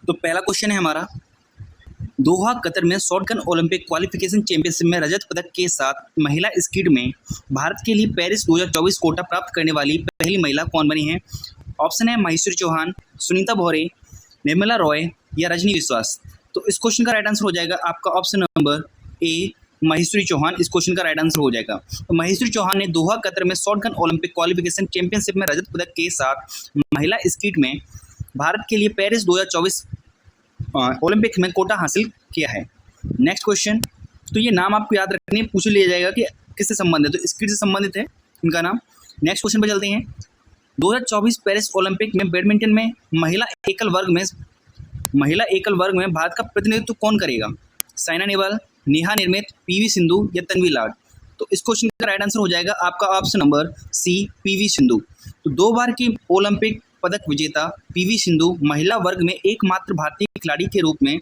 तो पहला क्वेश्चन है हमारा, दोहा कतर में शॉटगन ओलंपिक क्वालिफिकेशन चैंपियनशिप में रजत पदक के साथ महिला स्कीट में भारत के लिए पेरिस 2024 कोटा प्राप्त करने वाली पहली महिला कौन बनी है? ऑप्शन है महेश्वरी चौहान, सुनीता भौरे, निर्मला रॉय या रजनी विश्वास। तो इस क्वेश्चन का राइट आंसर हो जाएगा आपका option number A, Maheshwari Chauhan. इस क्वेश्चन का राइट आंसर हो जाएगा। तो महेश्वरी चौहान ने दोहा कतर में शॉटगन ओलंपिक क्वालिफिकेशन चैंपियनशिप में रजत पदक के साथ महिला स्कीट में भारत के लिए पेरिस 2024 ओलंपिक में कोटा हासिल किया है। नेक्स्ट क्वेश्चन, तो ये नाम आपको याद रखने पूछ लिया जाएगा कि किससे संबंधित है, तो स्कीट से संबंधित है इनका नाम। नेक्स्ट क्वेश्चन पर चलते हैं। 2024 पेरिस ओलंपिक में बैडमिंटन में महिला एकल वर्ग में भारत का प्रतिनिधित्व कौन करेगा? साइना नेहवाल, नेहा निर्मित, पीवी सिंधु या तन्वी लाड। तो इस क्वेश्चन का राइट आंसर हो जाएगा आपका option number C, PV Sindhu. तो 2 बार की ओलंपिक पदक विजेता पीवी सिंधु महिला वर्ग में एकमात्र भारतीय खिलाड़ी के रूप में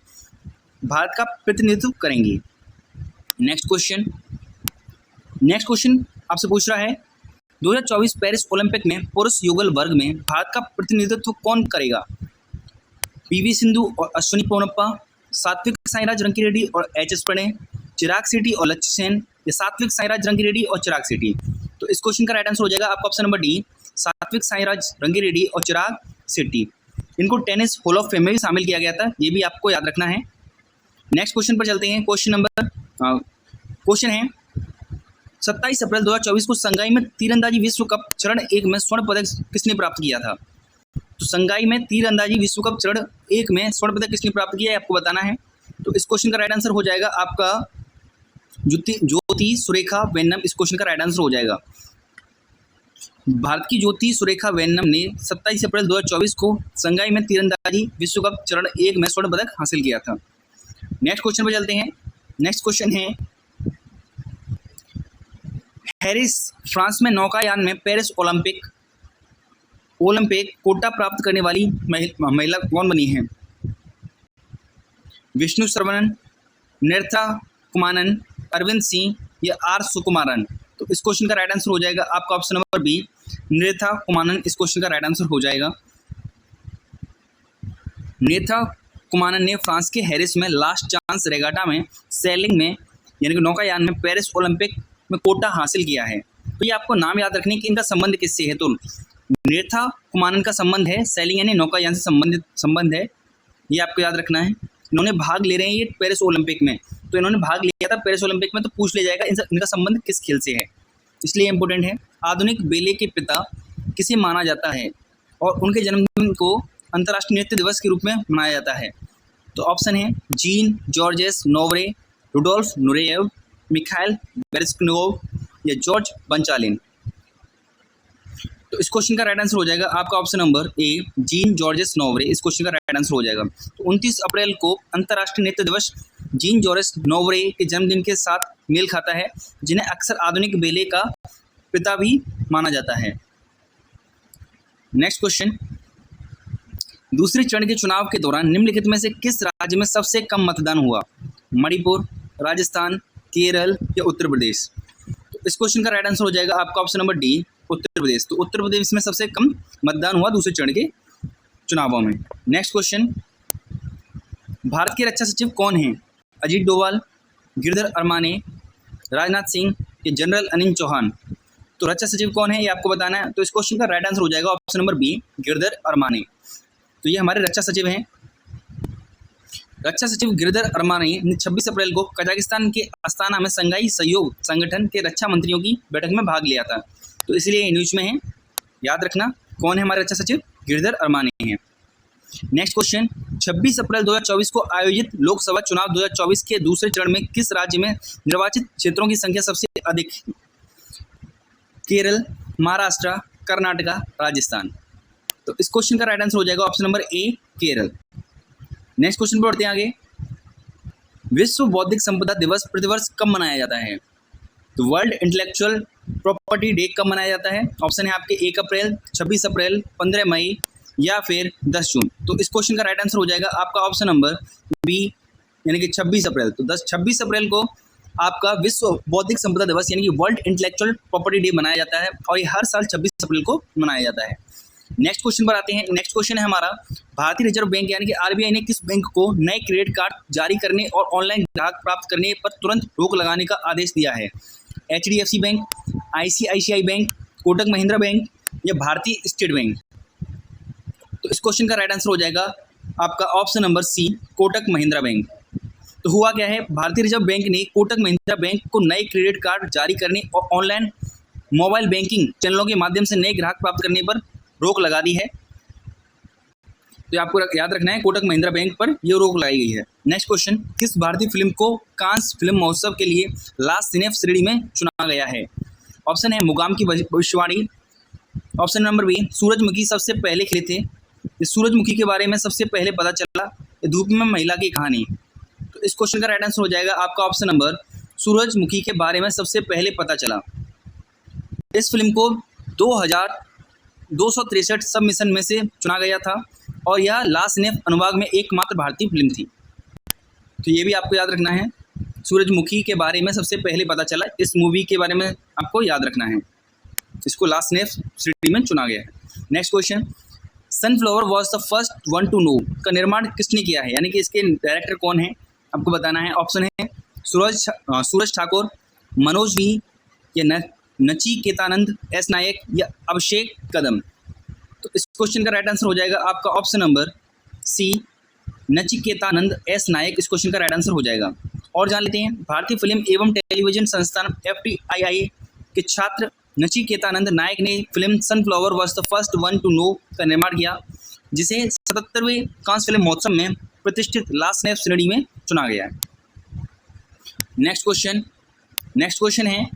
भारत का प्रतिनिधित्व करेंगी। नेक्स्ट क्वेश्चन आपसे पूछ रहा है, 2024 पेरिस ओलंपिक में पुरुष युगल वर्ग में भारत का प्रतिनिधित्व कौन करेगा? पीवी सिंधु और अश्विनी पोनप्पा, सात्विक साईराज रंकीरेड्डी और एच.एस. प्रणय, चिराग शेट्टी और लक्ष्य सेन या सात्विक साईराज रंकीरेड्डी और चिराग शेट्टी। तो इस क्वेश्चन का राइट आंसर हो जाएगा आपका option number D, Satwik Sairaj Rankireddy और चिराग शेट्टी। इनको टेनिस हॉल ऑफ फेम में भी शामिल किया गया था, ये भी आपको याद रखना है। नेक्स्ट क्वेश्चन पर चलते हैं। क्वेश्चन है, 27 अप्रैल 2024 को संगाई में तीरंदाजी विश्व कप चरण 1 में स्वर्ण पदक किसने प्राप्त किया था? तो संगाई में तीरंदाजी विश्व कप चरण 1 में स्वर्ण पदक किसने प्राप्त किया है आपको बताना है। तो इस क्वेश्चन का राइट आंसर हो जाएगा आपका ज्योति सुरेखा वेन्नम। इस क्वेश्चन का राइट आंसर हो जाएगा। भारत की ज्योति सुरेखा वेन्नम ने 27 अप्रैल 2024 को संगाई में तीरंदाजी विश्व कप चरण 1 में स्वर्ण पदक हासिल किया था। नेक्स्ट क्वेश्चन पर चलते हैं। नेक्स्ट क्वेश्चन है, हैरिस फ्रांस में नौकायान में पेरिस ओलंपिक कोटा प्राप्त करने वाली महिला कौन बनी है? विष्णु सरवणन, निर्था कुमानन, अरविंद सिंह या आर सुकुमारन। तो इस क्वेश्चन का राइट आंसर हो जाएगा आपका ऑप्शन नंबर बी, निर्था कुमानन। इस क्वेश्चन का राइट आंसर हो जाएगा। निर्था कुमानन ने फ्रांस के हैरिस में लास्ट चांस रेगाटा में सेलिंग में यानी कि नौकायान में पेरिस ओलंपिक में कोटा हासिल किया है। तो ये आपको नाम याद रखने कि इनका संबंध किससे है। तो निर्था कुमानन का संबंध है सेलिंग यानी नौकायान से संबंध है, ये आपको याद रखना है। इन्होंने भाग ले रहे हैं ये पेरिस ओलंपिक में, तो इन्होंने भाग लिया था पेरिस ओलंपिक में, तो पूछ लिया जाएगा इनका संबंध किस खेल से है, इसलिए इंपॉर्टेंट है। आधुनिक बेले के पिता किसे माना जाता है और उनके जन्मदिन को अंतर्राष्ट्रीय नृत्य दिवस के रूप में मनाया जाता है? तो ऑप्शन है जीन जॉर्जेस नोवरे, रुडोल्फ नुरेयेव, मिखाइल बेरेस्किनोव या जॉर्ज बंचालिन। तो इस क्वेश्चन का राइट आंसर हो जाएगा आपका option number A, Jean Georges Noverre. इस क्वेश्चन का राइट आंसर हो जाएगा। तो 29 अप्रैल को अंतर्राष्ट्रीय नृत्य दिवस जीन जॉर्जेस नोवरे के जन्मदिन के साथ मेल खाता है, जिन्हें अक्सर आधुनिक बेले का पिता भी माना जाता है। नेक्स्ट क्वेश्चन, दूसरे चरण के चुनाव के दौरान निम्नलिखित में से किस राज्य में सबसे कम मतदान हुआ? मणिपुर, राजस्थान, केरल या उत्तर प्रदेश। तो इस क्वेश्चन का राइट आंसर हो जाएगा आपका option number D, Uttar Pradesh. तो उत्तर प्रदेश में सबसे कम मतदान हुआ दूसरे चरण के चुनावों में। नेक्स्ट क्वेश्चन, भारत के रक्षा सचिव कौन हैं? अजीत डोभाल, गिरधर अरमाने, राजनाथ सिंह या जनरल अनिल चौहान। तो रक्षा सचिव कौन है ये आपको बताना है। तो इस क्वेश्चन का राइट आंसर हो जाएगा option number B, Girdhar Aramane. तो ये हमारे रक्षा सचिव हैं। रक्षा सचिव गिरधर अरमाने ने 26 अप्रैल को कजाकिस्तान के अस्ताना में संघाई सहयोग संगठन के रक्षा मंत्रियों की बैठक में भाग लिया था, तो इसलिए न्यूज में है, याद रखना कौन है हमारे रक्षा सचिव, गिरधर अरमाने हैं। नेक्स्ट क्वेश्चन, 26 अप्रैल 2024 को आयोजित लोकसभा चुनाव 2024 के दूसरे चरण में किस राज्य में निर्वाचित क्षेत्रों की संख्या सबसे अधिक? केरल, महाराष्ट्र, कर्नाटका, राजस्थान। तो इस क्वेश्चन का राइट आंसर हो जाएगा ऑप्शन नंबर ए, केरल। नेक्स्ट क्वेश्चन पर बढ़ते हैं आगे। विश्व बौद्धिक संपदा दिवस प्रतिवर्ष कब मनाया जाता है? तो वर्ल्ड इंटेलेक्चुअल प्रॉपर्टी डे कब मनाया जाता है? ऑप्शन है आपके 1 अप्रैल, 26 अप्रैल, 15 मई या फिर 10 जून। तो इस क्वेश्चन का राइट आंसर हो जाएगा आपका ऑप्शन नंबर बी, यानी कि 26 अप्रैल। तो 26 अप्रैल को आपका विश्व बौद्धिक संपदा दिवस यानी कि वर्ल्ड इंटेलेक्चुअल प्रॉपर्टी डे मनाया जाता है और ये हर साल 26 अप्रैल को मनाया जाता है। नेक्स्ट क्वेश्चन पर आते हैं। नेक्स्ट क्वेश्चन है हमारा, भारतीय रिजर्व बैंक यानी कि आरबीआई ने किस बैंक को नए क्रेडिट कार्ड जारी करने और ऑनलाइन ग्राहक प्राप्त करने पर तुरंत रोक लगाने का आदेश दिया है? HDFC bank, ICICI bank, Kotak Mahindra bank या भारतीय स्टेट बैंक? तो इस क्वेश्चन का राइट आंसर हो जाएगा आपका option number C, Kotak Mahindra bank. तो हुआ क्या है, भारतीय रिजर्व बैंक ने कोटक महिंद्रा बैंक को नए क्रेडिट कार्ड जारी करने और ऑनलाइन मोबाइल बैंकिंग चैनलों के माध्यम से नए ग्राहक प्राप्त करने पर रोक लगा दी है। तो आपको याद रखना है, कोटक महिंद्रा बैंक पर यह रोक लगाई गई है। नेक्स्ट क्वेश्चन, किस भारतीय फिल्म को कांस फिल्म महोत्सव के लिए लास्ट सिनेफ श्रेणी में चुना गया है? ऑप्शन है मुगाम की भविष्यवाणी, ऑप्शन नंबर बी सूरजमुखी सबसे पहले खिले थे, सूरजमुखी के बारे में सबसे पहले पता चला, धूप में महिला की कहानी। तो इस क्वेश्चन का राइट आंसर हो जाएगा आपका ऑप्शन नंबर सूरजमुखी के बारे में सबसे पहले पता चला। इस फिल्म को 2263 सबमिशन में से चुना गया था और यह लास्ट सिनेफ अनुभाग में एकमात्र भारतीय फिल्म थी। तो ये भी आपको याद रखना है, सूरजमुखी के बारे में सबसे पहले पता चला, इस मूवी के बारे में आपको याद रखना है, इसको लास्ट सिनेफ श्रेणी में चुना गया है। Next question, sunflower was the first one to know का निर्माण किसने किया है, यानी कि इसके डायरेक्टर कौन है आपको बताना है। ऑप्शन है सूरज ठाकुर, मनोज वी या नचिकेतानंद एस नायक या अभिषेक कदम। तो इस क्वेश्चन का राइट आंसर हो जाएगा आपका ऑप्शन नंबर सी, नचिकेतानंद एस नायक इस क्वेश्चन का राइट आंसर हो जाएगा। और जान लेते हैं, भारतीय फिल्म एवं टेलीविजन संस्थान FTII के छात्र नचिकेतानंद नायक ने film sunflower was the first one to know का निर्माण किया, जिसे 77वें कांस फिल्म महोत्सव में प्रतिष्ठित लास्ट सिनेफ श्रेणी में चुना गया है। नेक्स्ट क्वेश्चन है,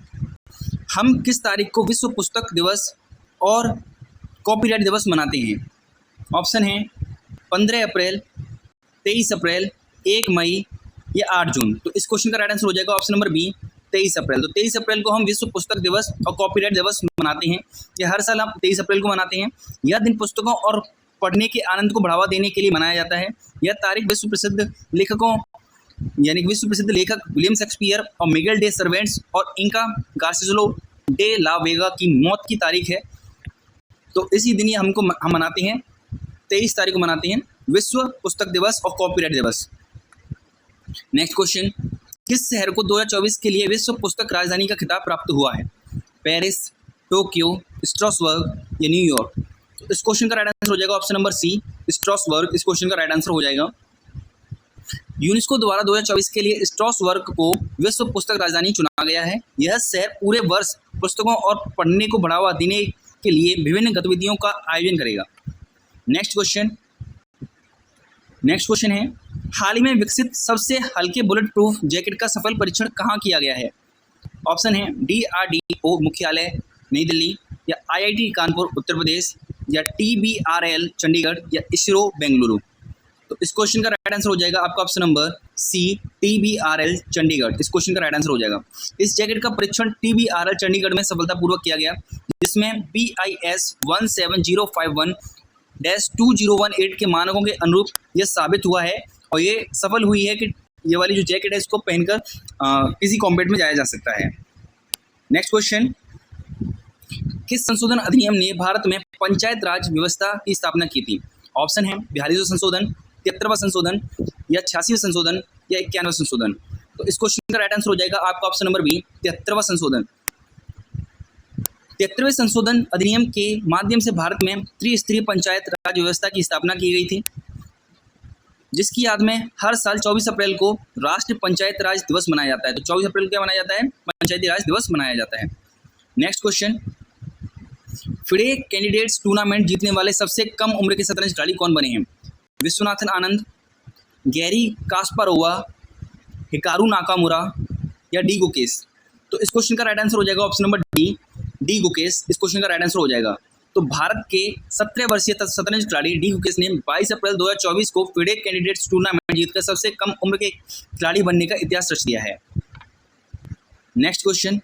हम किस तारीख को विश्व पुस्तक दिवस और कॉपीराइट दिवस मनाते हैं? ऑप्शन है 15 अप्रैल, 23 अप्रैल, 1 मई या 8 जून। तो इस क्वेश्चन का राइट आंसर हो जाएगा ऑप्शन नंबर बी, 23 अप्रैल। तो 23 अप्रैल को हम विश्व पुस्तक दिवस और कॉपीराइट दिवस मनाते हैं। ये हर साल हम 23 अप्रैल को मनाते हैं। यह दिन पुस्तकों और पढ़ने के आनंद को बढ़ावा देने के लिए मनाया जाता है। यह तारीख विश्व प्रसिद्ध लेखकों यानी विश्व प्रसिद्ध लेखक विलियम शेक्सपियर और मिगेल डे सर्वेंट्स और इंका गार्सिलो डे ला वेगा की मौत की तारीख है। तो इसी दिन हम मनाते हैं, 23 तारीख को मनाते हैं विश्व पुस्तक दिवस और कॉपीराइट दिवस। नेक्स्ट क्वेश्चन, किस शहर को 2024 के लिए विश्व पुस्तक राजधानी का खिताब प्राप्त हुआ है? पेरिस, टोक्यो, स्ट्रासबर्ग या न्यूयॉर्क? तो इस क्वेश्चन का राइट आंसर हो जाएगा ऑप्शन नंबर सी, स्ट्रासबर्ग इस क्वेश्चन का राइट आंसर हो जाएगा। यूनेस्को द्वारा 2024 के लिए स्ट्रासबर्ग को विश्व पुस्तक राजधानी चुना गया है। यह शहर पूरे वर्ष पुस्तकों और पढ़ने को बढ़ावा देने के लिए विभिन्न गतिविधियों का आयोजन करेगा। नेक्स्ट क्वेश्चन है, हाल ही में विकसित सबसे हल्के बुलेट प्रूफ जैकेट का सफल परीक्षण कहाँ किया गया है? ऑप्शन है DRDO मुख्यालय नई दिल्ली या IIT कानपुर उत्तर प्रदेश या TBRL चंडीगढ़ या इसरो बेंगलुरु। तो इस क्वेश्चन का राइट आंसर हो जाएगा आपका option number C, TBRL Chandigarh इस क्वेश्चन का राइट आंसर हो जाएगा। इस जैकेट का परीक्षण TBRL चंडीगढ़ में सफलतापूर्वक किया गया, जिसमें BIS 17051-2018 के मानकों के अनुरूप यह साबित हुआ है और ये सफल हुई है कि ये वाली जो जैकेट है इसको पहनकर किसी कॉम्बैट में जाया जा सकता है। नेक्स्ट क्वेश्चन, किस संशोधन अधिनियम ने भारत में पंचायत राज व्यवस्था की स्थापना की थी? ऑप्शन है 42वां संशोधन, 73वां संशोधन या 86वां संशोधन या 91वां संशोधन। तो इस क्वेश्चन का राइट आंसर हो जाएगा आपका ऑप्शन नंबर बी, 73वां संशोधन। 73वें संशोधन अधिनियम के माध्यम से भारत में त्रिस्तरीय पंचायत राज व्यवस्था की स्थापना की गई थी, जिसकी याद में हर साल 24 अप्रैल को राष्ट्रीय पंचायत राज दिवस मनाया जाता है। तो 24 अप्रैल को क्या मनाया जाता है? पंचायती राज दिवस मनाया जाता है। Next question, FIDE candidates tournament जीतने वाले सबसे कम उम्र के शतरंज खिलाड़ी कौन बने हैं? Viswanathan Anand, Gary कास्पारोवा, Hikaru Nakamura या डी गुकेश? तो इस क्वेश्चन का राइट आंसर हो जाएगा ऑप्शन नंबर डी गुकेश इस क्वेश्चन का राइट आंसर हो जाएगा। तो भारत के 17 वर्षीय शतरंज खिलाड़ी डी गुकेश ने 22 अप्रैल 2024 को फिडे कैंडिडेट्स टूर्नामेंट जीतकर सबसे कम उम्र के खिलाड़ी बनने का इतिहास रच दिया है। नेक्स्ट क्वेश्चन,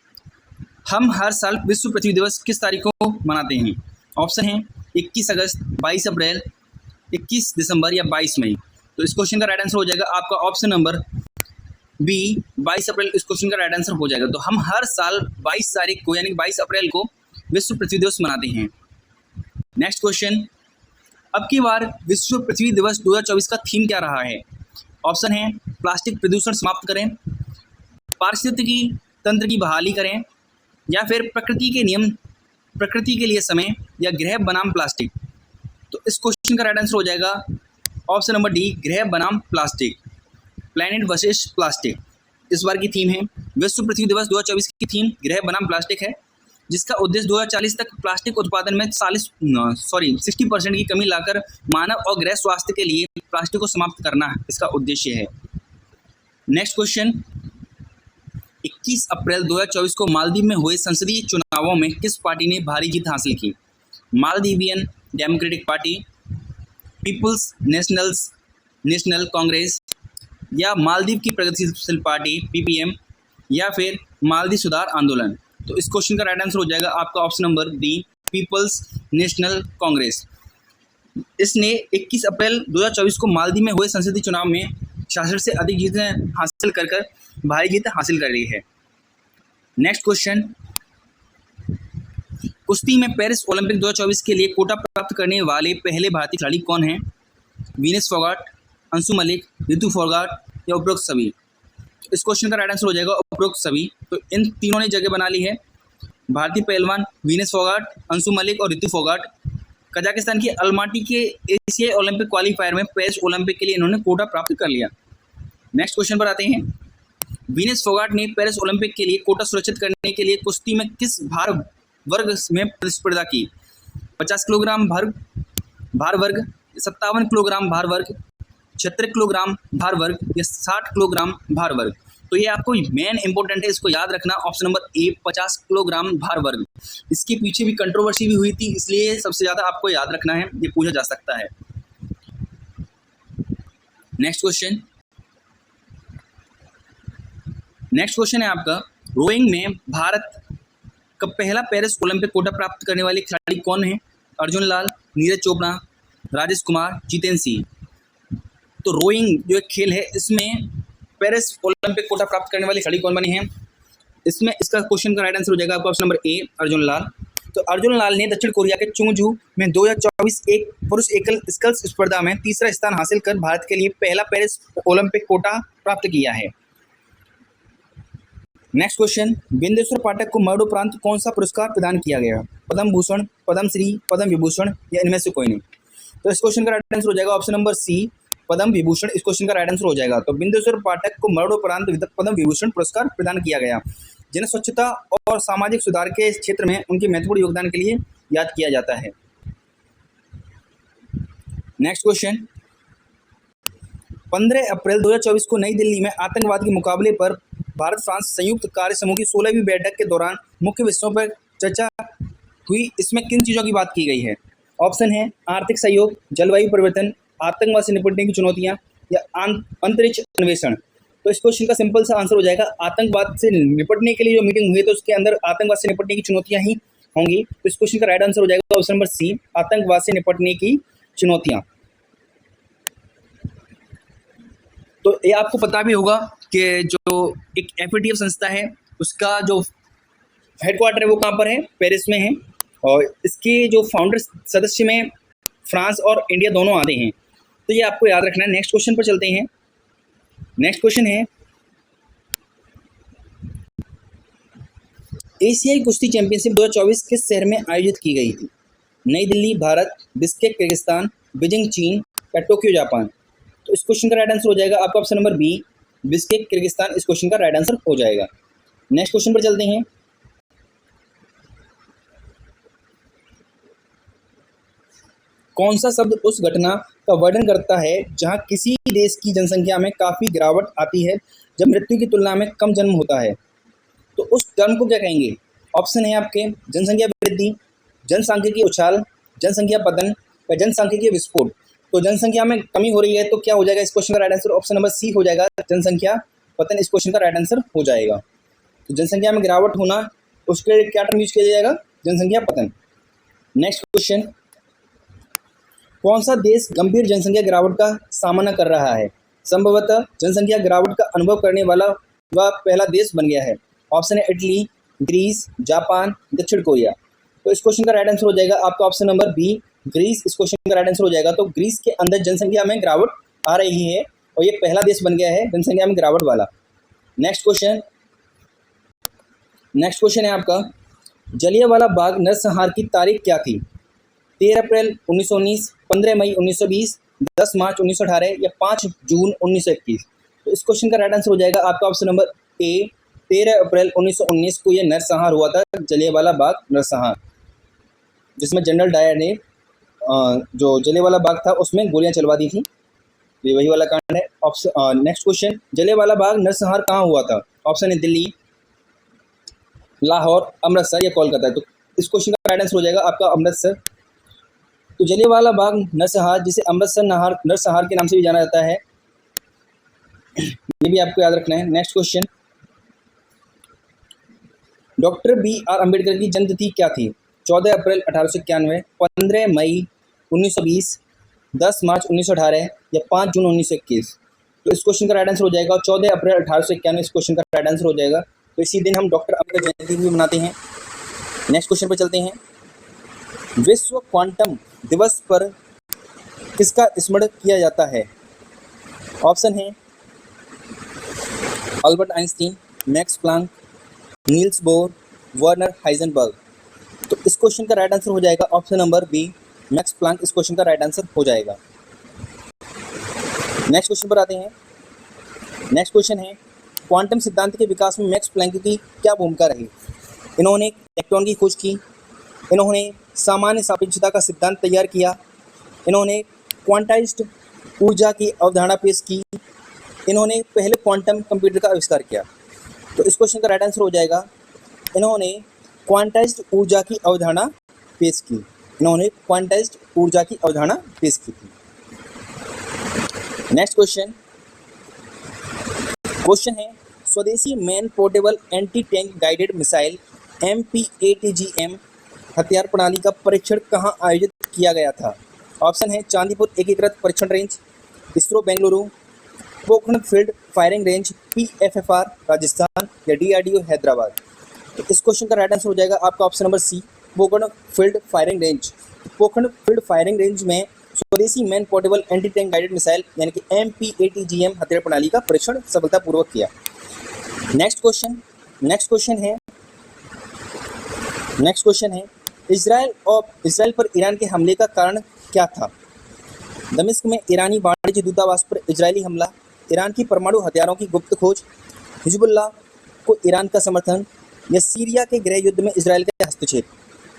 हम हर साल विश्व पृथ्वी दिवस किस तारीख को मनाते हैं? ऑप्शन है 21 अगस्त, 22 अप्रैल, 21 दिसंबर या 22 मई। तो इस क्वेश्चन का राइट आंसर हो जाएगा आपका ऑप्शन नंबर बी, 22 अप्रैल इस क्वेश्चन का राइट आंसर हो जाएगा। तो हम हर साल 22 तारीख को यानी 22 अप्रैल को विश्व पृथ्वी दिवस मनाते हैं। नेक्स्ट क्वेश्चन, अब की बार विश्व पृथ्वी दिवस 2024 का थीम क्या रहा है? ऑप्शन है प्लास्टिक प्रदूषण समाप्त करें, पारिस्थितिकी तंत्र की बहाली करें, या फिर प्रकृति के नियम, प्रकृति के लिए समय, या ग्रह बनाम प्लास्टिक। तो इस क्वेश्चन का राइट आंसर हो जाएगा ऑप्शन नंबर डी, ग्रह बनाम प्लास्टिक, प्लैनेट वर्सेस प्लास्टिक। इस बार की थीम है, विश्व पृथ्वी दिवस 2024 की थीम ग्रह बनाम प्लास्टिक है, जिसका उद्देश्य 2040 तक प्लास्टिक उत्पादन में 60% की कमी लाकर मानव और ग्रह स्वास्थ्य के लिए प्लास्टिक को समाप्त करना इसका उद्देश्य है। नेक्स्ट क्वेश्चन, 21 अप्रैल 2024 को मालदीव में हुए संसदीय चुनावों में किस पार्टी ने भारी जीत हासिल की? Maldivian Democratic Party, People's National Congress, या मालदीव की प्रगतिशील पार्टी पीपीएम, या फिर मालदीव सुधार आंदोलन। तो इस क्वेश्चन का राइट आंसर हो जाएगा आपका option number D, People's National Congress. इसने 21 अप्रैल 2024 को मालदीव में हुए संसदीय चुनाव में 66 से अधिक जीतें हासिल कर भारी जीत हासिल कर रही है। नेक्स्ट क्वेश्चन, कुश्ती में पेरिस ओलंपिक 2024 के लिए कोटा प्राप्त करने वाले पहले भारतीय खिलाड़ी कौन हैं? वीनेस फोगाट, अंशु मलिक, रितु फोगाट, या उपरोक्त सभी। इस क्वेश्चन का राइट आंसर हो जाएगा उपरोक्त सभी। तो इन तीनों ने जगह बना ली है। भारतीय पहलवान वीनेस फोगाट, अंशु मलिक और रितु फोगाट कजाकिस्तान की अलमाटी के एशियाई ओलंपिक क्वालिफायर में पेरिस ओलंपिक के लिए इन्होंने कोटा प्राप्त कर लिया। नेक्स्ट क्वेश्चन पर आते हैं। वीनेस फोगाट ने पेरिस ओलंपिक के लिए कोटा सुरक्षित करने के लिए कुश्ती में किस भार वर्ग में प्रतिस्पर्धा की? 50 किलोग्राम भार वर्ग, 57 किलोग्राम भार वर्ग, 76 किलोग्राम भार वर्ग, या 60 किलोग्राम भार वर्ग। तो ये आपको मेन इंपॉर्टेंट है, इसको याद रखना। ऑप्शन नंबर ए, 50 किलोग्राम भार वर्ग। इसके पीछे भी कंट्रोवर्सी भी हुई थी, इसलिए सबसे ज़्यादा आपको याद रखना है, ये पूछा जा सकता है। नेक्स्ट क्वेश्चन है आपका, रोइंग में भारत का पहला पेरिस ओलंपिक कोटा प्राप्त करने वाले खिलाड़ी कौन है? अर्जुन लाल, नीरज चोपड़ा, राजेश कुमार, जितेंद्र सिंह। तो रोइंग जो एक खेल है, इसमें पेरिस ओलंपिक कोटा प्राप्त करने वाले खिलाड़ी कौन बने हैं? इसमें इसका क्वेश्चन का राइट आंसर हो जाएगा आपका ऑप्शन नंबर ए, अर्जुन लाल। तो अर्जुन लाल ने दक्षिण कोरिया के चुंगजू में 2024 एक पुरुष एकल स्कल्स स्पर्धा में तीसरा स्थान हासिल कर भारत के लिए पहला पेरिस ओलंपिक कोटा प्राप्त किया है। नेक्स्ट क्वेश्चन, बिंदेश्वर पाठक को मरणोपरांत कौन सा पुरस्कार प्रदान किया गया? पद्म भूषण, पद्मश्री, पद्म विभूषण, या इनमें से कोई नहीं। तो इस क्वेश्चन का राइट आंसर हो जाएगा ऑप्शन नंबर सी, पद्म विभूषण। इस क्वेश्चन का राइट आंसर हो जाएगा। तो बिंदेश्वर पाठक को मरणोपरांत पद्म विभूषण पुरस्कार प्रदान किया गया, जिन्हें स्वच्छता और सामाजिक सुधार के क्षेत्र में उनके महत्वपूर्ण योगदान के लिए याद किया जाता है। नेक्स्ट क्वेश्चन, 15 अप्रैल 2024 को नई दिल्ली में आतंकवाद के मुकाबले पर भारत फ्रांस संयुक्त कार्य समूह की 16वीं बैठक के दौरान मुख्य विषयों पर चर्चा हुई। इसमें किन चीज़ों की बात की गई है? ऑप्शन है आर्थिक सहयोग, जलवायु परिवर्तन, आतंकवाद से निपटने की चुनौतियां, या अंतरिक्ष अन्वेषण। तो इस क्वेश्चन का सिंपल सा आंसर हो जाएगा आतंकवाद से निपटने के लिए जो मीटिंग हुई है, तो उसके अंदर आतंकवाद से निपटने की चुनौतियां ही होंगी। तो इस क्वेश्चन का राइट आंसर हो जाएगा ऑप्शन नंबर सी, आतंकवाद से निपटने की चुनौतियां। तो ये आपको पता भी होगा कि जो एक FATF संस्था है, उसका जो हेडक्वार्टर है वो कहाँ पर है? पेरिस में है। और इसके जो फाउंडर सदस्य में फ्रांस और इंडिया दोनों आते हैं, तो ये आपको याद रखना है। नेक्स्ट क्वेश्चन पर चलते हैं। नेक्स्ट क्वेश्चन है, एशियाई कुश्ती चैंपियनशिप 2024 किस शहर में आयोजित की गई थी? नई Delhi Bharat, Bishkek Kyrgyzstan, Beijing चीन, या टोक्यो जापान। तो इस क्वेश्चन का राइट आंसर हो जाएगा आपका option number B, Bishkek Kyrgyzstan. इस क्वेश्चन का राइट आंसर हो जाएगा। नेक्स्ट क्वेश्चन पर चलते हैं। कौन सा शब्द उस घटना का वर्णन करता है जहां किसी देश की जनसंख्या में काफ़ी गिरावट आती है जब मृत्यु की तुलना में कम जन्म होता है? तो उस टर्म को क्या कहेंगे? ऑप्शन है आपके जनसंख्या वृद्धि, जनसांख्यिकीय उछाल, जनसंख्या पतन, या जनसांख्यिकीय विस्फोट। तो जनसंख्या में कमी हो रही है, तो क्या हो जाएगा इस क्वेश्चन का right answer? Option number C हो जाएगा, जनसंख्या पतन। इस क्वेश्चन का राइट आंसर हो जाएगा। तो जनसंख्या में गिरावट होना, उसके लिए क्या टर्म यूज किया जाएगा? जनसंख्या पतन। नेक्स्ट क्वेश्चन, कौन सा देश गंभीर जनसंख्या गिरावट का सामना कर रहा है? संभवतः जनसंख्या गिरावट का अनुभव करने वाला वह पहला देश बन गया है। ऑप्शन है इटली, ग्रीस, जापान, दक्षिण कोरिया। तो इस क्वेश्चन का राइट आंसर हो जाएगा आपका ऑप्शन नंबर बी, ग्रीस। इस क्वेश्चन का राइट आंसर हो जाएगा। तो ग्रीस के अंदर जनसंख्या में गिरावट आ रही है और ये पहला देश बन गया है जनसंख्या में गिरावट वाला। नेक्स्ट क्वेश्चन है आपका, जलियांवाला बाग नरसंहार की तारीख क्या थी? 13 अप्रैल 1919, 15 मई 1920, 10 मार्च 1918 या 5 जून 1921। तो इस क्वेश्चन का राइट आंसर हो जाएगा आपका ऑप्शन नंबर ए, 13 अप्रैल 1919 को यह नरसंहार हुआ था, जलियांवाला बाग नरसंहार, जिसमें जनरल डायर ने जो जलियांवाला बाग था उसमें गोलियां चलवा दी थी। ये वही वाला कांड है। Option next question, Jallianwala Bagh नरसंहार कहाँ हुआ था? ऑप्शन है दिल्ली, लाहौर, अमृतसर या कोलकाता। तो इस क्वेश्चन का राइट आंसर हो जाएगा आपका अमृतसर। तो जलियांवाला बाग नरसंहार, जिसे अमृतसर नरसंहार के नाम से भी जाना जाता है, ये भी आपको याद रखना है। Next question, doctor B R. Ambedkar की जन्म तिथि क्या थी? 14 अप्रैल 1891, 15 मई 1920, 10 मार्च 1918 या 5 जून 1921। तो इस क्वेश्चन का राइट आंसर हो जाएगा 14 अप्रैल 1891। इस क्वेश्चन का राइट आंसर हो जाएगा। तो इसी दिन हम डॉक्टर अम्बेडकर जयंती भी मनाते हैं। नेक्स्ट क्वेश्चन पर चलते हैं। विश्व क्वांटम दिवस पर किसका स्मरण किया जाता है? ऑप्शन है Albert Einstein, Max Planck, Niels Bohr, Werner Heisenberg. तो इस क्वेश्चन का राइट आंसर हो जाएगा option number B, Max Planck. इस क्वेश्चन का राइट आंसर हो जाएगा। नेक्स्ट क्वेश्चन पर आते हैं। नेक्स्ट क्वेश्चन है, क्वांटम सिद्धांत के विकास में मैक्स प्लांक की क्या भूमिका रही? इन्होंने इलेक्ट्रॉन की खोज की, इन्होंने सामान्य सापेक्षता का सिद्धांत तैयार किया, इन्होंने क्वांटाइज्ड ऊर्जा की अवधारणा पेश की, इन्होंने पहले क्वांटम कंप्यूटर का आविष्कार किया। तो इस क्वेश्चन का राइट आंसर हो जाएगा इन्होंने क्वांटाइज्ड ऊर्जा की अवधारणा पेश की। इन्होंने क्वांटाइज्ड ऊर्जा की अवधारणा पेश की थी। नेक्स्ट क्वेश्चन है, स्वदेशी man portable anti tank guided missile MPATGM हथियार प्रणाली का परीक्षण कहाँ आयोजित किया गया था? ऑप्शन है चांदीपुर एकीकृत परीक्षण range, ISRO Bengaluru, Pokhran field firing range PFFR Rajasthan या DRDO हैदराबाद। तो इस क्वेश्चन का राइट आंसर हो जाएगा आपका option number C, Pokhran field firing range. Pokhran field firing range में स्वदेशी man portable anti tank guided missile यानी कि MPATGM हथियार प्रणाली का परीक्षण सफलतापूर्वक किया। नेक्स्ट क्वेश्चन है, इजराइल पर ईरान के हमले का कारण क्या था? दमिश्क में ईरानी वाणिज्य दूतावास पर इजरायली हमला, ईरान की परमाणु हथियारों की गुप्त खोज, हिजबुल्लाह को ईरान का समर्थन या सीरिया के गृह युद्ध में इजराइल का हस्तक्षेप।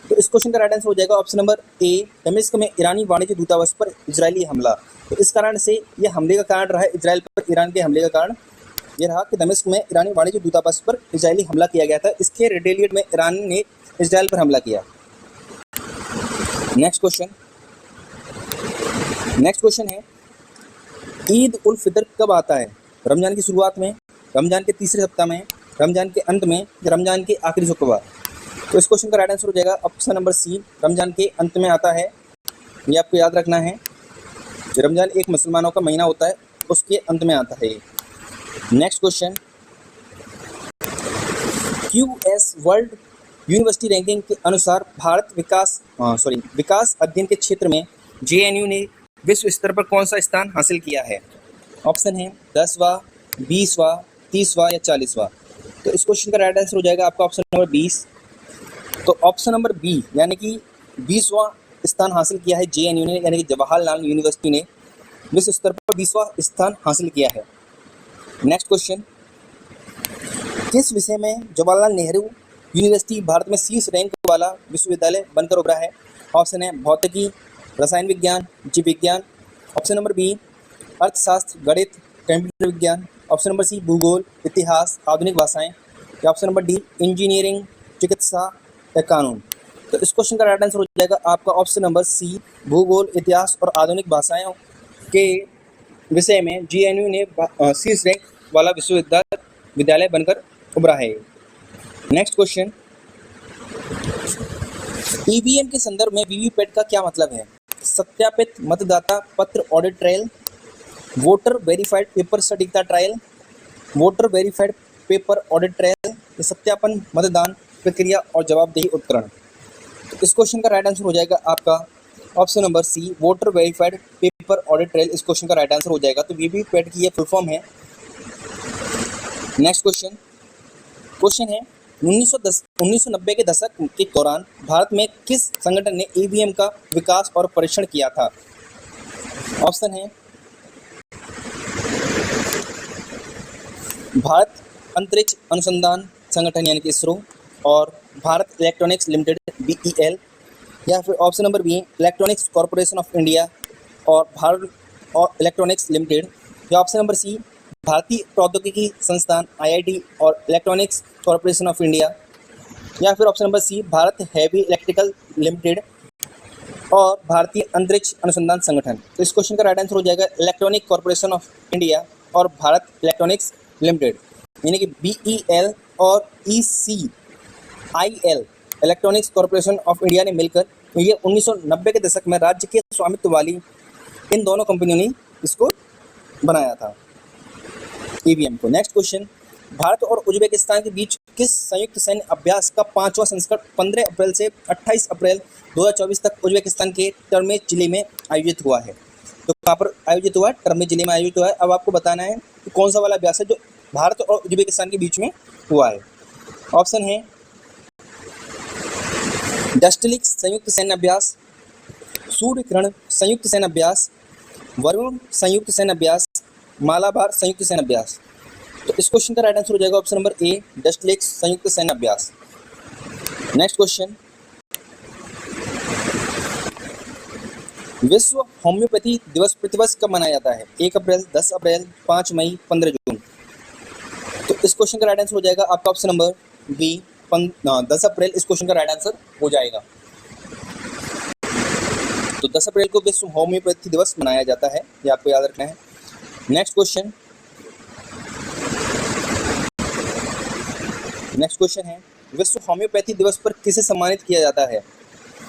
तो इस क्वेश्चन का राइट आंसर हो जाएगा ऑप्शन नंबर ए, दमिश्क में ईरानी वाणिज्य दूतावास पर इजरायली हमला। तो इस कारण से यह हमले का कारण रहा है, इजराइल पर ईरान के हमले का कारण यह रहा कि दमिश्क में ईरानी वाणिज्य दूतावास पर इजरायली हमला किया गया था। इसके रिटेलिएट में ईरान ने इजराइल पर हमला किया। नेक्स्ट क्वेश्चन है, ईद उल फितर कब आता है? रमजान की शुरुआत में, रमजान के तीसरे सप्ताह में, रमजान के अंत में या रमजान के आखिरी शुक्रवार? तो इस क्वेश्चन का राइट आंसर हो जाएगा ऑप्शन नंबर सी, रमजान के अंत में आता है। ये आपको याद रखना है। रमजान एक मुसलमानों का महीना होता है, उसके अंत में आता है ये। Next question, QS world university ranking के अनुसार भारत विकास अध्ययन के क्षेत्र में JNU ने विश्व स्तर पर कौन सा स्थान हासिल किया है? ऑप्शन है 10वां, 20वां, 30वां या 40वां। तो इस क्वेश्चन का राइट आंसर हो जाएगा आपका ऑप्शन नंबर 20। तो ऑप्शन नंबर बी यानी कि 20वां स्थान हासिल किया है JNU ने, यानी कि जवाहरलाल यूनिवर्सिटी ने विश्व स्तर पर 20वां स्थान हासिल किया है। नेक्स्ट क्वेश्चन, किस विषय में जवाहरलाल नेहरू यूनिवर्सिटी भारत में शीर्ष रैंक वाला विश्वविद्यालय बनकर उभरा है? ऑप्शन है भौतिकी, रसायन विज्ञान, जीव विज्ञान। ऑप्शन नंबर बी अर्थशास्त्र, गणित, कंप्यूटर विज्ञान। ऑप्शन नंबर सी भूगोल, इतिहास, आधुनिक भाषाएं या ऑप्शन नंबर डी इंजीनियरिंग, चिकित्सा या कानून। तो इस क्वेश्चन का राइट आंसर हो जाएगा आपका ऑप्शन नंबर सी, भूगोल, इतिहास और आधुनिक भाषाओं के विषय में JNU ने शीर्ष रैंक वाला विश्वविद्यालय बनकर उभरा है। नेक्स्ट क्वेश्चन, EVM के संदर्भ में VVPAT का क्या मतलब है? सत्यापित मतदाता पत्र audit trial, voter verified paper सटीकता trial, voter verified paper audit trial, सत्यापन मतदान प्रक्रिया और जवाबदेही उपकरण। इस क्वेश्चन का राइट आंसर हो जाएगा आपका option number C, voter verified paper audit trail. इस क्वेश्चन का राइट आंसर हो जाएगा। तो वीवीपैट की ये फुल फॉर्म है। नेक्स्ट क्वेश्चन है 1990 के दशक के दौरान भारत में किस संगठन ने ईवीएम का विकास और परीक्षण किया था? ऑप्शन है भारत अंतरिक्ष अनुसंधान संगठन यानी कि इसरो, और भारत इलेक्ट्रॉनिक्स लिमिटेड BEL, या फिर option number B electronics corporation of India और भारत और इलेक्ट्रॉनिक्स लिमिटेड, या ऑप्शन नंबर सी भारतीय प्रौद्योगिकी संस्थान IIT और इलेक्ट्रॉनिक्स कॉरपोरेशन ऑफ इंडिया, या फिर option number C Bharat heavy electrical limited और भारतीय अंतरिक्ष अनुसंधान संगठन। तो इस क्वेश्चन का राइट आंसर हो जाएगा इलेक्ट्रॉनिक कॉरपोरेशन ऑफ इंडिया और भारत इलेक्ट्रॉनिक्स लिमिटेड, यानी कि BEL और ECIL electronics corporation of India ने मिलकर ये 1990 के दशक में राज्य के स्वामित्व वाली इन दोनों कंपनियों ने इसको बनाया था, ईवीएम को। नेक्स्ट क्वेश्चन, भारत और उज्बेकिस्तान के बीच किस संयुक्त सैन्य अभ्यास का 5वां संस्करण 15 अप्रैल से 28 अप्रैल 2024 तक उज्बेकिस्तान के टर्मेज जिले में आयोजित हुआ है? तो कहाँ पर आयोजित हुआ है? टर्मेज जिले में आयोजित हुआ है। अब आपको बताना है कि कौन सा वाला अभ्यास है जो भारत और उज्बेकिस्तान के बीच में हुआ है। ऑप्शन है डस्टलिक संयुक्त सैन्य अभ्यास, सूर्य किरण संयुक्त सैन्य अभ्यास, वरुण संयुक्त सैन्य अभ्यास, मालाबार संयुक्त सैन्य अभ्यास। तो इस क्वेश्चन का राइट आंसर हो जाएगा ऑप्शन नंबर ए डस्टलिक संयुक्त सैन्य अभ्यास। नेक्स्ट क्वेश्चन, विश्व होम्योपैथी दिवस प्रतिवर्ष कब मनाया जाता है? 1 अप्रैल, 10 अप्रैल, 5 मई, 15 जून। तो इस क्वेश्चन का राइट आंसर हो जाएगा आपका ऑप्शन नंबर बी 10 अप्रैल। इस क्वेश्चन का राइट आंसर हो जाएगा। तो 10 अप्रैल को विश्व होम्योपैथी दिवस मनाया जाता है, ये आपको याद रखना है। नेक्स्ट क्वेश्चन है विश्व होम्योपैथी दिवस पर किसे सम्मानित किया जाता है?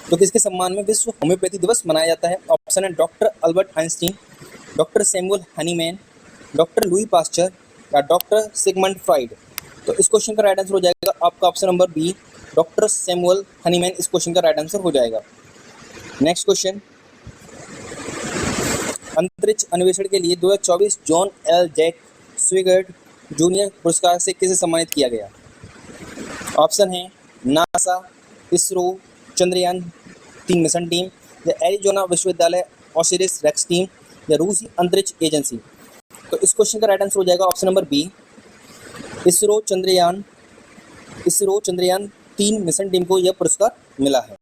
तो किसके सम्मान में विश्व होम्योपैथी दिवस मनाया जाता है? ऑप्शन है doctor Albert Einstein, doctor Samuel Hahnemann, doctor Louis Pasteur या डॉक्टर सिगमंड फ्राइड। तो इस क्वेश्चन का राइट आंसर हो जाएगा आपका option number B doctor Samuel Hahnemann. इस क्वेश्चन का राइट आंसर हो जाएगा। नेक्स्ट क्वेश्चन, अंतरिक्ष अन्वेषण के लिए 2024 John L Jack Swigert junior पुरस्कार से किसे सम्मानित किया गया? ऑप्शन है NASA, ISRO, Chandrayaan 3 mission team, या एरिजोना विश्वविद्यालय ओसिरिस रेक्स टीम, या रूसी अंतरिक्ष एजेंसी। तो इस क्वेश्चन का राइट आंसर हो जाएगा option number B ISRO Chandrayaan 3 mission team को यह पुरस्कार मिला है,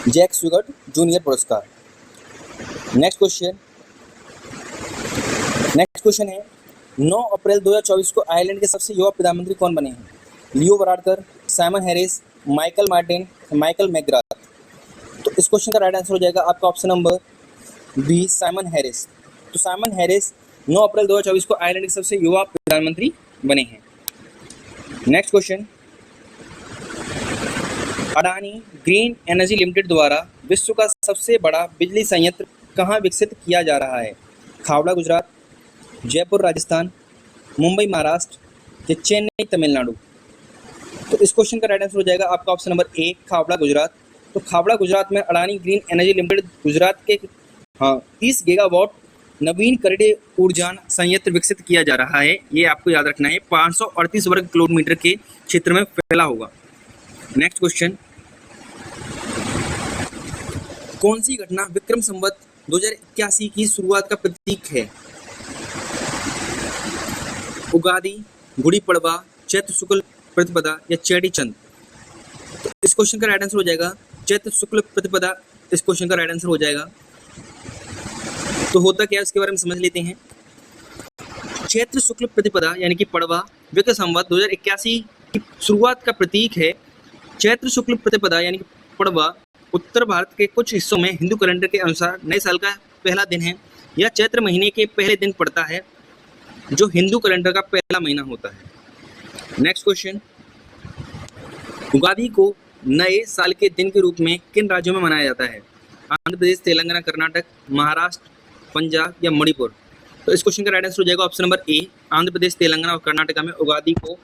जैक स्विगर्ट जूनियर पुरस्कार। नेक्स्ट क्वेश्चन है 9 अप्रैल 2024 को आयरलैंड के सबसे युवा प्रधानमंत्री कौन बने हैं? Leo Varadkar, Simon Harris, Michael Martin, Michael McGrath. तो इस क्वेश्चन का राइट आंसर हो जाएगा आपका option number B Simon Harris. तो साइमन हैरिस 9 अप्रैल 2024 को आयरलैंड के सबसे युवा प्रधानमंत्री बने हैं। Next question, Adani green energy limited द्वारा विश्व का सबसे बड़ा बिजली संयंत्र कहाँ विकसित किया जा रहा है? खावड़ा गुजरात, जयपुर राजस्थान, मुंबई महाराष्ट्र या चेन्नई तमिलनाडु। तो इस क्वेश्चन का राइट आंसर हो जाएगा आपका ऑप्शन नंबर ए खावड़ा गुजरात। तो खावड़ा गुजरात में Adani green energy limited Gujarat के 30 गीगावाट नवीनकरणीय ऊर्जा संयंत्र विकसित किया जा रहा है। ये आपको याद रखना है। 538 वर्ग किलोमीटर के क्षेत्र में फैला होगा। नेक्स्ट क्वेश्चन, कौन सी घटना विक्रम संवत 2081 की शुरुआत का प्रतीक है? उगादि, गुड़ी पड़वा, चैत्र शुक्ल प्रतिपदा या चेटी चंद। तो इस क्वेश्चन का राइट आंसर हो जाएगा चैत्र शुक्ल प्रतिपदा। इस क्वेश्चन का राइट आंसर हो जाएगा। तो होता क्या है इसके बारे में समझ लेते हैं। चैत्र शुक्ल प्रतिपदा यानी कि पड़वा विक्रम संवत 2081 की शुरुआत का प्रतीक है। चैत्र शुक्ल प्रतिपदा यानी कि पड़वा उत्तर भारत के कुछ हिस्सों में हिंदू कैलेंडर के अनुसार नए साल का पहला दिन है। यह चैत्र महीने के पहले दिन पड़ता है, जो हिंदू कैलेंडर का पहला महीना होता है। नेक्स्ट क्वेश्चन, उगादि को नए साल के दिन के रूप में किन राज्यों में मनाया जाता है? आंध्र प्रदेश, तेलंगाना, कर्नाटक, महाराष्ट्र, पंजाब या मणिपुर। तो इस क्वेश्चन का राइट आंसर हो जाएगा ऑप्शन नंबर ए आंध्र प्रदेश, तेलंगाना और कर्नाटक में उगादि को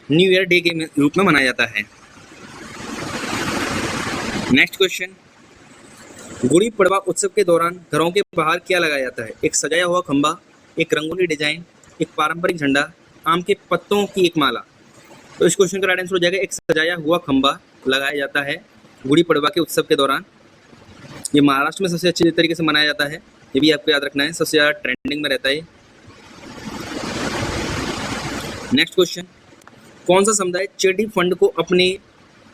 न्यू ईयर डे के रूप में मनाया जाता है। नेक्स्ट क्वेश्चन, गुड़ी पड़वा उत्सव के दौरान घरों के बाहर क्या लगाया जाता है? एक सजाया हुआ खंबा, एक रंगोली डिजाइन, एक पारंपरिक झंडा, आम के पत्तों की एक माला। तो इस क्वेश्चन का राइट आंसर हो जाएगा एक सजाया हुआ खंबा लगाया जाता है गुड़ी पड़वा के उत्सव के दौरान। ये महाराष्ट्र में सबसे अच्छे तरीके से मनाया जाता है, ये भी आपको याद रखना है, सबसे ज़्यादा ट्रेंडिंग में रहता है। नेक्स्ट क्वेश्चन, कौन सा समुदाय चेटी फंड को अपने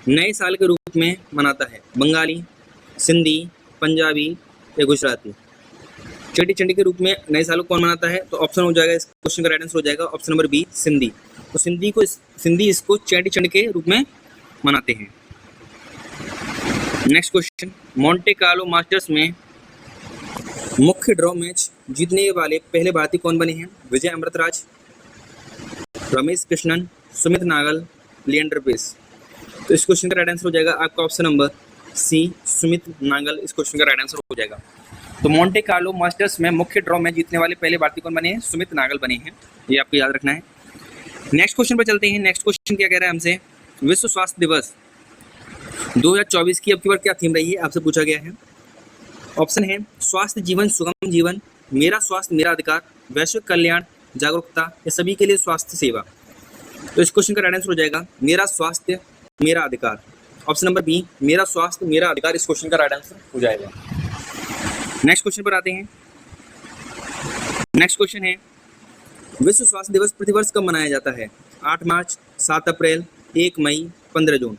नए साल के रूप में मनाता है? बंगाली, सिंधी, पंजाबी या गुजराती? चेटी चंडी के रूप में नए साल को कौन मनाता है? तो ऑप्शन हो जाएगा, इस क्वेश्चन का राइट आंसर हो जाएगा ऑप्शन नंबर बी, सिंधी। तो सिंधी इसको चेटी चंडी के रूप में मनाते हैं। Next question, Monte Carlo masters में मुख्य ड्रॉ मैच जीतने वाले पहले भारतीय कौन बने हैं? विजय अमृतराज, रमेश कृष्णन, सुमित नागल, लिएंडर पेस। तो इस क्वेश्चन का राइट आंसर हो जाएगा आपका option number C, Sumit Nagal इस क्वेश्चन का राइट आंसर हो जाएगा। तो मोंटे कार्लो मास्टर्स में मुख्य ड्रॉ में जीतने वाले पहले भारतीय कौन बने हैं? सुमित नागल बने हैं, ये आपको याद रखना है। नेक्स्ट क्वेश्चन पर चलते हैं। नेक्स्ट क्वेश्चन क्या कह रहा है हमसे? विश्व स्वास्थ्य दिवस 2024 की अब की बार क्या थीम रही है, आपसे पूछा गया है। ऑप्शन है स्वास्थ्य जीवन सुगम जीवन, मेरा स्वास्थ्य मेरा अधिकार, वैश्विक कल्याण, जागरूकता या सभी के लिए स्वास्थ्य सेवा। तो इस क्वेश्चन का राइट आंसर हो जाएगा मेरा स्वास्थ्य मेरा अधिकार, ऑप्शन नंबर बी, मेरा स्वास्थ्य मेरा अधिकार इस क्वेश्चन का राइट आंसर हो जाएगा। नेक्स्ट क्वेश्चन पर आते हैं। नेक्स्ट क्वेश्चन है विश्व स्वास्थ्य दिवस प्रतिवर्ष कब मनाया जाता है? 8 मार्च, 7 अप्रैल, 1 मई, 15 जून।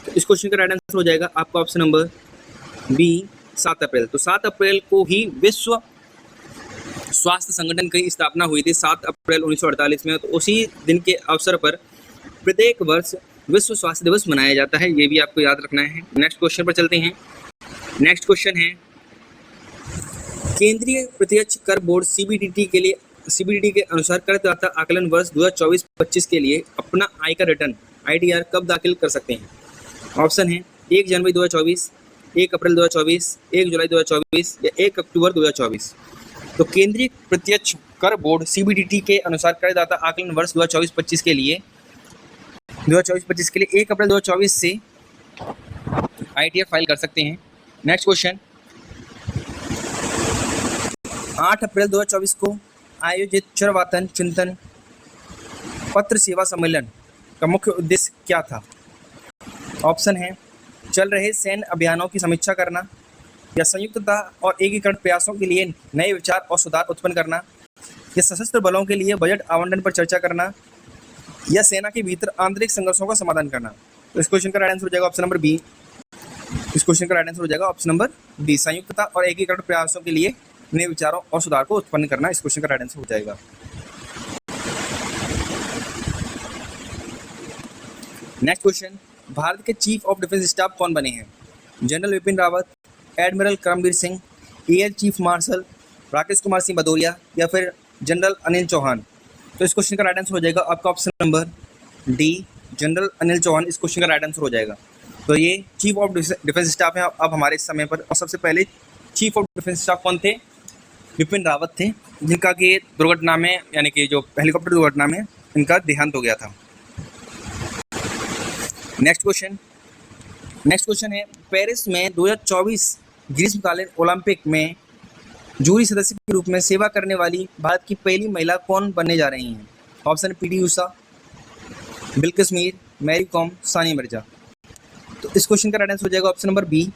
तो इस क्वेश्चन का राइट आंसर हो जाएगा आपका ऑप्शन नंबर बी, 7 अप्रैल। तो 7 अप्रैल को ही विश्व स्वास्थ्य संगठन की स्थापना हुई थी, 7 अप्रैल 1948 में। तो उसी दिन के अवसर पर प्रत्येक वर्ष विश्व स्वास्थ्य दिवस मनाया जाता है, ये भी आपको याद रखना है। नेक्स्ट क्वेश्चन पर चलते हैं। नेक्स्ट क्वेश्चन है केंद्रीय प्रत्यक्ष कर बोर्ड सीबीडीटी के अनुसार करदाता आकलन वर्ष 2024-25 के लिए अपना आयकर रिटर्न आईटीआर कब दाखिल कर सकते हैं? ऑप्शन है 1 जनवरी 2024, 1 अप्रैल 2024, 1 जुलाई 2024 या 1 अक्टूबर 2024। तो केंद्रीय प्रत्यक्ष कर बोर्ड सीबीडीटी के अनुसार करदाता आकलन वर्ष 2024-25 के लिए 1 अप्रैल 2024 से आईटीआर फाइल कर सकते हैं। नेक्स्ट क्वेश्चन, 8 अप्रैल 2024 को आयोजित चरवातन चिंतन पत्र सेवा सम्मेलन का मुख्य उद्देश्य क्या था? ऑप्शन है चल रहे सैन्य अभियानों की समीक्षा करना, या संयुक्तता और एकीकरण प्रयासों के लिए नए विचार और सुधार उत्पन्न करना, या सशस्त्र बलों के लिए बजट आवंटन पर चर्चा करना, या सेना के भीतर आंतरिक संघर्षों का समाधान करना। तो इस क्वेश्चन का राइट आंसर हो जाएगा ऑप्शन नंबर बी। इस क्वेश्चन का राइट आंसर हो जाएगा ऑप्शन नंबर बी, संयुक्तता और एकीकरण प्रयासों के लिए नए विचारों और सुधार को उत्पन्न करना इस क्वेश्चन का राइट आंसर हो जाएगा। नेक्स्ट क्वेश्चन, भारत के चीफ ऑफ डिफेंस स्टाफ कौन बने हैं? General Vipin Rawat, admiral Karambir Singh, air chief marshal Rakesh Kumar Singh Bhadauria या फिर जनरल अनिल चौहान। तो इस क्वेश्चन का राइट आंसर हो जाएगा आपका option number D, general Anil Chauhan इस क्वेश्चन का राइट आंसर हो जाएगा। तो ये चीफ ऑफ डिफेंस स्टाफ है अब हमारे समय पर। और सबसे पहले चीफ ऑफ डिफेंस स्टाफ कौन थे? विपिन रावत थे, जिनका कि दुर्घटना में यानी कि जो हेलीकॉप्टर दुर्घटना में इनका देहांत हो गया था। नेक्स्ट क्वेश्चन है पेरिस में 2024 ग्रीष्मकालीन ओलंपिक में जूरी सदस्य के रूप में सेवा करने वाली भारत की पहली महिला कौन बनने जा रही हैं? Option PT Usha, Bilkis Mir, Mary Kom, Sania Mirza. तो इस क्वेश्चन का राइट आंसर हो जाएगा option number B,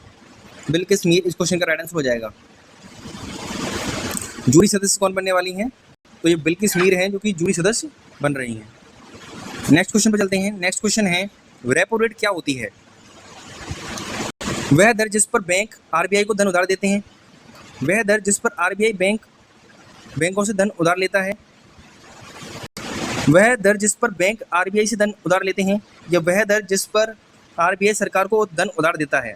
Bilkis Mir इस क्वेश्चन का राइट आंसर हो जाएगा। जूरी सदस्य कौन बनने वाली हैं? तो ये बिल्किस मीर हैं जो कि जूरी सदस्य बन रही हैं। नेक्स्ट क्वेश्चन पर चलते हैं। नेक्स्ट क्वेश्चन है रेपो रेट क्या होती है? वह दर जिस पर बैंक आरबीआई को धन उधार देते हैं, वह दर जिस पर आरबीआई बैंकों से धन उधार लेता है, वह दर जिस पर बैंक आरबीआई से धन उधार लेते हैं, या वह दर जिस पर आरबीआई सरकार को धन उधार देता है।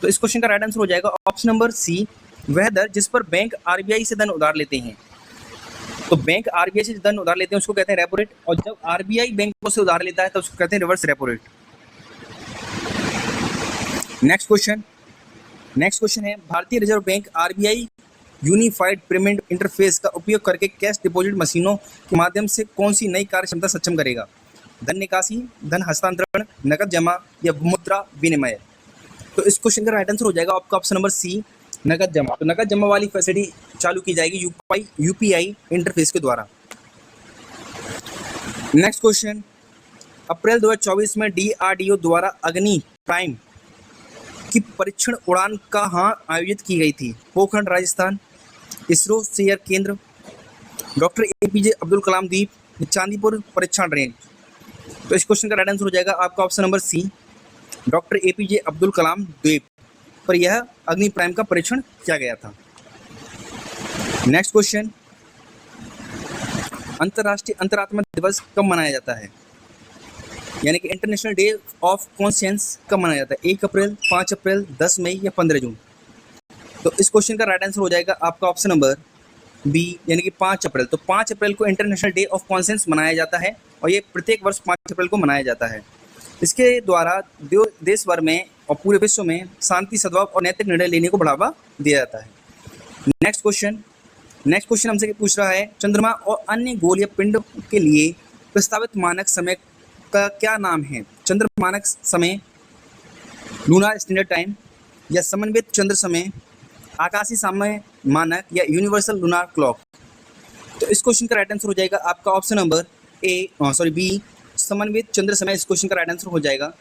तो इस क्वेश्चन का राइट आंसर हो जाएगा ऑप्शन नंबर सी, वह दर जिस पर बैंक आरबीआई से धन उधार लेते हैं। तो बैंक आरबीआई से धन उधार लेते हैं उसको कहते हैं रेपो रेट, और जब आरबीआई बैंकों से उधार लेता है तो उसको कहते हैं reverse repo rate. Next question है भारतीय reserve bank RBI unified payment interface का उपयोग करके कैश डिपॉजिट मशीनों के माध्यम से कौन सी नई कार्य क्षमता सक्षम करेगा? धन निकासी, धन हस्तांतरण, नकद जमा या मुद्रा विनिमय। तो तो इस क्वेश्चन का राइट आंसर हो जाएगा आपका ऑप्शन नंबर सी, नकद जमा। तो नकद जमा वाली फैसिलिटी चालू की जाएगी यूपीआई इंटरफेस के द्वारा। नेक्स्ट क्वेश्चन, अप्रैल 2024 में डीआरडीओ द्वारा अग्नि प्राइम की परीक्षण उड़ान कहाँ आयोजित की गई थी? पोखरण राजस्थान, इसरो शेयर केंद्र, डॉक्टर एपीजे अब्दुल कलाम द्वीप, चांदीपुर परीक्षण रेंज। तो इस क्वेश्चन का राइट आंसर हो जाएगा आपका option number C, doctor APJ Abdul Kalam द्वीप पर यह अग्नि प्राइम का परीक्षण किया गया था। नेक्स्ट क्वेश्चन, अंतर्राष्ट्रीय अंतरात्मा दिवस कब मनाया जाता है? यानी कि इंटरनेशनल डे ऑफ कॉन्शियंस कब मनाया जाता है? 1 अप्रैल, 5 अप्रैल, 10 मई या 15 जून? तो इस क्वेश्चन का राइट आंसर हो जाएगा आपका ऑप्शन नंबर बी, यानी कि 5 अप्रैल। तो 5 अप्रैल को इंटरनेशनल डे ऑफ कॉन्शियंस मनाया जाता है और ये प्रत्येक वर्ष 5 अप्रैल को मनाया जाता है। इसके द्वारा देश भर में और पूरे विश्व में शांति, सद्भाव और नैतिक निर्णय लेने को बढ़ावा दिया जाता है। नेक्स्ट क्वेश्चन हमसे पूछ रहा है, चंद्रमा और अन्य गोलीय पिंड के लिए प्रस्तावित मानक समय का क्या नाम है? चंद्र मानक समय, लूनार स्टैंडर्ड टाइम या समन्वित चंद्र समय, आकाशीय समय मानक या यूनिवर्सल लूनार क्लॉक? तो इस क्वेश्चन का राइट आंसर हो जाएगा आपका ऑप्शन नंबर बी, समन्वित चंद्र समय। इस क्वेश्चन का राइट आंसर हो जाएगा।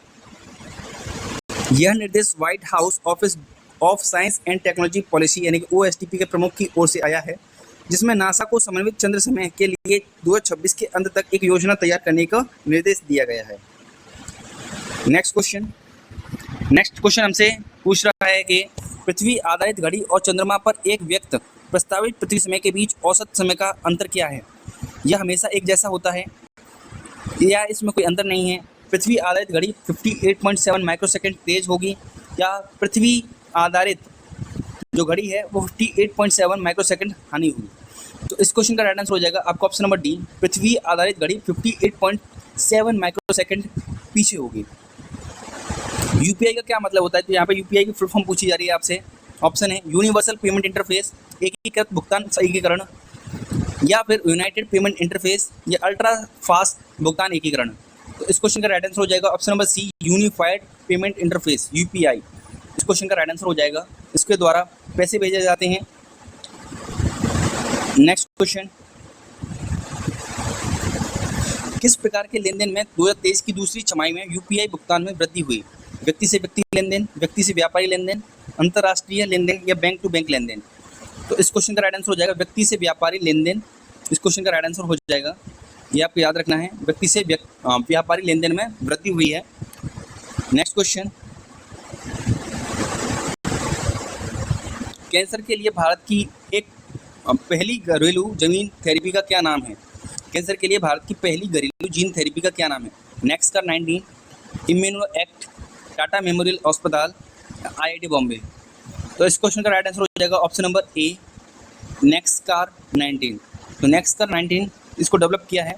यह निर्देश white house office of science and technology policy यानी कि OSTP के प्रमुख की ओर से आया है, जिसमें नासा को समन्वित चंद्र समय के लिए 2026 के अंत तक एक योजना तैयार करने का निर्देश दिया गया है। नेक्स्ट क्वेश्चन हमसे पूछ रहा है कि पृथ्वी आधारित घड़ी और चंद्रमा पर एक व्यक्त प्रस्तावित पृथ्वी समय के बीच औसत समय का अंतर क्या है? यह हमेशा एक जैसा होता है या इसमें कोई अंतर नहीं है? पृथ्वी आधारित घड़ी 58.7 माइक्रोसेकंड तेज होगी या पृथ्वी आधारित जो घड़ी है वो 58.7 माइक्रोसेकंड हानि होगी? तो इस क्वेश्चन का राइट आंसर हो जाएगा आपका ऑप्शन नंबर डी, पृथ्वी आधारित घड़ी 58.7 माइक्रोसेकंड पीछे होगी। यूपीआई का क्या मतलब होता है? तो यहाँ पे यूपीआई की फुल फॉर्म पूछी जा रही है आपसे। ऑप्शन है यूनिवर्सल पेमेंट इंटरफेस, एकीकृत भुगतान एकीकरण, या फिर यूनाइटेड पेमेंट इंटरफेस या अल्ट्रा फास्ट भुगतान एकीकरण। तो इस क्वेश्चन का राइट आंसर हो जाएगा option number C, unified payment interface UPI. इस क्वेश्चन का राइट आंसर हो जाएगा। इसके द्वारा पैसे भेजे जाते हैं। नेक्स्ट क्वेश्चन, किस प्रकार के लेन देन में 2023 की दूसरी छमाही में यूपीआई भुगतान में वृद्धि हुई? व्यक्ति से व्यक्ति लेन देन, व्यक्ति से व्यापारी लेन देन, अंतर्राष्ट्रीय लेन देन या बैंक टू बैंक लेन देन? तो इस क्वेश्चन का राइट आंसर हो जाएगा व्यक्ति से व्यापारी लेन देन। इस क्वेश्चन का राइट आंसर हो जाएगा, ये आपको याद रखना है, व्यक्ति से व्यापारी लेन देन में वृद्धि हुई है। नेक्स्ट क्वेश्चन, कैंसर के लिए भारत की एक पहली घरेलू जीन थेरेपी का क्या नाम है? कैंसर के लिए भारत की पहली घरेलू जीन थेरेपी का क्या नाम है? नेक्सकार 19, इम्यूनो एक्ट, टाटा मेमोरियल अस्पताल, IIT बॉम्बे? तो इस क्वेश्चन का राइट आंसर हो जाएगा ऑप्शन नंबर ए, नेक्सकार 19। तो नेक्सकार 19 इसको डेवलप किया है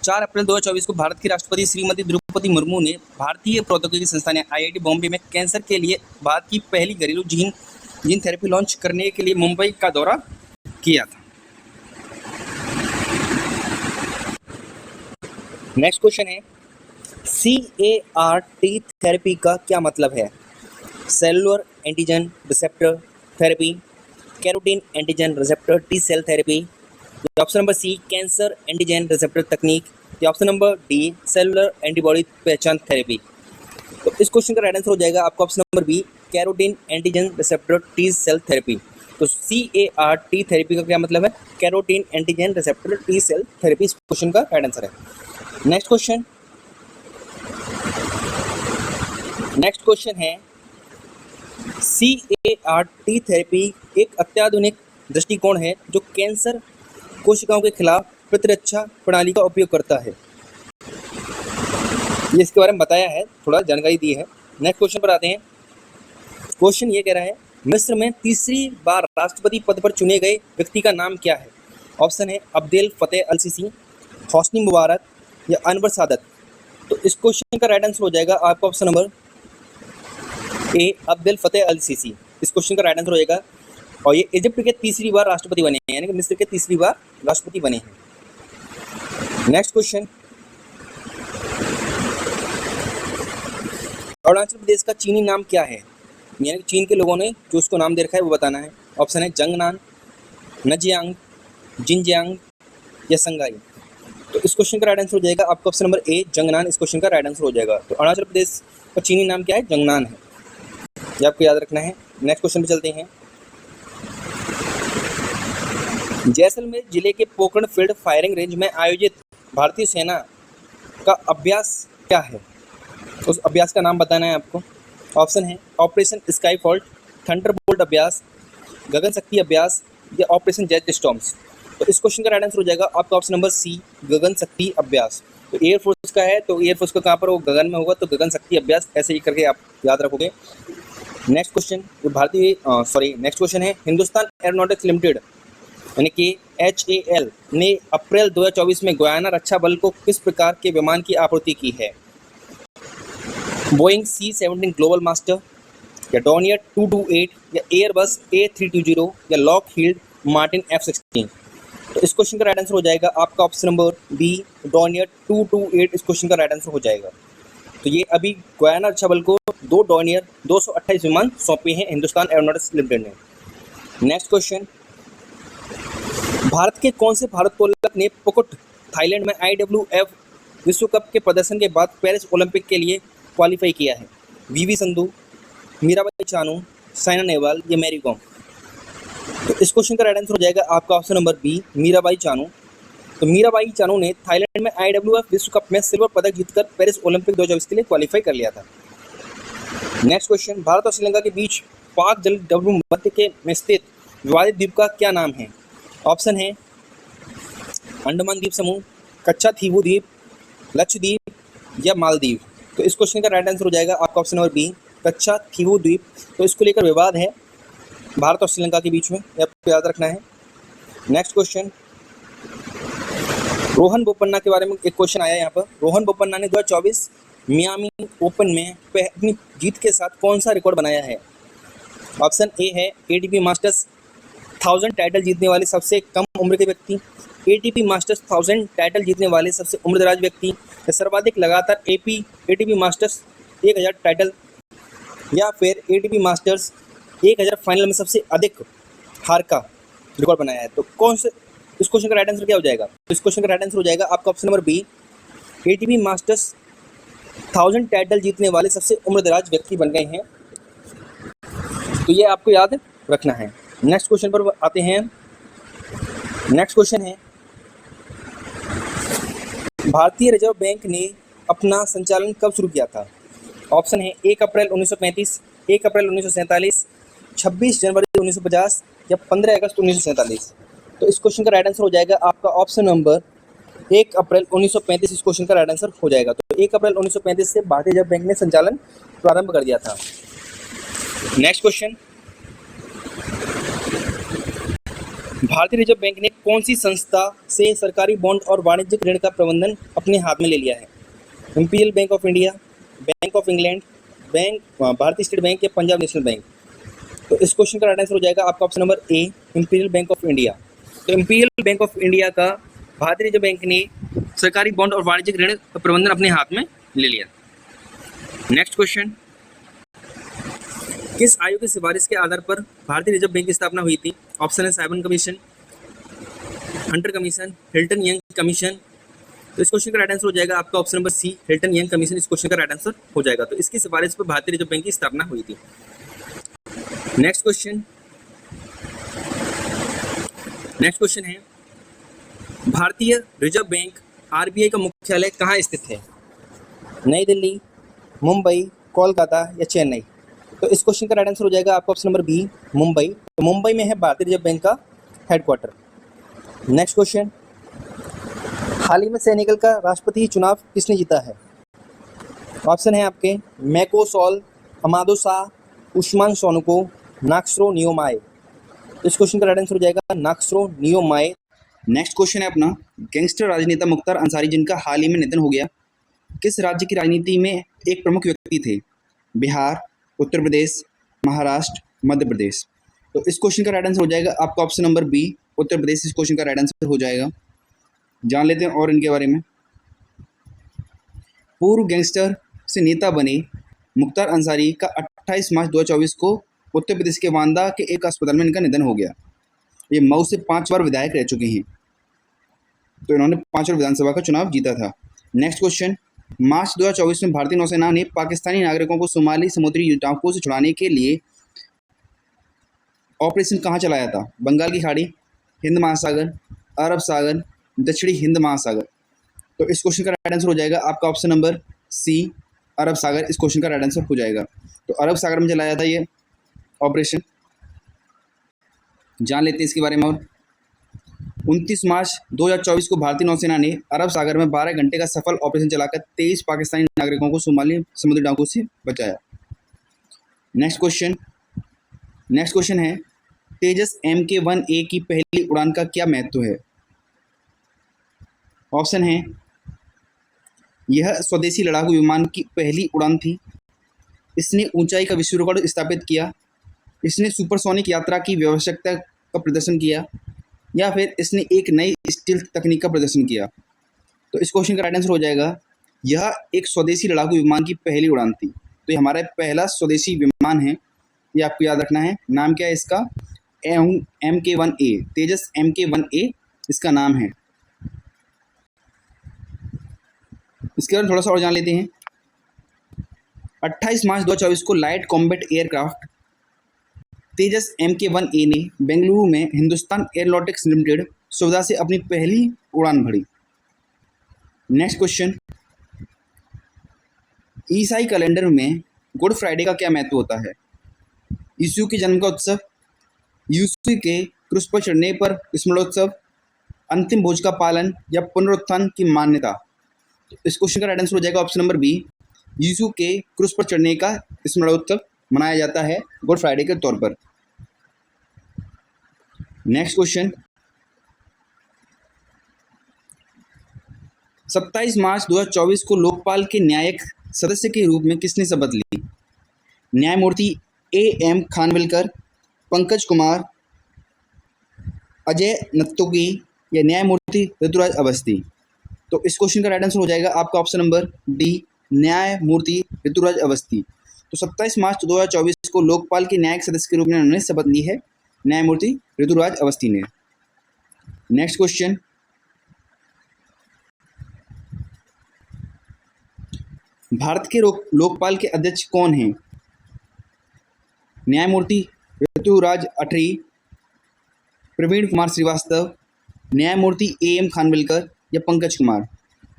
4 अप्रैल 2024 को भारत की राष्ट्रपति श्रीमती द्रौपदी मुर्मू ने भारतीय प्रौद्योगिकी संस्थान IIT बॉम्बे में कैंसर के लिए भारत की पहली घरेलू जीन थेरेपी लॉन्च करने के लिए मुंबई का दौरा किया था। नेक्स्ट क्वेश्चन है, CAR-T थेरेपी का क्या मतलब है? Cellular antigen receptor therapy, carotene antigen receptor T cell therapy, option number C, cancer antigen receptor तकनीक, या option number D, cellular antibody पहचान थेरेपी? तो इस क्वेश्चन का राइट आंसर हो जाएगा आपका option number B, carotene antigen receptor T cell therapy. तो CAR-T थेरेपी का क्या मतलब है? Carotene antigen receptor T cell therapy इस क्वेश्चन का राइट आंसर है। नेक्स्ट क्वेश्चन है, CAR-T थेरेपी एक अत्याधुनिक दृष्टिकोण है जो कैंसर कोशिकाओं के खिलाफ प्रतिरक्षा प्रणाली का उपयोग करता है। ये इसके बारे में बताया है, थोड़ा जानकारी दी है। नेक्स्ट क्वेश्चन पर आते हैं। क्वेश्चन ये कह रहा है, मिस्र में तीसरी बार राष्ट्रपति पद पर चुने गए व्यक्ति का नाम क्या है? ऑप्शन है Abdel Fattah al CC, Hosni Mubarak या अनवर सादत? तो इस क्वेश्चन का राइट आंसर हो जाएगा आपका option number A, Abdel Fattah al Sisi. इस क्वेश्चन का राइट आंसर हो जाएगा। और ये इजिप्ट के तीसरी बार राष्ट्रपति बने हैं, यानी कि मिस्र के तीसरी बार राष्ट्रपति बने हैं। नेक्स्ट क्वेश्चन, अरुणाचल प्रदेश का चीनी नाम क्या है? यानी कि चीन के लोगों ने जो उसको नाम दे रखा है वो बताना है। ऑप्शन है जंगनान, नजियांग, जिनजियांग या संगाई। तो इस क्वेश्चन का राइट आंसर हो जाएगा आपका ऑप्शन नंबर ए जंगनान, इस क्वेश्चन का राइट आंसर हो जाएगा। तो अरुणाचल प्रदेश का चीनी नाम क्या है? जंगनान है, ये आपको याद रखना है। नेक्स्ट क्वेश्चन पे चलते हैं। जैसलमेर जिले के पोखरण फील्ड फायरिंग रेंज में आयोजित भारतीय सेना का अभ्यास क्या है? उस अभ्यास का नाम बताना है आपको। ऑप्शन है ऑपरेशन स्काई फॉल्ट, थंडरबोल्ट अभ्यास, गगन शक्ति अभ्यास या ऑपरेशन जेट स्टॉर्म्स। तो इस क्वेश्चन का राइट आंसर हो जाएगा आपका ऑप्शन नंबर सी गगन शक्ति अभ्यास। तो एयरफोर्स का है, तो एयरफोर्स का कहाँ पर वो गगन में होगा, तो गगन शक्ति अभ्यास ऐसे ही करके आप याद रखोगे। नेक्स्ट क्वेश्चन नेक्स्ट क्वेश्चन है हिंदुस्तान एरोनॉटिक्स लिमिटेड यानी कि HAL ने अप्रैल 2024 में गुयाना रक्षा बल को किस प्रकार के विमान की आपूर्ति की है? बोइंग C-17 ग्लोबल मास्टर या डॉनियर 228 या एयरबस A320 या लॉकहीड मार्टिन F-16। तो इस क्वेश्चन का राइट आंसर हो जाएगा आपका ऑप्शन नंबर बी डॉनियर 228, इस क्वेश्चन का राइट आंसर हो जाएगा। तो ये अभी गुयाना रक्षा बल को 2 डॉनियर 228 विमान सौंपे हैं हिंदुस्तान एरोनॉटिक्स लिमिटेड ने। नेक्स्ट क्वेश्चन, भारत के कौन से भारोत्तोलक ने पुकुट थाईलैंड में IWF विश्व कप के प्रदर्शन के बाद पेरिस ओलंपिक के लिए क्वालिफाई किया है? VV संधू, मीराबाई चानू, साइना नेहवाल या मैरी कॉम। तो इस क्वेश्चन का राइट आंसर हो जाएगा आपका option number B Mirabai Chanu. तो मीराबाई चानू ने थाईलैंड में IWF विश्व कप में सिल्वर पदक जीतकर पेरिस ओलंपिक 2024 के लिए क्वालिफाई कर लिया था। नेक्स्ट क्वेश्चन, भारत और श्रीलंका के बीच पाक जल डब्ल्यू मध्य के में स्थित विवादित द्वीप का क्या नाम है? ऑप्शन है अंडमान द्वीप समूह, कच्चा थीवू द्वीप, लक्षद्वीप या मालदीव। तो इस क्वेश्चन का राइट आंसर हो जाएगा आपका ऑप्शन नंबर बी कच्चा थीवू द्वीप। तो इसको लेकर विवाद है भारत और श्रीलंका के बीच में, ये आपको याद रखना है। नेक्स्ट क्वेश्चन, रोहन बोपन्ना के बारे में एक क्वेश्चन आया यहाँ पर। रोहन बोपन्ना ने 2024 मियामी ओपन में अपनी जीत के साथ कौन सा रिकॉर्ड बनाया है? ऑप्शन ए है ATP मास्टर्स 1000 टाइटल जीतने वाले सबसे कम उम्र के व्यक्ति, ATP मास्टर्स 1000 टाइटल जीतने वाले सबसे उम्रदराज व्यक्ति, या सर्वाधिक लगातार ATP मास्टर्स 1000 टाइटल, या फिर ATP मास्टर्स 1000 फाइनल में सबसे अधिक हार का रिकॉर्ड बनाया है। तो कौन से इस क्वेश्चन का राइट आंसर क्या हो जाएगा? तो इस क्वेश्चन का राइट आंसर हो जाएगा आपका option number B ATP Masters 1000 title जीतने वाले सबसे उम्रदराज व्यक्ति बन गए हैं। तो ये आपको याद रखना है। नेक्स्ट क्वेश्चन पर आते हैं। नेक्स्ट क्वेश्चन है भारतीय रिजर्व बैंक ने अपना संचालन कब शुरू किया था? ऑप्शन है 1 अप्रैल 1935, 1 अप्रैल 1947, 26 जनवरी 1950 या 15 अगस्त 1947। तो इस क्वेश्चन का राइट आंसर हो जाएगा आपका ऑप्शन नंबर 1 अप्रैल 1935, इस क्वेश्चन का राइट आंसर हो जाएगा। तो 1 अप्रैल 1935 से भारतीय रिजर्व बैंक ने संचालन प्रारंभ कर दिया था। नेक्स्ट क्वेश्चन, भारतीय रिजर्व बैंक ने कौन सी संस्था से सरकारी बॉन्ड और वाणिज्यिक ऋण का प्रबंधन अपने हाथ में ले लिया है? Imperial bank of India, bank of England, भारतीय स्टेट बैंक या पंजाब नेशनल बैंक। तो इस क्वेश्चन का राइट आंसर हो जाएगा आपका option number A imperial bank of India. तो इंपीरियल बैंक ऑफ इंडिया का भारतीय रिजर्व बैंक ने सरकारी बॉन्ड और वाणिज्यिक ऋण का प्रबंधन अपने हाथ में ले लिया। नेक्स्ट क्वेश्चन, किस आयोग की सिफारिश के आधार पर भारतीय रिजर्व बैंक की स्थापना हुई थी? ऑप्शन है Simon Commission, Hunter Commission, Hilton Young Commission. तो इस क्वेश्चन का राइट आंसर हो जाएगा आपका option number C Hilton Young Commission, इस क्वेश्चन का राइट आंसर हो जाएगा। तो इसकी सिफारिश पर भारतीय रिजर्व बैंक की स्थापना हुई थी। नेक्स्ट क्वेश्चन है भारतीय रिजर्व बैंक RBI का मुख्यालय कहाँ स्थित है? नई दिल्ली, मुंबई, कोलकाता या चेन्नई। तो इस क्वेश्चन का राइट आंसर हो जाएगा आपका ऑप्शन नंबर बी मुंबई। तो मुंबई में है भारतीय रिजर्व बैंक का हेडक्वार्टर। नेक्स्ट क्वेश्चन, हाल ही में सेनेगल का राष्ट्रपति चुनाव किसने जीता है? ऑप्शन है आपके मैकोसॉल, अमादो शाह, उस्मान सोनुको, नाक्सरो नियोमाए। इस क्वेश्चन का राइट आंसर हो जाएगा नाक्सरो नियोमाए। नेक्स्ट क्वेश्चन है अपना, गैंगस्टर राजनेता मुख्तार अंसारी जिनका हाल ही में निधन हो गया, किस राज्य की राजनीति में एक प्रमुख व्यक्ति थे? बिहार, उत्तर प्रदेश, महाराष्ट्र, मध्य प्रदेश। तो इस क्वेश्चन का राइट आंसर हो जाएगा आपका option number B Uttar Pradesh, इस क्वेश्चन का राइट आंसर हो जाएगा। जान लेते हैं और इनके बारे में। पूर्व गैंगस्टर से नेता बने मुख्तार अंसारी का 28 मार्च 2024 को उत्तर प्रदेश के बांदा के एक अस्पताल में इनका निधन हो गया। ये मऊ से 5 बार विधायक रह चुके हैं, तो इन्होंने 5 बार विधानसभा का चुनाव जीता था। नेक्स्ट क्वेश्चन, मार्च 2024 में भारतीय नौसेना ने पाकिस्तानी नागरिकों को सोमाली समुद्री टापुओं से छुड़ाने के लिए ऑपरेशन कहाँ चलाया था? बंगाल की खाड़ी, हिंद महासागर, अरब सागर, दक्षिणी हिंद महासागर। तो इस क्वेश्चन का राइट आंसर हो जाएगा आपका ऑप्शन नंबर सी, अरब सागर। इस क्वेश्चन का राइट आंसर हो जाएगा। तो अरब सागर में चलाया था ये ऑपरेशन। जान लेते हैं इसके बारे में और 29 मार्च 2024 को भारतीय नौसेना ने अरब सागर में 12 घंटे का सफल ऑपरेशन चलाकर 23 पाकिस्तानी नागरिकों को सोमाली समुद्री डाकुओं से बचाया। नेक्स्ट क्वेश्चन है, तेजस MK-1A की पहली उड़ान का क्या महत्व है? ऑप्शन है, यह स्वदेशी लड़ाकू विमान की पहली उड़ान थी, इसने ऊंचाई का विश्व रिकॉर्ड स्थापित किया, इसने सुपरसोनिक यात्रा की आवश्यकता का प्रदर्शन किया, या फिर इसने एक नई स्टील्थ तकनीक का प्रदर्शन किया। तो इस क्वेश्चन का राइट आंसर हो जाएगा, यह एक स्वदेशी लड़ाकू विमान की पहली उड़ान थी। तो ये हमारा पहला स्वदेशी विमान है, ये आपको याद रखना है। नाम क्या है इसका? MK-1A, तेजस MK-1A इसका नाम है। इसके बाद थोड़ा सा और जान लेते हैं। 28 मार्च 2024 को लाइट कॉम्बैट एयरक्राफ्ट तेजस MK-1A ने बेंगलुरु में हिंदुस्तान एयरोनॉटिक्स लिमिटेड सुविधा से अपनी पहली उड़ान भरी। नेक्स्ट क्वेश्चन, ईसाई कैलेंडर में गुड फ्राइडे का क्या महत्व होता है? यीशु के जन्म का उत्सव, यीशु के क्रूस पर चढ़ने पर स्मरणोत्सव, अंतिम भोज का पालन, या पुनरुत्थान की मान्यता। तो इस क्वेश्चन का राइट आंसर हो जाएगा ऑप्शन नंबर बी, यीशु के क्रूस पर चढ़ने का स्मरणोत्सव मनाया जाता है गुड फ्राइडे के तौर पर। नेक्स्ट क्वेश्चन, 27 मार्च 2024 को लोकपाल के न्यायिक सदस्य के रूप में किसने शपथ ली? न्यायमूर्ति AM खानविलकर, पंकज कुमार, अजय नत्तोगी, या न्यायमूर्ति ऋतुराज अवस्थी। तो इस क्वेश्चन का राइट आंसर हो जाएगा आपका ऑप्शन नंबर डी, न्यायमूर्ति ऋतुराज अवस्थी। तो 27 मार्च 2024 को लोकपाल के न्यायिक सदस्य के रूप में उन्होंने शपथ ली है, न्यायमूर्ति ऋतुराज अवस्थी ने। नेक्स्ट क्वेश्चन, भारत के लोकपाल के अध्यक्ष कौन हैं? न्यायमूर्ति ऋतुराज अटरी, प्रवीण कुमार श्रीवास्तव, न्यायमूर्ति AM खानविलकर, या पंकज कुमार।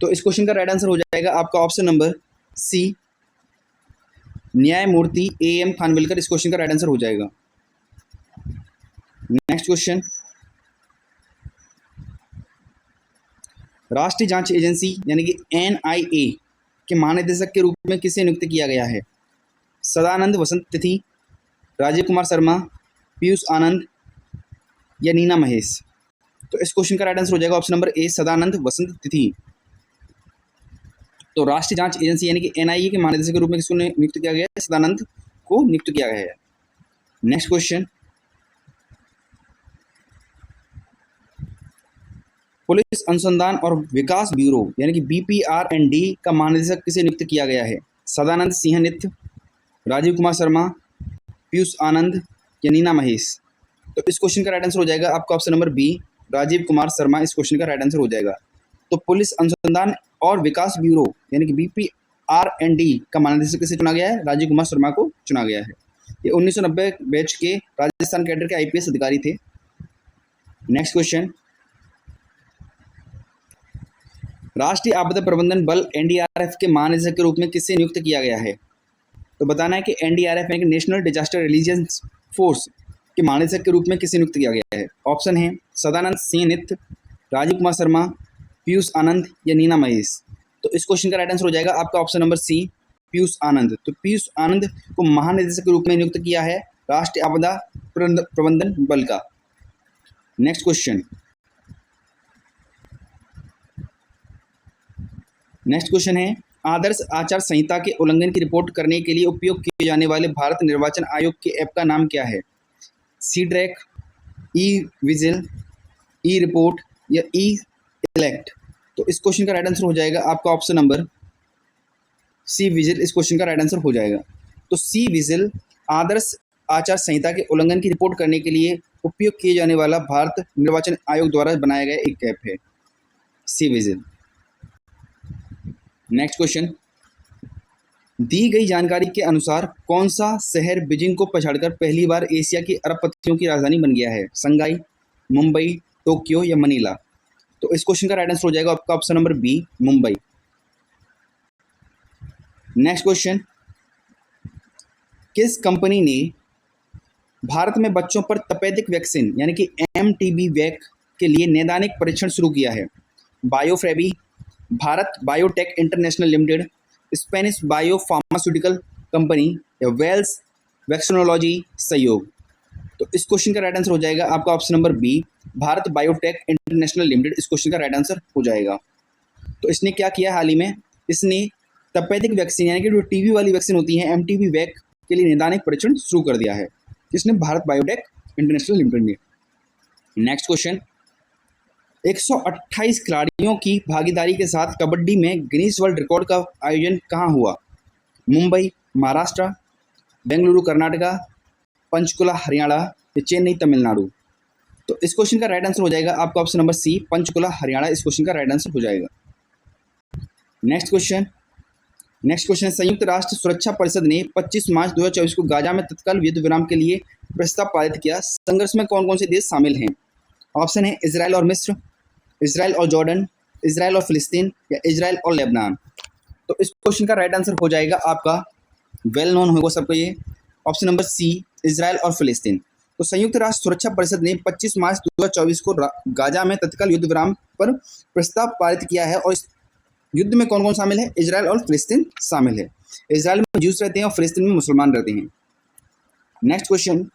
तो इस क्वेश्चन का राइट आंसर हो जाएगा आपका ऑप्शन नंबर सी, न्यायमूर्ति AM खानविलकर। इस क्वेश्चन का राइट आंसर हो जाएगा। नेक्स्ट क्वेश्चन, राष्ट्रीय जांच एजेंसी यानी कि NIA के महानिदेशक के रूप में किसे नियुक्त किया गया है? सदानंद वसंत तिथि, राजीव कुमार शर्मा, पीयूष आनंद, या नीना महेश। तो इस क्वेश्चन का राइट आंसर हो जाएगा ऑप्शन नंबर ए, सदानंद वसंत तिथि। तो राष्ट्रीय जांच एजेंसी यानी कि NIA के महानिदेशक के रूप में किसको नियुक्त किया गया है? सदानंद को नियुक्त किया गया है। नेक्स्ट क्वेश्चन, पुलिस अनुसंधान और विकास ब्यूरो यानी कि BPR&D का महानिदेशक किसे नियुक्त किया गया है? सदानंद सिंह नित्य, राजीव कुमार शर्मा, पीयूष आनंद, या नीना महेश। तो इस क्वेश्चन का राइट आंसर हो जाएगा आपका option number B, Rajeev Kumar Sharma. इस क्वेश्चन का राइट आंसर हो जाएगा। तो पुलिस अनुसंधान और विकास ब्यूरो यानी कि BPR&D का महानिदेशक किसे चुना गया है? राजीव कुमार शर्मा को चुना गया है। ये 1990 बैच के राजस्थान कैडर के IPS अधिकारी थे। नेक्स्ट क्वेश्चन, राष्ट्रीय आपदा प्रबंधन बल NDRF के महानिदेशक के रूप में किसे नियुक्त किया गया है? तो बताना है कि NDRF यानी कि नेशनल डिजास्टर रिलीजियंस फोर्स के महानिदेशक के रूप में किसे नियुक्त किया गया है? ऑप्शन है सदानंद सिंह नित्य, राजीव कुमार शर्मा, पीयूष आनंद, या नीना महेश। तो इस क्वेश्चन का राइट आंसर हो जाएगा आपका ऑप्शन नंबर सी, पीयूष आनंद। तो पीयूष आनंद को महानिदेशक के रूप में नियुक्त किया है राष्ट्रीय आपदा प्रबंधन बल का। नेक्स्ट क्वेश्चन है, आदर्श आचार संहिता के उल्लंघन की रिपोर्ट करने के लिए उपयोग किए जाने वाले भारत निर्वाचन आयोग के ऐप का नाम क्या है? C-ट्रैक, E-विजिल, E-रिपोर्ट, या E-इलेक्ट। तो इस क्वेश्चन का राइट आंसर हो जाएगा आपका ऑप्शन नंबर C-विजिल। इस क्वेश्चन का राइट आंसर हो जाएगा। तो सी विजिल आदर्श आचार संहिता के उल्लंघन की रिपोर्ट करने के लिए उपयोग किए जाने वाला भारत निर्वाचन आयोग द्वारा बनाया गया एक ऐप है सी विजिल। नेक्स्ट क्वेश्चन, दी गई जानकारी के अनुसार कौन सा शहर बीजिंग को पछाड़कर पहली बार एशिया की अरबपतियों की राजधानी बन गया है? संघाई, मुंबई, टोक्यो या मनीला? तो इस क्वेश्चन का राइट आंसर हो जाएगा आपका option number B, Mumbai. Next question, किस कंपनी ने भारत में बच्चों पर तपेदिक वैक्सीन यानी कि एमटीबी वैक के लिए नैदानिक परीक्षण शुरू किया है? Biofabri, Bharat biotech international limited, Spanish bio pharmaceutical company या वेल्स वैक्सीनोलॉजी सहयोग? तो इस क्वेश्चन का राइट आंसर हो जाएगा आपका option number B, Bharat biotech international Limited इस क्वेश्चन का राइट आंसर हो जाएगा। तो इसने क्या किया हाल ही में, इसने तपेदिक वैक्सीन यानी कि जो टीबी वाली वैक्सीन होती है एमटीबी वैक के लिए नैदानिक परीक्षण शुरू कर दिया है, जिसने भारत बायोटेक इंटरनेशनल लिमिटेड ने। नेक्स्ट क्वेश्चन, 128 खिलाड़ियों की भागीदारी के साथ कबड्डी में गिनीज वर्ल्ड रिकॉर्ड का आयोजन कहाँ हुआ? मुंबई, महाराष्ट्र, बेंगलुरु कर्नाटका, पंचकुला हरियाणा या चेन्नई तमिलनाडु? तो इस क्वेश्चन का राइट आंसर हो जाएगा आपका option number C, Panchkula Haryana इस क्वेश्चन का राइट आंसर हो जाएगा। नेक्स्ट क्वेश्चन संयुक्त राष्ट्र सुरक्षा परिषद ने 25 मार्च 2024 को गाजा में तत्काल युद्ध विराम के लिए प्रस्ताव पारित किया। संघर्ष में कौन कौन से देश शामिल हैं? ऑप्शन है इजराइल और मिस्र, इजराइल और जॉर्डन, इजराइल और फिलिस्तीन या इजराइल और लेबनान? तो इस क्वेश्चन का राइट आंसर हो जाएगा आपका, वेल नोन होगा सबको ये, ऑप्शन नंबर सी, इजराइल और फिलिस्तीन। तो संयुक्त राष्ट्र सुरक्षा परिषद ने 25 मार्च 2024 को गाजा में तत्काल युद्ध विराम पर प्रस्ताव पारित किया है और इस युद्ध में कौन कौन शामिल है? इजराइल और फिलिस्तीन शामिल है। इजराइल में ज्यूस रहते हैं और फिलिस्तीन में मुसलमान रहते हैं। नेक्स्ट क्वेश्चन,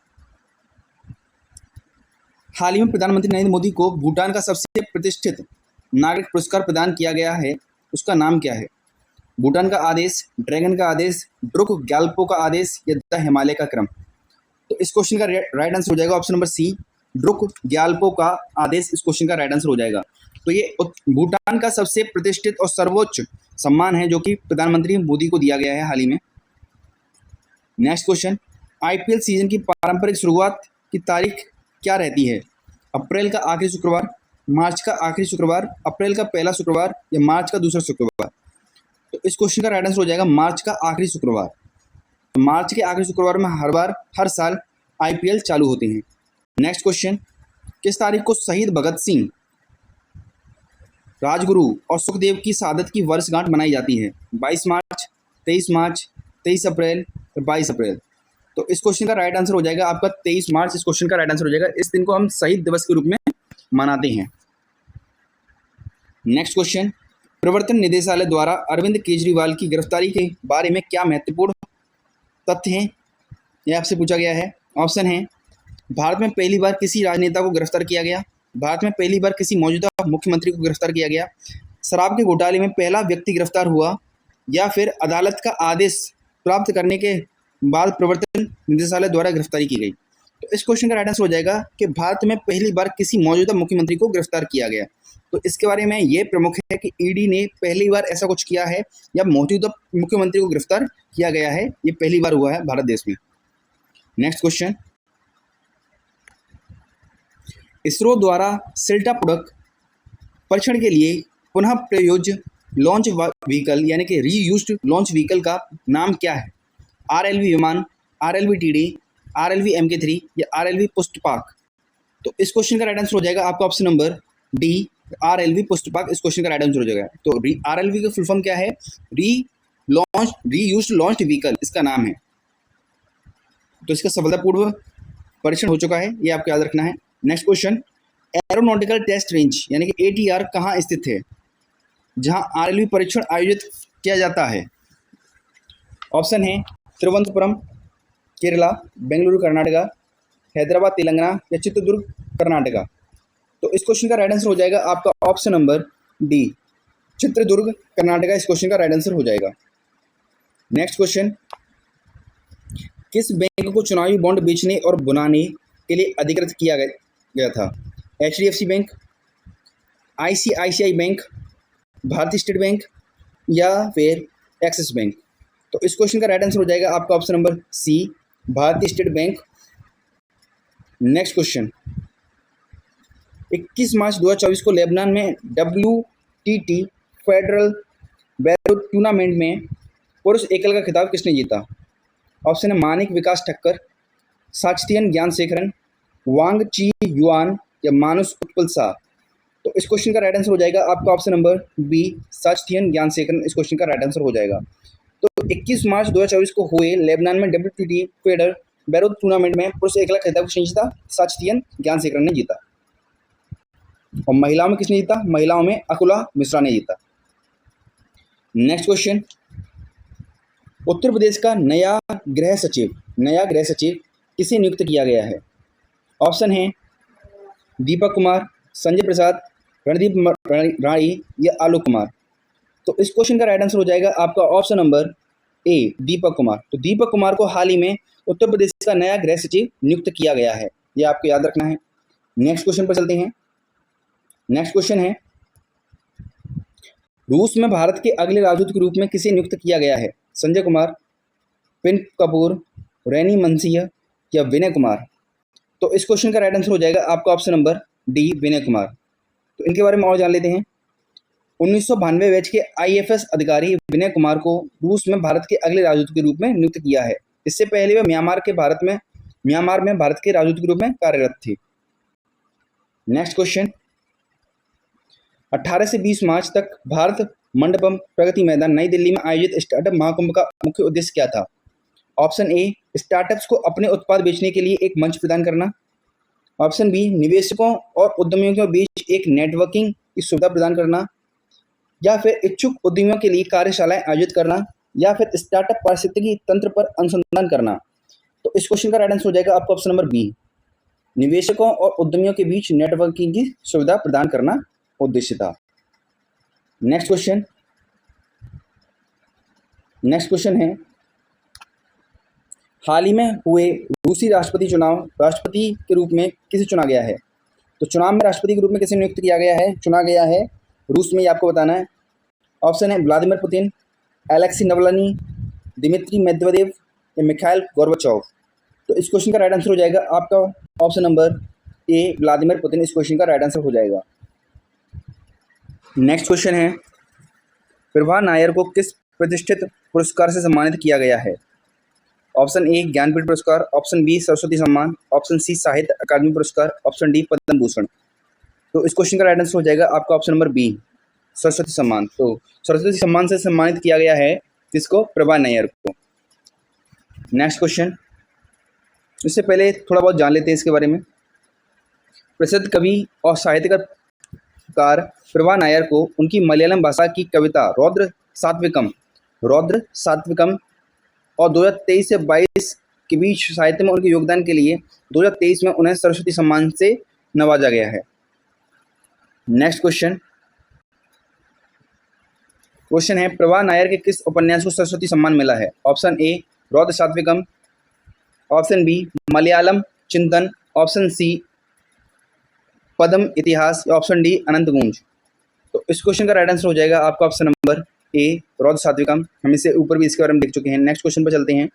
हाल ही में प्रधानमंत्री नरेंद्र मोदी को भूटान का सबसे प्रतिष्ठित नागरिक पुरस्कार प्रदान किया गया है, उसका नाम क्या है? भूटान का आदेश, ड्रैगन का आदेश, ड्रुक ग्याल्पो का आदेश या द हिमालय का क्रम? तो इस क्वेश्चन का राइट आंसर हो जाएगा option number C, Druk Gyalpo का आदेश इस क्वेश्चन का राइट आंसर हो जाएगा। तो ये भूटान का सबसे प्रतिष्ठित और सर्वोच्च सम्मान है जो कि प्रधानमंत्री मोदी को दिया गया है हाल ही में। नेक्स्ट क्वेश्चन, आईपीएल सीजन की पारंपरिक शुरुआत की तारीख क्या रहती है? अप्रैल का आखिरी शुक्रवार, मार्च का आखिरी शुक्रवार, अप्रैल का पहला शुक्रवार या मार्च का दूसरा शुक्रवार? तो इस क्वेश्चन का राइट आंसर हो जाएगा मार्च का आखिरी शुक्रवार। तो मार्च के आखिरी शुक्रवार में हर साल आईपीएल चालू होते हैं। नेक्स्ट क्वेश्चन, किस तारीख को शहीद भगत सिंह, राजगुरु और सुखदेव की शहादत की वर्षगांठ मनाई जाती है? 22 मार्च, 23 मार्च, 23 अप्रैल या 22 अप्रैल? तो इस क्वेश्चन का राइट आंसर हो जाएगा आपका 23 मार्च इस क्वेश्चन का राइट आंसर हो जाएगा। इस दिन को हम शहीद दिवस के रूप में मनाते हैं। नेक्स्ट क्वेश्चन, प्रवर्तन निदेशालय द्वारा अरविंद केजरीवाल की गिरफ्तारी के बारे में क्या महत्वपूर्ण तथ्य हैं, यह आपसे पूछा गया है। ऑप्शन है, भारत में पहली बार किसी राजनेता को गिरफ्तार किया गया, भारत में पहली बार किसी मौजूदा मुख्यमंत्री को गिरफ्तार किया गया, शराब के घोटाले में पहला व्यक्ति गिरफ्तार हुआ, या फिर अदालत का आदेश प्राप्त करने के बाद प्रवर्तन निदेशालय द्वारा गिरफ्तारी की गई। तो इस क्वेश्चन का राइट आंसर हो जाएगा कि भारत में पहली बार किसी मौजूदा मुख्यमंत्री को गिरफ्तार किया गया। तो इसके बारे में ये प्रमुख है कि ईडी ने पहली बार ऐसा कुछ किया है या मौजूदा मुख्यमंत्री को गिरफ्तार किया गया है, ये पहली बार हुआ है भारत देश में। नेक्स्ट क्वेश्चन, इसरो द्वारा सिल्टा प्रोडक्ट परीक्षण के लिए पुनः प्रयोज्य लॉन्च व्हीकल यानी कि रीयूज्ड लॉन्च व्हीकल का नाम क्या है? आरएलवी विमान, आरएलवी टीडी, आरएलवी MK3 या आरएलवी पुष्पक? तो इस क्वेश्चन का राइट आंसर हो जाएगा आपका option number D, RLV Pushpak इस क्वेश्चन का राइट आंसर हो जाएगा। तो आरएलवी का फुल फॉर्म क्या है? रीयूज्ड लॉन्च व्हीकल इसका नाम है। तो इसका सफलतापूर्व परीक्षण हो चुका है, ये आपको याद रखना है। Next question, aeronautical test range यानी कि ATR कहाँ स्थित है जहां आरएलवी परीक्षण आयोजित किया जाता है? ऑप्शन है तिरुवनंतपुरम केरला, बेंगलुरु कर्नाटका, हैदराबाद तेलंगाना या चित्रदुर्ग कर्नाटका? तो इस क्वेश्चन का राइट आंसर हो जाएगा आपका option number D, Chitradurga Karnataka इस क्वेश्चन का राइट आंसर हो जाएगा। नेक्स्ट क्वेश्चन, किस बैंक को चुनावी बॉन्ड बेचने और बुनाने के लिए अधिकृत किया गया था? HDFC बैंक, ICICI बैंक, भारतीय स्टेट बैंक या फिर एक्सिस बैंक? तो इस क्वेश्चन का राइट आंसर हो जाएगा आपका ऑप्शन नंबर सी, भारतीय स्टेट बैंक। नेक्स्ट क्वेश्चन, 21 मार्च 2024 को लेबनान में WTT फेडरल बैरो टूर्नामेंट में पुरुष एकल का खिताब किसने जीता? ऑप्शन है मानिक विकास ठक्कर, साक्ष्यन ज्ञानशेखरन, वांग ची युआन या मानुष उत्पल शाह। तो इस क्वेश्चन का राइट आंसर हो जाएगा आपका ऑप्शन नंबर बी, साक्ष्यन ज्ञानशेखरन इस क्वेश्चन का राइट आंसर हो जाएगा। तो 21 मार्च 2024 को हुए लेबनान में WTT फेडरल बैरो टूर्नामेंट में पुरुष एकल का खिताब किसने जीता? साक्ष्यन ज्ञानशेखरन ने जीता। और महिलाओं में किसने जीता? महिलाओं में अकुला मिश्रा ने जीता। नेक्स्ट क्वेश्चन, उत्तर प्रदेश का नया गृह सचिव किसे नियुक्त किया गया है? ऑप्शन है दीपक कुमार, संजय प्रसाद, रणदीप राणी या आलोक कुमार। तो इस क्वेश्चन का राइट आंसर हो जाएगा आपका ऑप्शन नंबर ए, दीपक कुमार। तो दीपक कुमार को हाल ही में उत्तर प्रदेश का नया गृह सचिव नियुक्त किया गया है, यह आपको याद रखना है। नेक्स्ट क्वेश्चन पर चलते हैं। नेक्स्ट क्वेश्चन है, रूस में भारत के अगले राजदूत के रूप में किसे नियुक्त किया गया है? संजय कुमार, पिन कपूर, रैनी मंसिया या विनय कुमार। तो इस क्वेश्चन का राइट आंसर हो जाएगा आपका option number D, Vinay Kumar. तो इनके बारे में और जान लेते हैं। 1992 बैच के IFS अधिकारी विनय कुमार को रूस में भारत के अगले राजदूत के रूप में नियुक्त किया है। इससे पहले वे म्यांमार में भारत के राजदूत के रूप में कार्यरत थे। नेक्स्ट क्वेश्चन, 18 से 20 मार्च तक भारत मंडपम प्रगति मैदान नई दिल्ली में आयोजित स्टार्टअप महाकुंभ का मुख्य उद्देश्य क्या था? ऑप्शन ए, स्टार्टअप्स को अपने उत्पाद बेचने के लिए एक मंच प्रदान करना। ऑप्शन बी, निवेशकों और उद्यमियों के बीच एक नेटवर्किंग की सुविधा प्रदान करना, या फिर इच्छुक उद्यमियों के लिए कार्यशालाएं आयोजित करना, या फिर स्टार्टअप पारिस्थितिकी तंत्र पर अनुसंधान करना। तो इस क्वेश्चन का राइट आंसर हो जाएगा आपका ऑप्शन नंबर बी, निवेशकों और उद्यमियों के बीच नेटवर्किंग की सुविधा प्रदान करना उद्देश्य था। नेक्स्ट क्वेश्चन है, हाल ही में हुए रूसी राष्ट्रपति चुनाव राष्ट्रपति के रूप में किसे चुना गया है? तो चुनाव में राष्ट्रपति के रूप में किसे नियुक्त किया गया है, चुना गया है रूस में, ये आपको बताना है। ऑप्शन है Vladimir Putin, Alexei Navalny, Dmitry Medvedev या मिखाइल गोर्बाचोव। तो इस क्वेश्चन का राइट आंसर हो जाएगा आपका option number A, Vladimir Putin इस क्वेश्चन का राइट आंसर हो जाएगा। नेक्स्ट क्वेश्चन है, प्रभा नायर को किस प्रतिष्ठित पुरस्कार से सम्मानित किया गया है? ऑप्शन ए, ज्ञानपीठ पुरस्कार, ऑप्शन बी, सरस्वती सम्मान, ऑप्शन सी, साहित्य अकादमी पुरस्कार, ऑप्शन डी, पद्म भूषण। तो इस क्वेश्चन का राइट आंसर हो जाएगा आपका ऑप्शन नंबर बी, सरस्वती सम्मान। तो सरस्वती सम्मान से सम्मानित किया गया है किसको? प्रभा नायर को। नेक्स्ट क्वेश्चन, इससे पहले थोड़ा बहुत जान लेते हैं इसके बारे में। प्रसिद्ध कवि और साहित्यकार प्रभा नायर को उनकी मलयालम भाषा की कविता रौद्र सात्विकम और 2023 से 22 के बीच साहित्य में उनके योगदान के लिए 2023 में उन्हें सरस्वती सम्मान से नवाजा गया है। नेक्स्ट क्वेश्चन है, प्रभा नायर के किस उपन्यास को सरस्वती सम्मान मिला है? ऑप्शन ए, रौद्र सात्विकम, ऑप्शन बी, मलयालम चिंतन, ऑप्शन सी, पद्म इतिहास या ऑप्शन डी, अनंत गूंज। तो इस क्वेश्चन का राइट आंसर हो जाएगा आपका ऑप्शन नंबर ए, रौद्र सात्विकम। हम इससे ऊपर भी इसके बारे में देख चुके हैं। नेक्स्ट क्वेश्चन पर चलते हैं।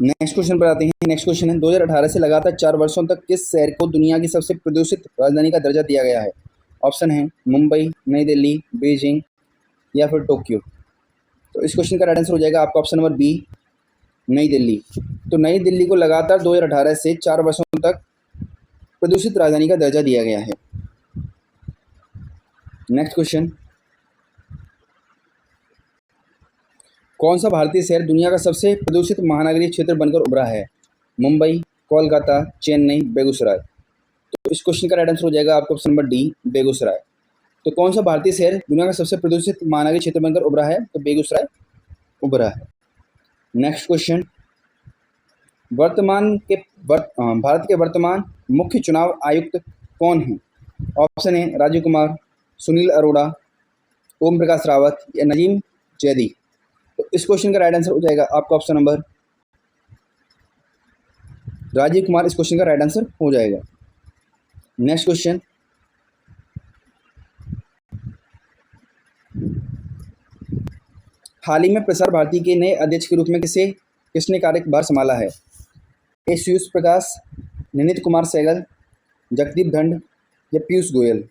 नेक्स्ट क्वेश्चन पर आते हैं। नेक्स्ट क्वेश्चन है, 2018 से लगातार 4 वर्षों तक किस शहर को दुनिया की सबसे प्रदूषित राजधानी का दर्जा दिया गया है? ऑप्शन है मुंबई, नई दिल्ली, बीजिंग या फिर टोक्यो। तो इस क्वेश्चन का राइट आंसर हो जाएगा आपका ऑप्शन नंबर बी, नई दिल्ली। तो नई दिल्ली को लगातार 2018 से 4 वर्षों तक प्रदूषित राजधानी का दर्जा दिया गया है। नेक्स्ट क्वेश्चन, कौन सा भारतीय शहर दुनिया का सबसे प्रदूषित महानगरीय क्षेत्र बनकर उभरा है? मुंबई, कोलकाता, चेन्नई, बेगूसराय। तो इस क्वेश्चन का राइट आंसर हो जाएगा आपका ऑप्शन नंबर डी, बेगूसराय। तो कौन सा भारतीय शहर दुनिया का सबसे प्रदूषित महानगरीय क्षेत्र बनकर उभरा है? तो बेगूसराय उभरा है। नेक्स्ट क्वेश्चन, भारत के वर्तमान मुख्य चुनाव आयुक्त कौन हैं? ऑप्शन है राजीव कुमार, सुनील अरोड़ा, ओम प्रकाश रावत या नजीम जैदी। तो इस क्वेश्चन का राइट आंसर हो जाएगा आपका ऑप्शन नंबर राजीव कुमार इस क्वेश्चन का राइट आंसर हो जाएगा। नेक्स्ट क्वेश्चन, हाल ही में प्रसार भारती के नए अध्यक्ष के रूप में किसने कार्यभार संभाला है? ए. सूर्य प्रकाश, निनीत कुमार सहगल, जगदीप धंड या पीयूष गोयल?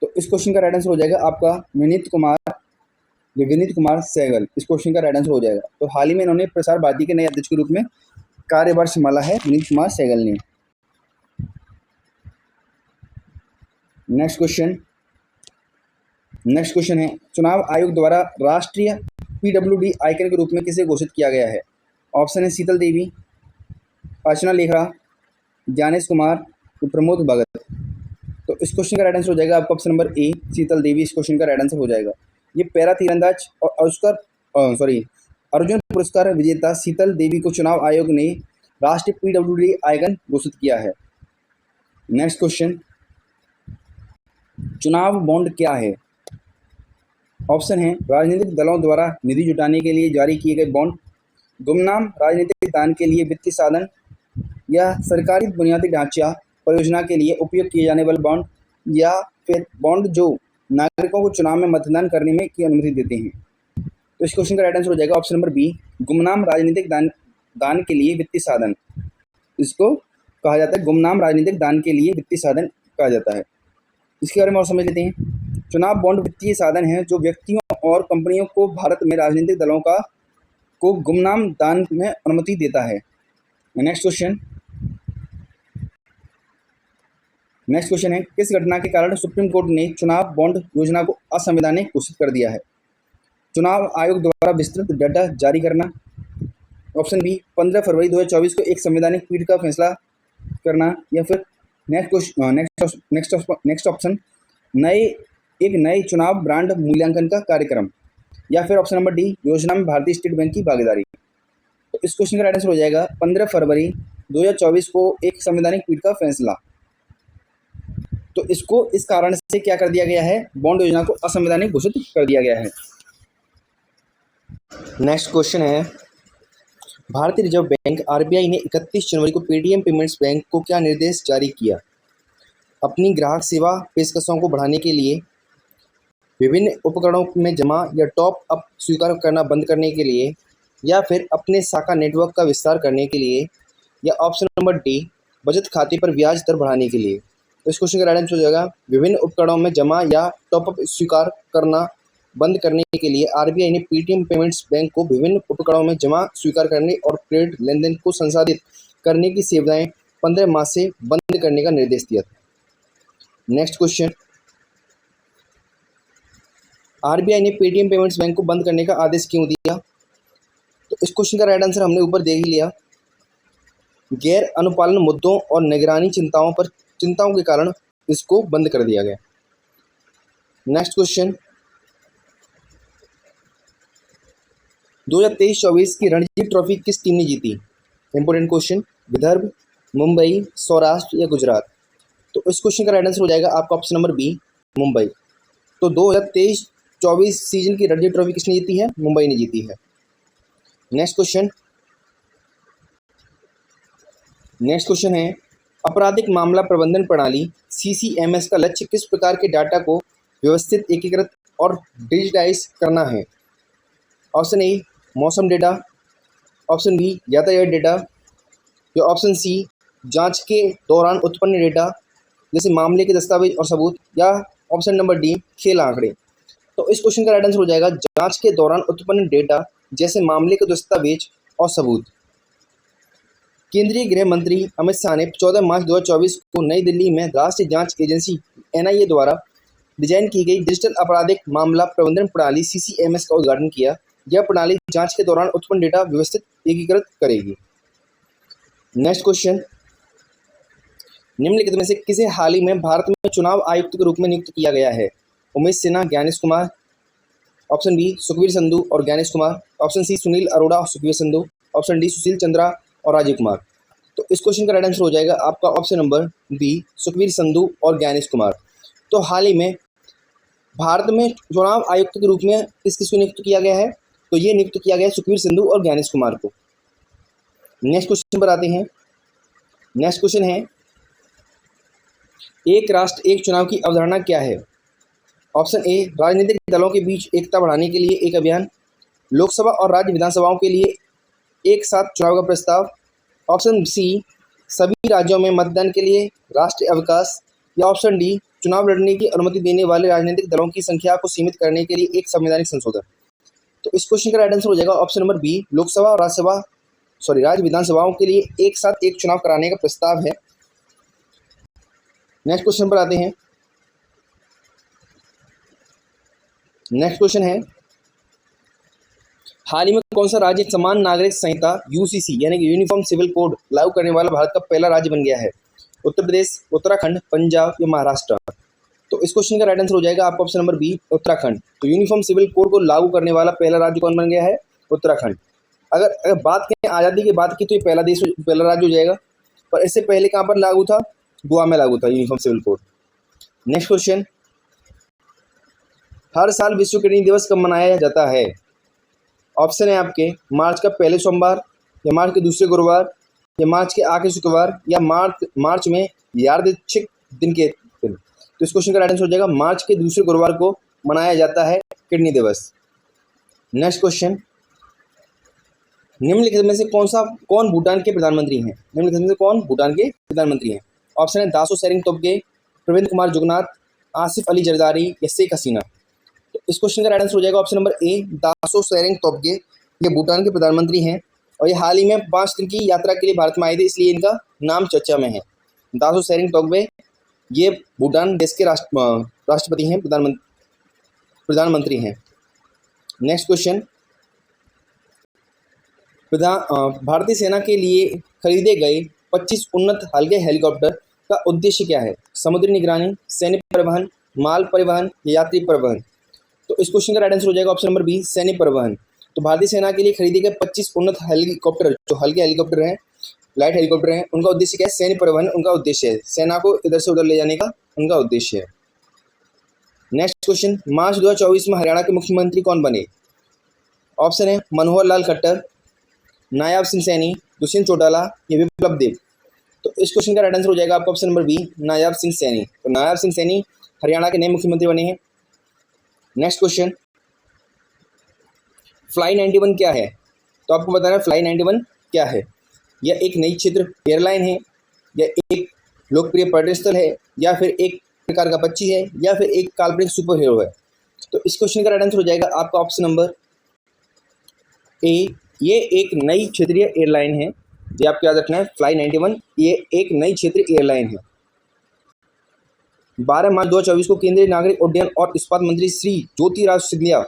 तो इस क्वेश्चन का राइट आंसर हो जाएगा आपका विनीत कुमार सहगल। इस क्वेश्चन का राइट आंसर हो जाएगा। तो हाल ही में इन्होंने प्रसार भारती के नए अध्यक्ष के रूप में कार्यभार संभाला है विनीत कुमार सहगल ने। नेक्स्ट क्वेश्चन है, चुनाव आयोग द्वारा राष्ट्रीय PWD आइकन के रूप में किसे घोषित किया गया है? ऑप्शन है शीतल देवी, अर्चना लेखरा, ज्ञानेश कुमार, प्रमोद भगत। तो इस क्वेश्चन का राइट आंसर हो जाएगा आपका ऑप्शन नंबर ए, शीतल देवी। इस क्वेश्चन का राइट आंसर हो जाएगा। ये पैरा तीरंदाज और अर्जुन पुरस्कार विजेता शीतल देवी को चुनाव आयोग ने राष्ट्रीय PWD आइकन घोषित किया है। नेक्स्ट क्वेश्चन, चुनाव बॉन्ड क्या है? ऑप्शन है राजनीतिक दलों द्वारा निधि जुटाने के लिए जारी किए गए बॉन्ड, गुमनाम राजनीतिक दान के लिए वित्तीय साधन, या सरकारी बुनियादी ढांचा परियोजना के लिए उपयोग किए जाने वाले बॉन्ड, या फिर बॉन्ड जो नागरिकों को चुनाव में मतदान करने में की अनुमति देते हैं। तो इस क्वेश्चन का राइट आंसर हो जाएगा ऑप्शन नंबर बी, गुमनाम राजनीतिक दान के लिए वित्तीय साधन। इसको कहा जाता है गुमनाम राजनीतिक दान के लिए वित्तीय साधन कहा जाता है। इसके बारे में और समझ लेते हैं। चुनाव बॉन्ड वित्तीय साधन है जो व्यक्तियों और कंपनियों को भारत में राजनीतिक दलों को गुमनाम दान में अनुमति देता है। नेक्स्ट क्वेश्चन है, किस घटना के कारण सुप्रीम कोर्ट ने चुनाव बॉन्ड योजना को असंवैधानिक घोषित कर दिया है? चुनाव आयोग द्वारा विस्तृत डाटा जारी करना, ऑप्शन बी 15 फरवरी 2024 को एक संवैधानिक पीठ का फैसला करना, या फिर नेक्स्ट ऑप्शन एक नए चुनाव ब्रांड मूल्यांकन का कार्यक्रम, या फिर ऑप्शन नंबर डी योजना में भारतीय स्टेट बैंक की भागीदारी। तो इस क्वेश्चन का राइट आंसर हो जाएगा 15 फरवरी 2024 को एक संवैधानिक पीठ का फैसला। तो इसको इस कारण से क्या कर दिया गया है? बॉन्ड योजना को असंवैधानिक घोषित कर दिया गया है। नेक्स्ट क्वेश्चन है, भारतीय रिजर्व बैंक RBI ने 31 जनवरी को पेटीएम पेमेंट्स बैंक को क्या निर्देश जारी किया? अपनी ग्राहक सेवा पेशकशों को बढ़ाने के लिए, विभिन्न उपकरणों में जमा या टॉप अप स्वीकार करना बंद करने के लिए, या फिर अपने शाखा नेटवर्क का विस्तार करने के लिए, या ऑप्शन नंबर डी बचत खाते पर ब्याज दर बढ़ाने के लिए। तो इस क्वेश्चन का राइट आंसर हो जाएगा विभिन्न उपकरणों में जमा या टॉप अप स्वीकार करना बंद करने के लिए RBI ने पेटीएम पेमेंट्स बैंक को विभिन्न उपकरणों में जमा स्वीकार करने और क्रेडिट लेन देन को संसाधित करने की सेवाएं 15 मार्च से बंद करने का निर्देश दिया था। नेक्स्ट क्वेश्चन, RBI ने पेटीएम पेमेंट्स बैंक को बंद करने का आदेश क्यों दिया? तो इस क्वेश्चन का राइट आंसर हमने ऊपर देख ही लिया। गैर अनुपालन मुद्दों और निगरानी चिंताओं के कारण इसको बंद कर दिया गया। नेक्स्ट क्वेश्चन, 2023-24 की रणजी ट्रॉफी किस टीम ने जीती? इंपोर्टेंट क्वेश्चन, विदर्भ, मुंबई, सौराष्ट्र या गुजरात? तो इस क्वेश्चन का राइट आंसर हो जाएगा आपका ऑप्शन नंबर बी, मुंबई। तो 2023-24 सीजन की रणजी ट्रॉफी किसने जीती है? मुंबई ने जीती है। नेक्स्ट क्वेश्चन है, आपराधिक मामला प्रबंधन प्रणाली CCMS का लक्ष्य किस प्रकार के डाटा को व्यवस्थित, एकीकृत और डिजिटाइज करना है? ऑप्शन ए मौसम डेटा, ऑप्शन बी यातायात डेटा, या ऑप्शन सी जांच के दौरान उत्पन्न डेटा जैसे मामले के दस्तावेज और सबूत, या ऑप्शन नंबर डी खेल आंकड़े। तो इस क्वेश्चन का राइट आंसर हो जाएगा जांच के दौरान उत्पन्न डेटा जैसे मामले के दस्तावेज और सबूत। केंद्रीय गृह मंत्री अमित शाह ने 14 मार्च 2024 को नई दिल्ली में राष्ट्रीय जांच एजेंसी NIA द्वारा डिजाइन की गई डिजिटल आपराधिक मामला प्रबंधन प्रणाली CCMS का उद्घाटन किया। यह प्रणाली जांच के दौरान उत्पन्न डेटा व्यवस्थित, एकीकृत करेगी। नेक्स्ट क्वेश्चन, निम्नलिखित में से किसे हाल ही में भारत में चुनाव आयुक्त के रूप में नियुक्त किया गया है? उमेश सिन्हा, ज्ञानेश कुमार, ऑप्शन बी सुखबीर संधू और ज्ञानेश कुमार, ऑप्शन सी सुनील अरोड़ा और सुखबीर संधू, ऑप्शन डी सुशील चंद्रा और राजीव कुमार। तो इस क्वेश्चन का राइट आंसर हो जाएगा आपका option number B, Sukhbir Sandhu और ज्ञानेश कुमार। तो हाल ही में भारत में चुनाव आयुक्त के रूप में किसको नियुक्त किया गया है? तो ये नियुक्त किया गया है सुखबीर संधू और ज्ञानेश कुमार को। नेक्स्ट क्वेश्चन पर आते हैं। नेक्स्ट क्वेश्चन है, एक राष्ट्र एक चुनाव की अवधारणा क्या है? ऑप्शन ए राजनीतिक दलों के बीच एकता बढ़ाने के लिए एक अभियान, लोकसभा और राज्य विधानसभाओं के लिए एक साथ चुनाव का प्रस्ताव। ऑप्शन सी, सभी राज्यों में मतदान के लिए राष्ट्रीय अवकाश। या ऑप्शन डी, चुनाव लड़ने की अनुमति देने वाले राजनीतिक दलों की संख्या को सीमित करने के लिए एक संवैधानिक संशोधन। तो इस क्वेश्चन का राइट आंसर हो जाएगा ऑप्शन नंबर बी, लोकसभा और राज्य विधानसभाओं के लिए एक साथ एक चुनाव कराने का प्रस्ताव है। नेक्स्ट क्वेश्चन पर आते हैं। नेक्स्ट क्वेश्चन है, हाल ही में कौन सा राज्य समान नागरिक संहिता यूसीसी यानी कि यूनिफॉर्म सिविल कोड लागू करने वाला भारत का पहला राज्य बन गया है? उत्तर प्रदेश, उत्तराखंड, पंजाब या महाराष्ट्र? तो इस क्वेश्चन का राइट आंसर हो जाएगा आपका ऑप्शन नंबर बी, उत्तराखंड। तो यूनिफॉर्म सिविल कोड को लागू करने वाला पहला राज्य कौन बन गया है? उत्तराखंड। अगर बात करें आज़ादी की बात की तो ये पहला राज्य हो जाएगा, पर इससे पहले कहाँ पर लागू था? गोवा में लागू था uniform civil code. Next question, हर साल विश्व किडनी दिवस कब मनाया जाता है? ऑप्शन है आपके मार्च का पहले सोमवार, या मार्च के दूसरे गुरुवार, या मार्च के आखिरी शुक्रवार, या मार्च में यादृच्छिक दिन के दिन। तो इस क्वेश्चन का राइट आंसर हो जाएगा मार्च के दूसरे गुरुवार को मनाया जाता है किडनी दिवस। नेक्स्ट क्वेश्चन, निम्नलिखित में से कौन भूटान के प्रधानमंत्री हैं? निम्नलिखित में से कौन भूटान के प्रधानमंत्री हैं? ऑप्शन है दासो सेरिंग तोब्गे, प्रविंद कुमार जुगनाथ, आसिफ अली जरदारी या शेख हसीना। तो इस क्वेश्चन का राइट आंसर हो जाएगा ऑप्शन नंबर ए, दासो सेरिंग तोब्गे। ये भूटान के प्रधानमंत्री हैं और ये हाल ही में 5 दिन की यात्रा के लिए भारत में आए थे, इसलिए इनका नाम चर्चा में है। दासो सेरिंग तोब्गे ये भूटान देश के राष्ट्रपति हैं, प्रधानमंत्री हैं। नेक्स्ट क्वेश्चन, भारतीय सेना के लिए खरीदे गए 25 उन्नत हल्के हेलीकॉप्टर का उद्देश्य क्या है? समुद्री निगरानी, सैन्य परिवहन, माल परिवहन या यात्री परिवहन? तो इस क्वेश्चन का राइट आंसर हो जाएगा ऑप्शन नंबर बी, सैन्य परिवहन। तो भारतीय सेना के लिए खरीदे गए 25 उन्नत हेलीकॉप्टर, जो हल्के हेलीकॉप्टर हैं, लाइट हेलीकॉप्टर हैं, उनका उद्देश्य क्या है? सैन्य परिवहन उनका उद्देश्य है, सेना को इधर से उधर ले जाने का उनका उद्देश्य है। नेक्स्ट क्वेश्चन, मार्च 2024 में हरियाणा के मुख्यमंत्री कौन बने? ऑप्शन है मनोहर लाल खट्टर, नायाब सिंह सैनी, दुष्यंत चौटाला या विप्लव देव? तो इस क्वेश्चन का राइट आंसर हो जाएगा आपका ऑप्शन नंबर बी, नायाब सिंह सैनी। तो नायाब सिंह सैनी हरियाणा के नए मुख्यमंत्री बने हैं। नेक्स्ट क्वेश्चन, फ्लाई 91 क्या है? तो आपको बताना है फ्लाई 91 क्या है। यह एक नई क्षेत्र एयरलाइन है, या एक लोकप्रिय पर्यटन स्थल है, या फिर एक प्रकार का पक्षी है, या फिर एक काल्पनिक सुपर हीरो है? तो इस क्वेश्चन का राइट आंसर हो जाएगा आपका ऑप्शन नंबर ए, ये एक नई क्षेत्रीय एयरलाइन है। ये आपको याद रखना है, फ्लाई 91 ये एक नई क्षेत्रीय एयरलाइन है। 12 मार्च 2024 को केंद्रीय नागरिक उड्डयन और इस्पात मंत्री श्री ज्योतिरादित्य सिंधिया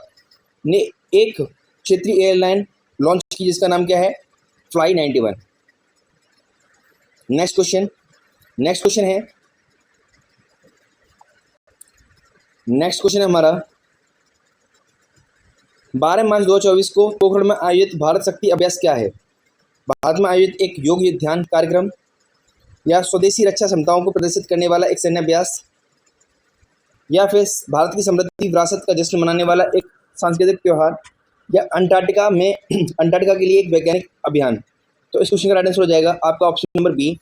ने एक क्षेत्रीय एयरलाइन लॉन्च की, जिसका नाम क्या है? फ्लाई 91। नेक्स्ट क्वेश्चन है हमारा 12 मार्च 2024 को पोखरण में आयोजित भारत शक्ति अभ्यास क्या है? भारत में आयोजित एक योग ध्यान कार्यक्रम, या स्वदेशी रक्षा क्षमताओं को प्रदर्शित करने वाला एक सैन्य अभ्यास, या फिर भारत की समृद्धि विरासत का जश्न मनाने वाला एक सांस्कृतिक त्यौहार, या अंटार्कटिका के लिए एक वैज्ञानिक अभियान? तो इस क्वेश्चन का राइट आंसर हो जाएगा आपका ऑप्शन नंबर बी,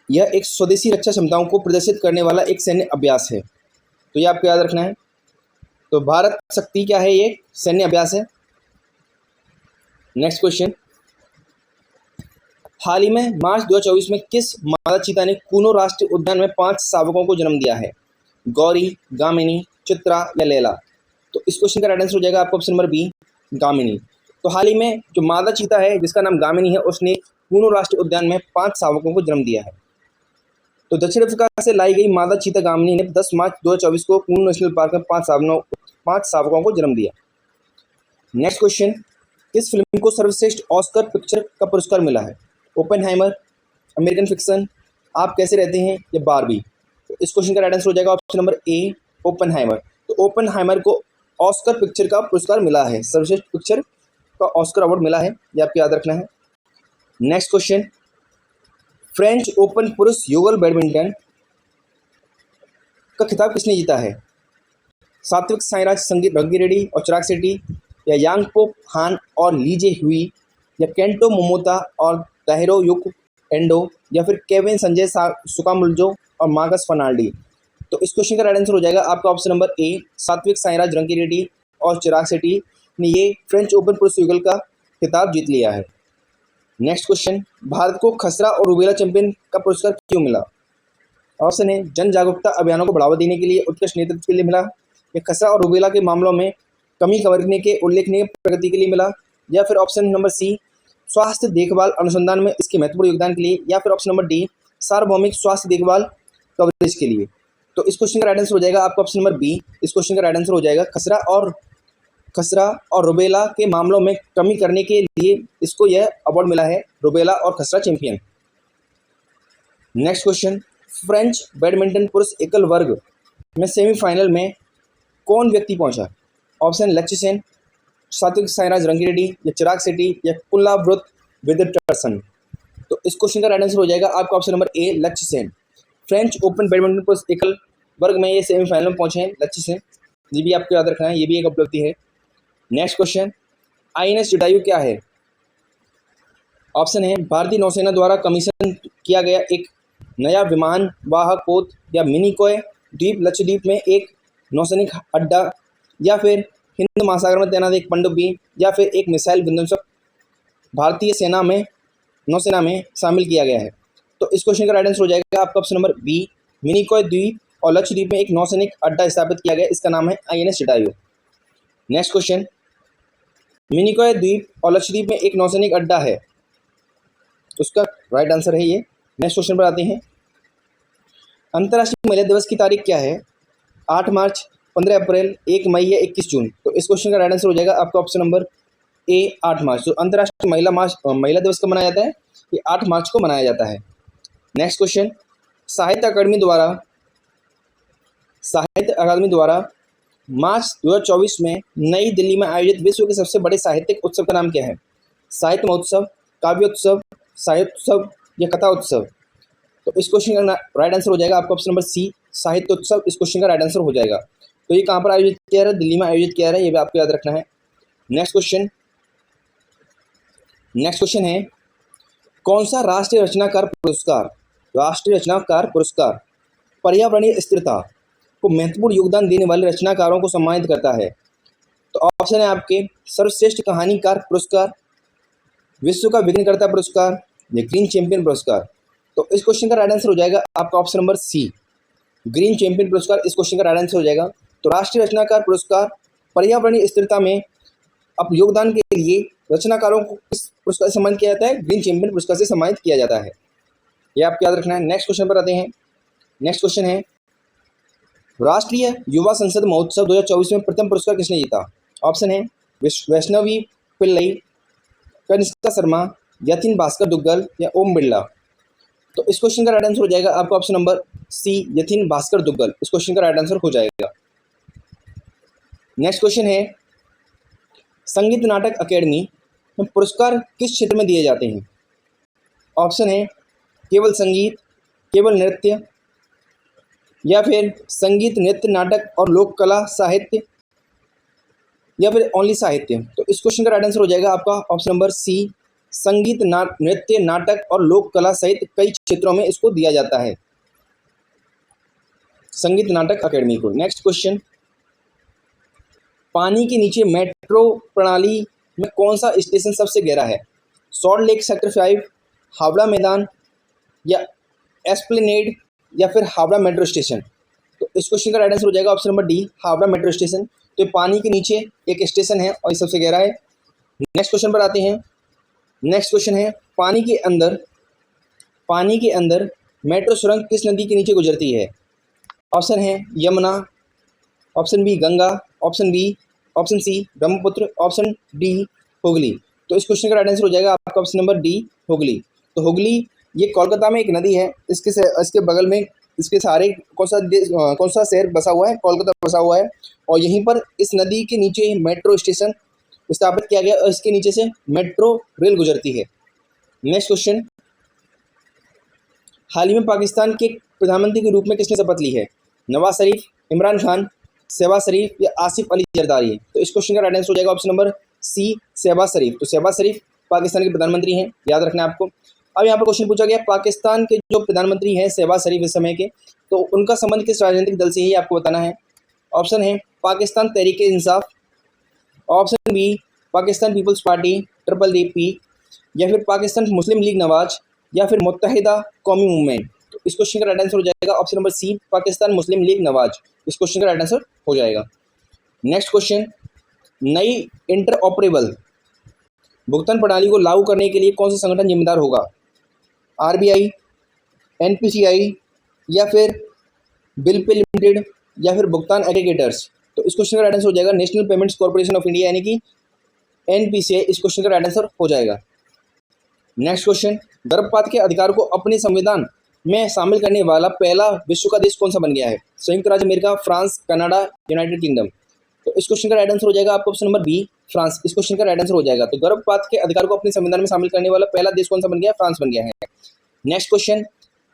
यह एक स्वदेशी रक्षा क्षमताओं को प्रदर्शित करने वाला एक सैन्य अभ्यास है। तो ये आपको याद रखना है। तो भारत शक्ति क्या है? ये सैन्य अभ्यास है। नेक्स्ट क्वेश्चन, हाल ही में मार्च 2024 में किस मादा चीता ने कूनो राष्ट्रीय उद्यान में 5 शावकों को जन्म दिया है? गौरी, गामिनी, चित्रा या लैला? तो इस क्वेश्चन का राइट आंसर हो जाएगा आपका ऑप्शन नंबर बी, गामिनी। तो हाल ही में जो मादा चीता है जिसका नाम गामिनी है, उसने कूनो राष्ट्रीय उद्यान में 5 शावकों को जन्म दिया है। तो दक्षिण अफ्रीका से लाई गई मादा चीता गामिनी ने 10 मार्च 2024 को कूनो नेशनल पार्क में 5 शावकों को जन्म दिया। नेक्स्ट क्वेश्चन, किस फिल्म को सर्वश्रेष्ठ ऑस्कर पिक्चर का पुरस्कार मिला है? ओपेनहाइमर, अमेरिकन फिक्शन, आप कैसे रहते हैं या बारबी? तो इस क्वेश्चन का राइट आंसर हो जाएगा ऑप्शन नंबर ए, ओपेनहाइमर। तो ओपेनहाइमर को ऑस्कर पिक्चर का पुरस्कार मिला है, सर्वश्रेष्ठ पिक्चर का ऑस्कर अवार्ड मिला है, ये आपको याद रखना है। नेक्स्ट क्वेश्चन, फ्रेंच ओपन पुरुष युगल बैडमिंटन का खिताब किसने जीता है? सात्विक साईराज रंकीरेड्डी और चिराग शेट्टी, या यांगपो हान और लीजे हुई, या केंटो मोमोता और ताहिरो युक एंडो, या फिर केविन संजय सुकामुल्जो और मार्कस फर्नांडी? तो इस क्वेश्चन का राइट आंसर हो जाएगा आपका ऑप्शन नंबर ए, सात्विक साईराज रंकीरेड्डी और चिराग शेट्टी, ने ये फ्रेंच ओपन पुरुष युगल का खिताब जीत लिया है। नेक्स्ट क्वेश्चन, भारत को खसरा और रूबेला चैंपियन का पुरस्कार क्यों मिला? ऑप्शन है जन जागरूकता अभियानों को बढ़ावा देने के लिए, उत्कृष्ट नेतृत्व के लिए मिला, या खसरा और रूबेला के मामलों में कमी करने के उल्लेखनीय प्रगति के लिए मिला, या फिर ऑप्शन नंबर सी स्वास्थ्य देखभाल अनुसंधान में इसके महत्वपूर्ण योगदान के लिए, या फिर ऑप्शन नंबर डी सार्वभौमिक स्वास्थ्य देखभाल कवरेज के लिए। तो इस क्वेश्चन का राइट आंसर हो जाएगा आपका ऑप्शन नंबर बी। इस क्वेश्चन का राइट आंसर हो जाएगा खसरा और रूबेला के मामलों में कमी करने के लिए इसको यह अवार्ड मिला है, रूबेला और खसरा champion. Next question, French badminton पुरुष एकल वर्ग में सेमीफाइनल में कौन व्यक्ति पहुंचा? ऑप्शन लक्ष्य सेन, सात्विक साईराज रंकीरेड्डी, या चिराग शेट्टी, या कुल्लाव्रत विद्यार्थन। तो इस क्वेश्चन का राइट आंसर हो जाएगा आपका ऑप्शन नंबर ए लक्ष्य सेन। फ्रेंच ओपन बैडमिंटन पुरुष एकल वर्ग में ये सेमीफाइनल में पहुंचे हैं लक्ष्य सेन। ये भी आपको याद रखना है, ये भी एक उपलब्धि है। नेक्स्ट क्वेश्चन, INS जटायु क्या है? ऑप्शन है भारतीय नौसेना द्वारा कमीशन किया गया एक नया विमान वाहक पोत, या मिनिकॉय द्वीप लक्षद्वीप में एक नौसैनिक अड्डा, या फिर हिंद महासागर में तैनात एक पनडुब्बी, या फिर एक मिसाइल विध्वंसक भारतीय नौसेना में शामिल किया गया है। तो इस क्वेश्चन का राइट आंसर हो जाएगा आपका ऑप्शन नंबर बी, मिनिकॉय द्वीप और लक्षद्वीप में एक नौसैनिक अड्डा स्थापित किया गया, इसका नाम है INS Jatayu. Next question, Minicoy द्वीप और लक्षद्वीप में एक नौसैनिक अड्डा है, उसका राइट आंसर है ये। नेक्स्ट क्वेश्चन पर आते हैं, अंतर्राष्ट्रीय महिला दिवस की तारीख क्या है? 8 मार्च, 15 अप्रैल, 1 मई या 21 जून। तो इस क्वेश्चन का राइट आंसर हो जाएगा आपका ऑप्शन नंबर ए 8 मार्च। तो अंतर्राष्ट्रीय महिला दिवस कब मनाया जाता है? ये 8 मार्च को मनाया जाता है। नेक्स्ट क्वेश्चन, साहित्य अकादमी द्वारा मार्च 2024 में नई दिल्ली में आयोजित विश्व के सबसे बड़े साहित्यिक उत्सव का नाम क्या है? साहित्य महोत्सव, काव्योत्सव, साहित्योत्सव, या कथा उत्सव। तो इस क्वेश्चन का राइट आंसर हो जाएगा आपका ऑप्शन नंबर सी साहित्योत्सव। इस क्वेश्चन का राइट आंसर हो जाएगा। तो ये कहाँ पर आयोजित किया है? दिल्ली में आयोजित किया है, ये भी आपको याद रखना है। नेक्स्ट क्वेश्चन है, कौन सा राष्ट्रीय रचनाकार पुरस्कार पर्यावरणीय स्थिरता को महत्वपूर्ण योगदान देने वाले रचनाकारों को सम्मानित करता है? तो ऑप्शन है आपके सर्वश्रेष्ठ कहानीकार पुरस्कार, विश्व का विघ्नकर्ता पुरस्कार, या ग्रीन चैंपियन पुरस्कार। तो इस क्वेश्चन का राइट आंसर हो जाएगा आपका option number C Green Champion पुरस्कार। इस क्वेश्चन का राइट आंसर हो जाएगा। तो राष्ट्रीय रचनाकार पुरस्कार पर्यावरणीय स्थिरता में अपने योगदान के लिए रचनाकारों को किस पुरस्कार से सम्मानित किया जाता है? ग्रीन चैंपियन पुरस्कार से सम्मानित किया जाता है, यह आपको याद रखना है। नेक्स्ट क्वेश्चन पर आते हैं। नेक्स्ट क्वेश्चन है, राष्ट्रीय युवा संसद महोत्सव 2024 में प्रथम पुरस्कार किसने जीता? ऑप्शन है वैष्णवी पिल्लई, कनिष्का शर्मा, यतिन भास्कर दुग्गल, या ओम बिरला। तो इस क्वेश्चन का राइट आंसर हो जाएगा आपका option number C Yatin Bhaskar Duggal. इस क्वेश्चन का राइट आंसर हो जाएगा। नेक्स्ट क्वेश्चन है, संगीत नाटक अकेडमी में पुरस्कार किस क्षेत्र में दिए जाते हैं? ऑप्शन है केवल संगीत, केवल नृत्य, या फिर संगीत, नृत्य, नाटक और लोक कला साहित्य, या फिर ओनली साहित्य। तो इस क्वेश्चन का राइट आंसर हो जाएगा आपका ऑप्शन नंबर सी संगीत, नृत्य, नाटक और लोक कला सहित कई क्षेत्रों में इसको दिया जाता है, संगीत नाटक अकेडमी को। नेक्स्ट क्वेश्चन, पानी के नीचे मेट्रो प्रणाली में कौन सा स्टेशन सबसे गहरा है? सॉल्ट लेक सेक्टर 5, हावड़ा मैदान, या एस्प्लेनेड, या फिर हावड़ा मेट्रो स्टेशन। तो इस क्वेश्चन का राइट आंसर हो जाएगा option number D Howrah metro station. तो पानी के नीचे एक स्टेशन है और ये सबसे गहरा है। नेक्स्ट क्वेश्चन पर आते हैं। नेक्स्ट क्वेश्चन है, पानी के अंदर मेट्रो सुरंग किस नदी के नीचे गुजरती है? ऑप्शन है Yamuna, option B Ganga, option C Brahmaputra, option D Hooghly. तो इस क्वेश्चन का राइट आंसर हो जाएगा आपका ऑप्शन नंबर डी हुगली। तो हुगली ये कोलकाता में एक नदी है, इसके बगल में इसके सहारे कौन सा शहर बसा हुआ है? कोलकाता बसा हुआ है। और यहीं पर इस नदी के नीचे मेट्रो स्टेशन स्थापित किया गया और इसके नीचे से मेट्रो रेल गुजरती है। नेक्स्ट क्वेश्चन, हाल ही में पाकिस्तान के प्रधानमंत्री के रूप में किसने शपथ ली है? नवाज शरीफ, इमरान खान, शहबाज शरीफ, या आसिफ अली जरदारी। तो इस क्वेश्चन का राइट आंसर हो जाएगा ऑप्शन नंबर सी शहबाज शरीफ। तो शहबाज शरीफ पाकिस्तान के प्रधानमंत्री हैं, याद रखना है आपको। अब यहाँ पर क्वेश्चन पूछा गया पाकिस्तान के जो प्रधानमंत्री हैं शहबाज शरीफ इस समय के, तो उनका संबंध किस राजनीतिक दल से ही आपको बताना है। ऑप्शन है Pakistan Tehreek Insaf, option B Pakistan People's party PPP, या फिर पाकिस्तान मुस्लिम लीग नवाज, या फिर मुत्तहिदा कौमी मूवमेंट। तो इस क्वेश्चन का राइट आंसर हो जाएगा ऑप्शन नंबर सी पाकिस्तान मुस्लिम लीग नवाज। इस क्वेश्चन का राइट आंसर हो जाएगा। नेक्स्ट क्वेश्चन, नई इंटरऑपरेबल भुगतान प्रणाली को लागू करने के लिए कौन सा संगठन जिम्मेदार होगा? RBI, NPCI, या फिर बिल पे लिमिटेड, या फिर भुगतान एग्रीगेटर्स। तो इस क्वेश्चन का राइट आंसर हो जाएगा national payments corporation of India यानी कि NPCI। इस क्वेश्चन का राइट आंसर हो जाएगा। नेक्स्ट क्वेश्चन, गर्भपात के अधिकार को अपने संविधान में शामिल करने वाला पहला विश्व का देश कौन सा बन गया है? संयुक्त राज्य America, France, Canada, United kingdom. तो इस क्वेश्चन का राइट आंसर हो जाएगा आपको ऑप्शन नंबर बी फ्रांस। इस क्वेश्चन का राइट आंसर हो जाएगा। तो गर्भपात के अधिकार को अपने संविधान में शामिल करने वाला पहला देश कौन सा बन गया है? फ्रांस बन गया है। नेक्स्ट क्वेश्चन,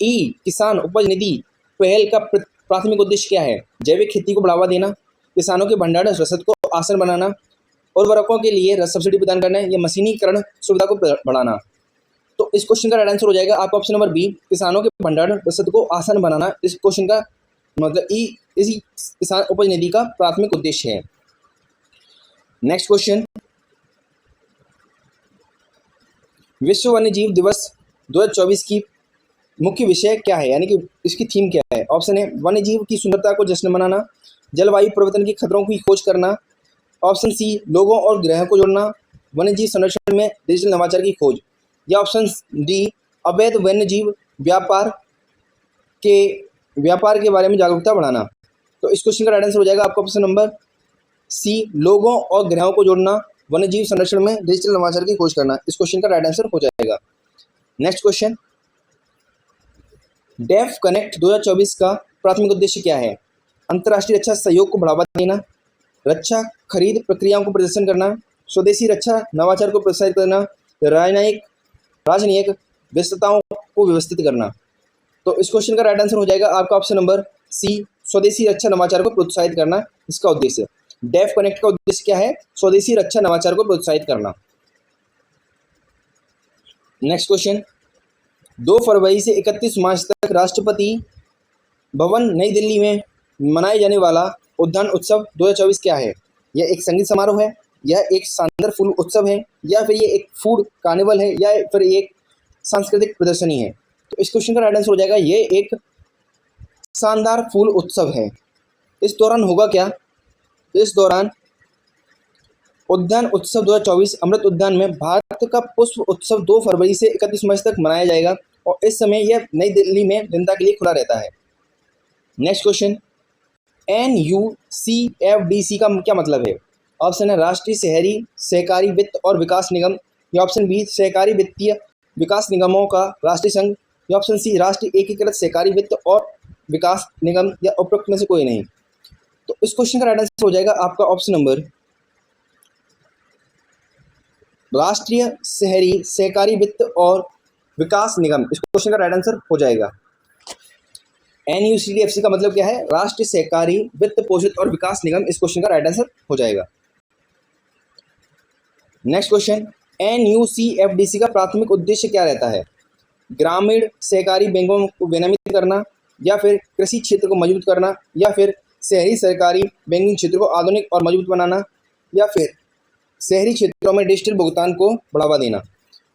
ई किसान उपज निधि पहल का प्राथमिक उद्देश्य क्या है? जैविक खेती को बढ़ावा देना, किसानों के भंडारण रसद को आसान बनाना, उर्वरकों के लिए सब्सिडी प्रदान करना, या मशीनीकरण सुविधा को बढ़ाना। तो इस क्वेश्चन का राइट आंसर हो जाएगा आपका ऑप्शन नंबर बी किसानों के भंडारण रसद को आसान बनाना। इस क्वेश्चन का मतलब इसी किसान उपज निधि का प्राथमिक उद्देश्य है। नेक्स्ट क्वेश्चन, विश्व वन्य जीव दिवस 2024 की मुख्य विषय क्या है, यानी कि इसकी थीम क्या है? ऑप्शन है वन्य जीव की सुंदरता को जश्न मनाना, जलवायु परिवर्तन के खतरों की खोज करना, ऑप्शन सी लोगों और ग्रह को जोड़ना, वन्य जीव संरक्षण में डिजिटल नवाचार की खोज, या ऑप्शन डी अवैध वन्य जीव व्यापार के बारे में जागरूकता बढ़ाना। तो इस क्वेश्चन का राइट आंसर हो जाएगा आपका ऑप्शन नंबर सी लोगों और ग्रहों को जोड़ना, वन्य जीव संरक्षण में डिजिटल नवाचार की खोज करना। इस क्वेश्चन का राइट आंसर हो जाएगा। नेक्स्ट क्वेश्चन, डेफ कनेक्ट 2024 का प्राथमिक उद्देश्य क्या है? अंतर्राष्ट्रीय रक्षा सहयोग को बढ़ावा देना, रक्षा खरीद प्रक्रियाओं को प्रदर्शन करना, स्वदेशी रक्षा नवाचार को प्रोत्साहित करना, राजनयिक व्यस्तताओं को व्यवस्थित करना। तो इस क्वेश्चन का राइट आंसर हो जाएगा आपका ऑप्शन नंबर सी स्वदेशी रक्षा नवाचार को प्रोत्साहित करना। इसका उद्देश्य डेफ कनेक्ट का उद्देश्य क्या है? स्वदेशी रक्षा नवाचार को प्रोत्साहित करना। नेक्स्ट क्वेश्चन, 2 फरवरी से 31 मार्च तक राष्ट्रपति भवन नई दिल्ली में मनाए जाने वाला उद्यान उत्सव 2024 क्या है? यह एक संगीत समारोह है, यह एक शानदार फूल उत्सव है, या फिर ये एक फूड कार्निवल है, या फिर एक सांस्कृतिक प्रदर्शनी है? तो इस क्वेश्चन का राइट आंसर हो जाएगा ये एक शानदार फूल उत्सव है। इस दौरान होगा क्या? इस दौरान उद्यान उत्सव 2024 अमृत उद्यान में भारत का पुष्प उत्सव 2 फरवरी से 31 मार्च तक मनाया जाएगा, और इस समय यह नई दिल्ली में जनता के लिए खुला रहता है। नेक्स्ट क्वेश्चन, NUCFDC का क्या मतलब है? ऑप्शन है राष्ट्रीय शहरी सहकारी वित्त और विकास निगम, या ऑप्शन बी सहकारी वित्तीय विकास निगमों का राष्ट्रीय संघ, या ऑप्शन सी राष्ट्रीय एकीकृत सहकारी वित्त और विकास निगम, या उपरोक्त में से कोई नहीं। तो इस क्वेश्चन का राइट आंसर हो जाएगा आपका ऑप्शन नंबर राष्ट्रीय शहरी सहकारी वित्त और विकास निगम। इस क्वेश्चन का राइट आंसर हो जाएगा। NUCFDC का मतलब क्या है? राष्ट्रीय सहकारी वित्त पोषित और विकास निगम। इस क्वेश्चन का राइट आंसर हो जाएगा। नेक्स्ट क्वेश्चन, NUCFDC का प्राथमिक उद्देश्य क्या रहता है? ग्रामीण सहकारी बैंकों को विनियमित करना, या फिर कृषि क्षेत्र को मजबूत करना, या फिर शहरी सरकारी बैंकिंग क्षेत्र को आधुनिक और मजबूत बनाना, या फिर शहरी क्षेत्रों में डिजिटल भुगतान को बढ़ावा देना।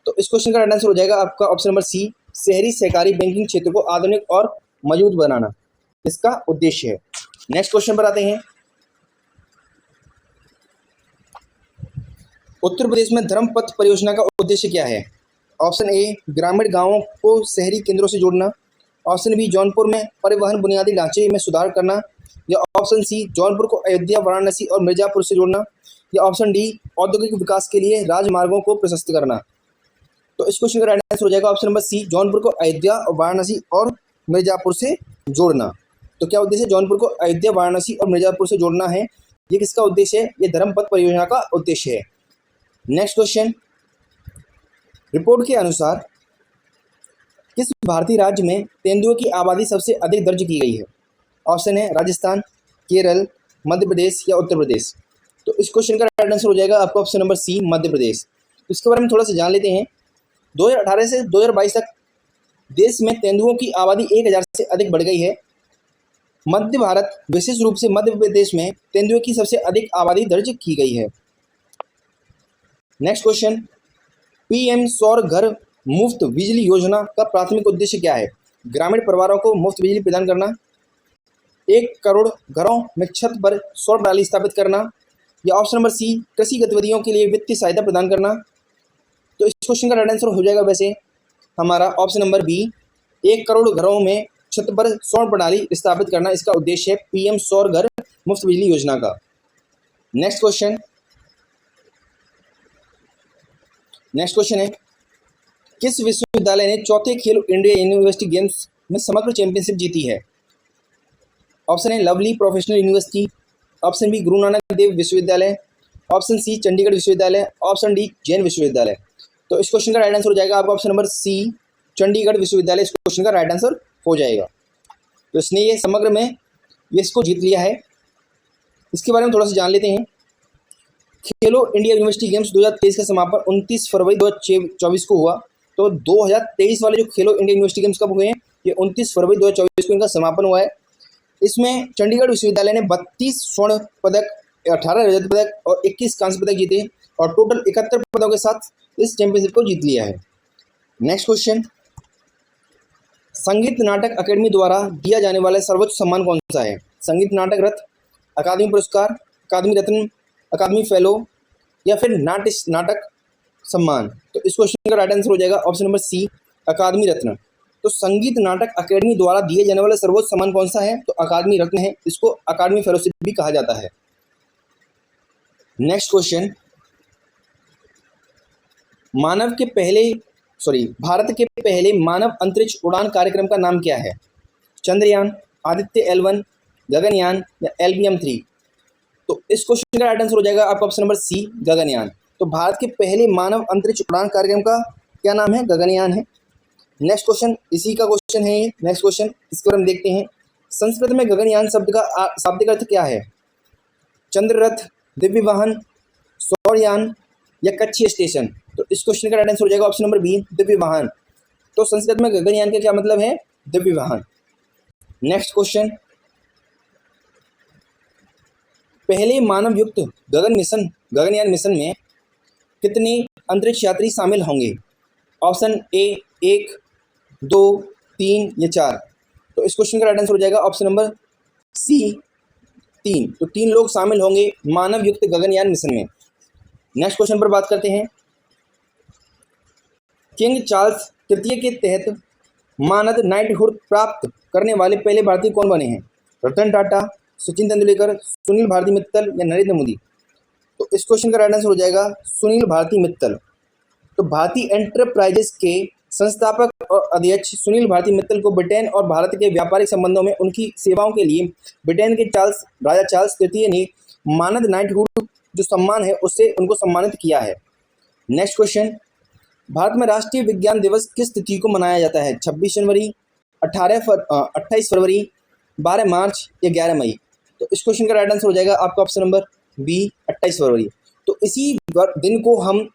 तो इस क्वेश्चन का राइट आंसर हो जाएगा आपका ऑप्शन नंबर सी शहरी सहकारी बैंकिंग क्षेत्र को आधुनिक और मजबूत बनाना इसका उद्देश्य है। नेक्स्ट क्वेश्चन पर आते हैं। उत्तर प्रदेश में धर्मपथ परियोजना का उद्देश्य क्या है? ऑप्शन ए ग्रामीण गांवों को शहरी केंद्रों से जोड़ना, ऑप्शन बी जौनपुर में परिवहन बुनियादी ढांचे में सुधार करना, या ऑप्शन सी जौनपुर को अयोध्या, वाराणसी और मिर्जापुर से जोड़ना, या ऑप्शन डी औद्योगिक विकास के लिए राजमार्गों को प्रशस्त करना। तो इस क्वेश्चन का राइट आंसर हो जाएगा ऑप्शन नंबर सी जौनपुर को अयोध्या और वाराणसी और मिर्जापुर से जोड़ना। तो क्या उद्देश्य? जौनपुर को अयोध्या, वाराणसी और मिर्जापुर से जोड़ना है। ये किसका उद्देश्य है? ये धर्मपथ परियोजना का उद्देश्य है। नेक्स्ट क्वेश्चन, रिपोर्ट के अनुसार किस भारतीय राज्य में तेंदुओं की आबादी सबसे अधिक दर्ज की गई है? ऑप्शन है राजस्थान, केरल, मध्य प्रदेश या उत्तर प्रदेश। तो इस क्वेश्चन का राइट आंसर हो जाएगा आपका ऑप्शन नंबर सी मध्य प्रदेश। इसके बारे में थोड़ा सा जान लेते हैं। 2018 से 2022 तक देश में तेंदुओं की आबादी 1000 से अधिक बढ़ गई है। मध्य भारत, विशेष रूप से मध्य प्रदेश में तेंदुओं की सबसे अधिक आबादी दर्ज की गई है। नेक्स्ट क्वेश्चन, पीएम सौर घर मुफ्त बिजली योजना का प्राथमिक उद्देश्य क्या है? ग्रामीण परिवारों को मुफ्त बिजली प्रदान करना, 1 करोड़ घरों में छत पर सौर प्रणाली स्थापित करना, या ऑप्शन नंबर सी कृषि गतिविधियों के लिए वित्तीय सहायता प्रदान करना। तो इस क्वेश्चन का राइट आंसर हो जाएगा वैसे हमारा ऑप्शन नंबर बी, 1 करोड़ घरों में छत पर सौर प्रणाली स्थापित करना इसका उद्देश्य है पीएम सौर घर मुफ्त बिजली योजना का। नेक्स्ट क्वेश्चन है, किस विश्वविद्यालय ने चौथे खेलो इंडिया यूनिवर्सिटी गेम्स में समग्र चैंपियनशिप जीती है? ऑप्शन है Lovely Professional University, option B Guru Nanak देव विश्वविद्यालय, ऑप्शन सी चंडीगढ़ विश्वविद्यालय, ऑप्शन डी जैन विश्वविद्यालय। तो इस क्वेश्चन का राइट आंसर हो जाएगा आपका ऑप्शन नंबर सी चंडीगढ़ विश्वविद्यालय इस क्वेश्चन का राइट आंसर हो जाएगा। तो इसने ये समग्र में ये इसको जीत लिया है। इसके बारे में थोड़ा सा जान लेते हैं। खेलो इंडिया यूनिवर्सिटी गेम्स 2023 का समापन 29 फरवरी 2024 को हुआ। तो 2023 वाले जो खेलो इंडिया यूनिवर्सिटी गेम्स कब हुए हैं? ये 29 फरवरी 2024 को इनका समापन हुआ है। इसमें चंडीगढ़ विश्वविद्यालय ने 32 स्वर्ण पदक, 18 रजत पदक और 21 कांस्य पदक जीते और टोटल 71 पदकों के साथ इस चैंपियनशिप को जीत लिया है। नेक्स्ट क्वेश्चन, संगीत नाटक अकेडमी द्वारा दिया जाने वाला सर्वोच्च सम्मान कौन सा है? संगीत नाटक रत्न, अकादमी पुरस्कार, अकादमी रत्न, अकादमी फेलो या फिर नाट्य नाटक सम्मान। तो इस क्वेश्चन का राइट आंसर हो जाएगा ऑप्शन नंबर सी अकादमी रत्न। तो संगीत नाटक अकेडमी द्वारा दिए जाने वाला सर्वोच्च सम्मान कौन सा है? तो अकादमी रत्न है। इसको अकादमी फेलोशिप भी कहा जाता है। नेक्स्ट क्वेश्चन, भारत के पहले मानव अंतरिक्ष उड़ान कार्यक्रम का नाम क्या है? चंद्रयान, आदित्य L1, गगनयान या LBM-3। तो इस क्वेश्चन का राइट आंसर हो जाएगा आपका ऑप्शन नंबर सी गगनयान। तो भारत के पहले मानव अंतरिक्ष उड़ान कार्यक्रम का क्या नाम है? गगनयान है। नेक्स्ट क्वेश्चन इसी का क्वेश्चन है ये। नेक्स्ट क्वेश्चन इसके बारे में देखते हैं। संस्कृत में गगनयान शब्द का शाब्दिक अर्थ क्या है? चंद्ररथ, दिव्य वाहन, सौरयान या कक्षीय स्टेशन। तो इस क्वेश्चन का राइट आंसर हो जाएगा ऑप्शन नंबर बी दिव्य वाहन। तो संस्कृत में गगनयान का क्या मतलब है? दिव्य वाहन। नेक्स्ट क्वेश्चन, पहले मानव युक्त गगनयान मिशन में कितने अंतरिक्ष यात्री शामिल होंगे? ऑप्शन ए 1, 2, 3 या 4। तो इस क्वेश्चन का राइट आंसर हो जाएगा ऑप्शन नंबर सी 3। तो 3 लोग शामिल होंगे मानव युक्त गगनयान मिशन में। नेक्स्ट क्वेश्चन पर बात करते हैं। किंग चार्ल्स तृतीय के तहत मानद नाइटहुड प्राप्त करने वाले पहले भारतीय कौन बने हैं? रतन टाटा, सचिन तेंदुलकर, सुनील भारती मित्तल या नरेंद्र मोदी। तो इस क्वेश्चन का राइट आंसर हो जाएगा सुनील भारती मित्तल। तो भारतीय एंटरप्राइजेस के संस्थापक और अध्यक्ष सुनील भारती मित्तल को ब्रिटेन और भारत के व्यापारिक संबंधों में उनकी सेवाओं के लिए ब्रिटेन के राजा चार्ल्स तृतीय ने मानद नाइटहुड जो सम्मान है उससे उनको सम्मानित किया है। नेक्स्ट क्वेश्चन, भारत में राष्ट्रीय विज्ञान दिवस किस तिथि को मनाया जाता है? 26 जनवरी, 28 फरवरी, 12 मार्च या 11 मई। तो इस क्वेश्चन का राइट आंसर हो जाएगा आपका ऑप्शन नंबर बी 28 फरवरी। तो इसी दिन को हम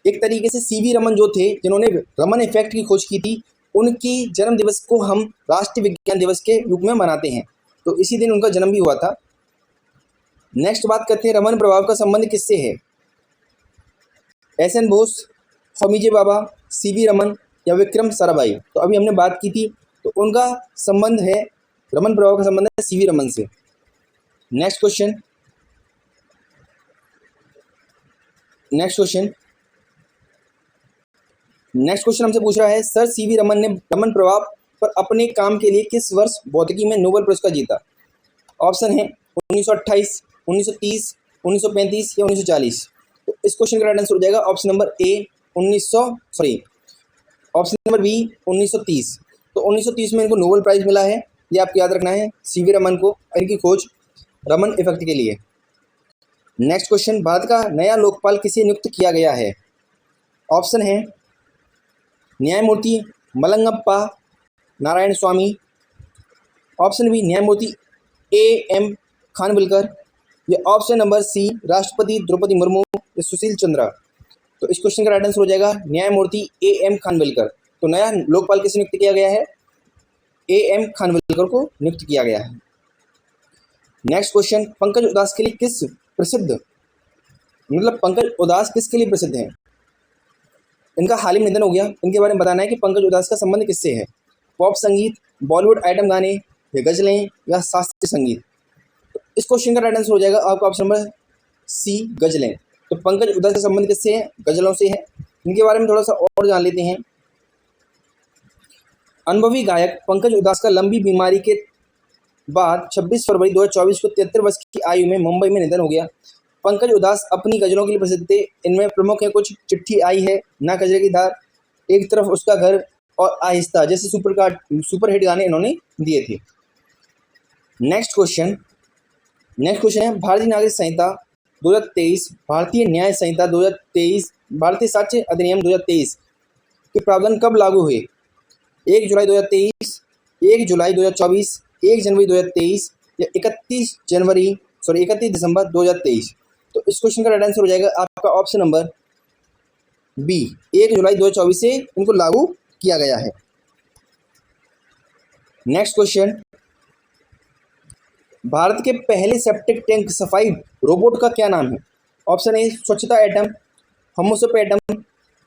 एक तरीके से सीवी रमन जो थे जिन्होंने रमन इफेक्ट की खोज की थी उनकी जन्म दिवस को हम राष्ट्रीय विज्ञान दिवस के रूप में मनाते हैं। तो इसी दिन उनका जन्म भी हुआ था। नेक्स्ट बात करते हैं रमन प्रभाव का संबंध किससे है? SN बोस, होमीजे बाबा, सीवी रमन या विक्रम साराभाई। तो अभी हमने बात की थी तो उनका संबंध है, रमन प्रभाव का संबंध है सीवी रमन से। नेक्स्ट क्वेश्चन हमसे पूछ रहा है सर सीवी रमन ने रमन प्रभाव पर अपने काम के लिए किस वर्ष भौतिकी में नोबेल पुरस्कार जीता? ऑप्शन है 1928, 1930, 1935 या 1940। तो इस क्वेश्चन का राइट आंसर हो जाएगा option number A option number B 1930। तो 1930 में इनको नोबेल प्राइज मिला है, ये आपको याद रखना है सीवी रमन को, इनकी खोज रमन इफेक्ट के लिए। नेक्स्ट क्वेश्चन, भारत का नया लोकपाल किसे नियुक्त किया गया है? ऑप्शन है न्यायमूर्ति मलंगप्पा नारायण स्वामी, ऑप्शन बी न्यायमूर्ति AM खानविलकर या ऑप्शन नंबर सी राष्ट्रपति द्रौपदी मुर्मू या सुशील चंद्रा। तो इस क्वेश्चन का राइट आंसर हो जाएगा न्यायमूर्ति AM खानविलकर। तो नया लोकपाल किसे नियुक्त किया गया है? AM खानविलकर को नियुक्त किया गया है। नेक्स्ट क्वेश्चन, पंकज उदास के लिए किस प्रसिद्ध मतलब पंकज उधास किसके लिए प्रसिद्ध हैं? इनका हाल ही में निधन हो गया, इनके बारे में बताना है कि पंकज उधास का संबंध किससे है? पॉप संगीत, बॉलीवुड आइटम गाने, या गजलें, या शास्त्रीय संगीत? तो इस क्वेश्चन का राइट आंसर हो जाएगा आपका ऑप्शन नंबर सी, गजलें। तो पंकज उधास का संबंध किससे है? गजलों से है। इनके बारे में थोड़ा सा और जान लेते हैं। अनुभवी गायक पंकज उधास का लंबी बीमारी के बाद 26 फरवरी 2024 को 73 वर्ष की आयु में मुंबई में निधन हो गया। पंकज उधास अपनी गजलों के लिए प्रसिद्ध थे। इनमें प्रमुख है कुछ चिट्ठी आई है, ना कजरे की धार, एक तरफ उसका घर और आहिस्ता जैसे सुपरहिट गाने इन्होंने दिए थे। नेक्स्ट क्वेश्चन है भारतीय नागरिक संहिता 2023, भारतीय न्याय संहिता 2023, भारतीय साक्ष्य अधिनियम 2023 के प्रावधान कब लागू हुए? 1 जुलाई 2023, 1 जुलाई 2024, 1 जनवरी 2023 या 31 दिसंबर 2023? तो इस क्वेश्चन का राइट आंसर हो जाएगा आपका ऑप्शन नंबर बी, 1 जुलाई 2024 से इनको लागू किया गया है। नेक्स्ट क्वेश्चन, भारत के पहले सेप्टिक टैंक सफाई रोबोट का क्या नाम है? ऑप्शन ए स्वच्छता एटम, होमोसेप एटम,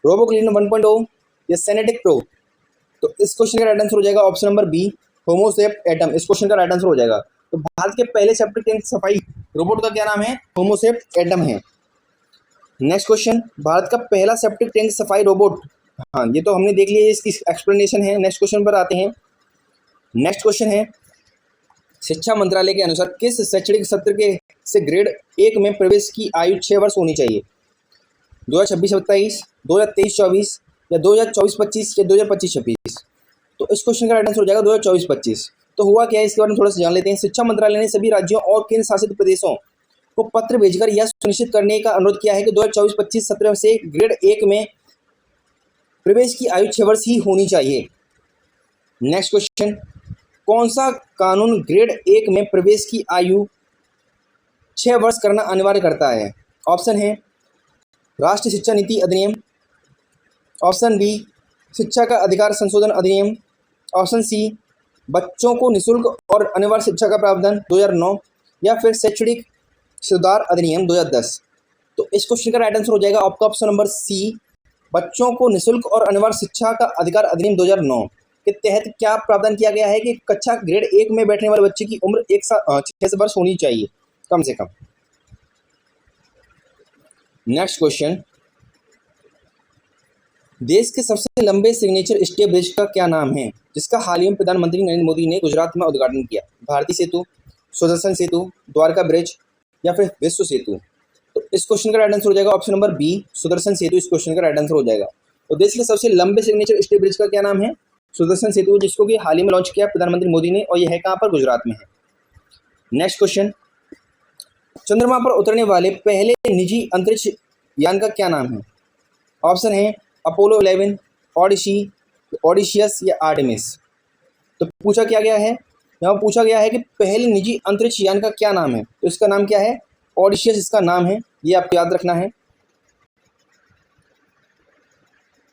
रोबोक्लीन 1.0 या सैनिटिक प्रो? तो इस क्वेश्चन का राइट आंसर हो जाएगा ऑप्शन नंबर बी, होमोसेप एटम। इस क्वेश्चन का राइट आंसर हो जाएगा। तो भारत के पहले सेप्टिक टैंक सफाई रोबोट का क्या नाम है? होमोसेप एटम है। नेक्स्ट क्वेश्चन, भारत का पहला सेप्टिक टैंक सफाई रोबोट, हाँ ये तो हमने देख लिया, इसकी एक्सप्लेनेशन है। नेक्स्ट क्वेश्चन पर आते हैं। नेक्स्ट क्वेश्चन है, शिक्षा मंत्रालय के अनुसार किस शैक्षणिक सत्र के से ग्रेड 1 में प्रवेश की आयु 6 वर्ष होनी चाहिए? 2026-27, 2023-24 या 2024-25 या 2025-26? तो इस क्वेश्चन का राइट आंसर हो जाएगा 2024-25। तो हुआ क्या है इसके बारे में थोड़ा सा जान लेते हैं। शिक्षा मंत्रालय ने सभी राज्यों और केंद्र शासित प्रदेशों को पत्र भेजकर यह सुनिश्चित करने का अनुरोध किया है कि 2024-25 सत्र से ग्रेड 1 में प्रवेश की आयु 6 वर्ष ही होनी चाहिए। नेक्स्ट क्वेश्चन, कौन सा कानून ग्रेड 1 में प्रवेश की आयु 6 वर्ष करना अनिवार्य करता है? ऑप्शन है राष्ट्रीय शिक्षा नीति अधिनियम, ऑप्शन बी शिक्षा का अधिकार संशोधन अधिनियम, ऑप्शन सी बच्चों को निःशुल्क और अनिवार्य शिक्षा का प्रावधान 2009 या फिर शैक्षणिक सुधार अधिनियम 2010? तो इस क्वेश्चन का राइट आंसर हो जाएगा आपका ऑप्शन नंबर सी, बच्चों को निःशुल्क और अनिवार्य शिक्षा का अधिकार अधिनियम 2009 के तहत क्या प्रावधान किया गया है कि कक्षा ग्रेड 1 में बैठने वाले बच्चे की उम्र 6 वर्ष होनी चाहिए कम से कम। नेक्स्ट क्वेश्चन, देश के सबसे लंबे सिग्नेचर स्टे ब्रिज का क्या नाम है जिसका हाल ही में प्रधानमंत्री नरेंद्र मोदी ने गुजरात में उद्घाटन किया? भारती सेतु, सुदर्शन सेतु, द्वारका ब्रिज या फिर विश्व सेतु? तो इस क्वेश्चन का राइट आंसर हो जाएगा ऑप्शन नंबर बी, सुदर्शन सेतु। इस क्वेश्चन का राइट आंसर हो जाएगा। तो देश के सबसे लंबे सिग्नेचर स्टे ब्रिज का क्या नाम है? सुदर्शन सेतु, जिसको कि हाल ही में लॉन्च किया प्रधानमंत्री मोदी ने, और यह है कहाँ पर? गुजरात में है। नेक्स्ट क्वेश्चन, चंद्रमा पर उतरने वाले पहले निजी अंतरिक्ष यान का क्या नाम है? ऑप्शन है अपोलो 11, ऑडिशियस या आर्टेमिस? तो पूछा क्या गया है, यहाँ पूछा गया है कि पहले निजी अंतरिक्ष यान का क्या नाम है। तो इसका नाम क्या है? ऑडिशियस इसका नाम है, ये आपको याद रखना है।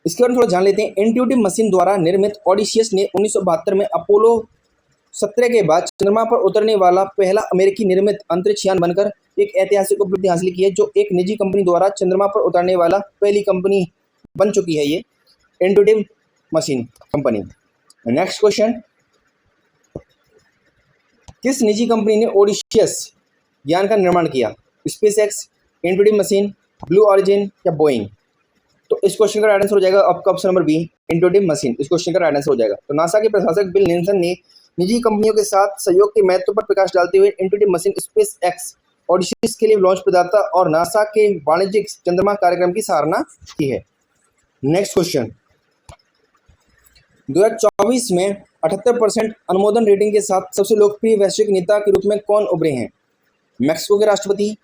इसके बारे में थोड़ा जान लेते हैं। इंट्यूटिव मशीन द्वारा निर्मित ऑडिशियस ने 1972 में अपोलो 17 के बाद चंद्रमा पर उतरने वाला पहला अमेरिकी निर्मित अंतरिक्ष यान बनकर एक ऐतिहासिक उपलब्धि हासिल की है, जो एक निजी कंपनी द्वारा चंद्रमा पर उतरने वाला पहली कंपनी बन चुकी है, ये Intuitive Machine company. Next question, किस निजी कंपनी ने ऑडिशियस यान का निर्माण किया? SpaceX, Intuitive Machine, Blue Origin या बोइंग? तो इस क्वेश्चन का राइट आंसर हो जाएगा आपका option number B, Intuitive Machine. इस क्वेश्चन का राइट आंसर हो जाएगा। तो नासा के प्रशासक बिल नेल्सन ने निजी कंपनियों के साथ सहयोग के महत्व पर प्रकाश डालते हुए इंट्यूटिव मशीन, स्पेसएक्स, ऑडिशियस के लिए लॉन्च प्रदाता और नासा के वाणिज्यिक चंद्रमा कार्यक्रम की सराहना की है। नेक्स्ट क्वेश्चन, 2024 में 78% अनुमोदन रेटिंग के साथ सबसे लोकप्रिय वैश्विक नेता के रूप में कौन उभरे हैं? मैक्सिको के राष्ट्रपति,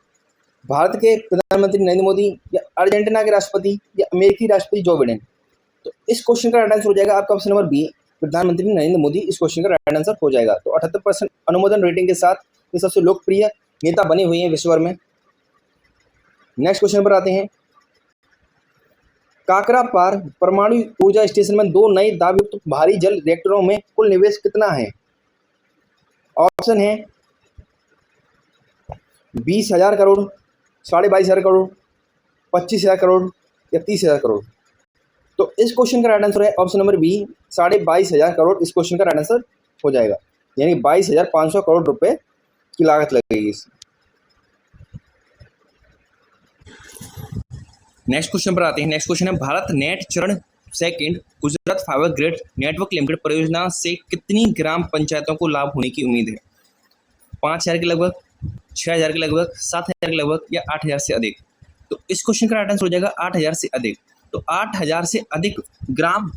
भारत के प्रधानमंत्री नरेंद्र मोदी, या अर्जेंटीना के राष्ट्रपति, या अमेरिकी राष्ट्रपति जो बाइडेन? तो इस क्वेश्चन का राइट आंसर हो जाएगा आपका ऑप्शन नंबर बी, प्रधानमंत्री नरेंद्र मोदी। इस क्वेश्चन का राइट आंसर हो जाएगा। तो 78% अनुमोदन रेटिंग के साथ ये सबसे लोकप्रिय नेता बने हुए हैं विश्व भर में। नेक्स्ट क्वेश्चन पर आते हैं। काकरापार परमाणु ऊर्जा स्टेशन में 2 नए दाबयुक्त भारी जल रिएक्टरों में कुल निवेश कितना है? ऑप्शन है 20,000 करोड़, 22,500 करोड़, 25,000 करोड़ या 30,000 करोड़? तो इस क्वेश्चन का राइट आंसर है ऑप्शन नंबर बी 22,500 करोड़। इस क्वेश्चन का राइट आंसर हो जाएगा, यानी 22,500 करोड़ रुपए की लागत लगेगी इसमें। नेक्स्ट क्वेश्चन पर आते हैं। नेक्स्ट क्वेश्चन है भारत नेट चरण second Gujarat fibre grid network limited परियोजना से कितनी ग्राम पंचायतों को लाभ होने की उम्मीद है? 5,000 के लगभग, 6,000 के लगभग, 7,000 के लगभग या 8,000 से अधिक? तो इस क्वेश्चन का राइट आंसर हो जाएगा 8,000 से अधिक। तो 8,000 से अधिक ग्राम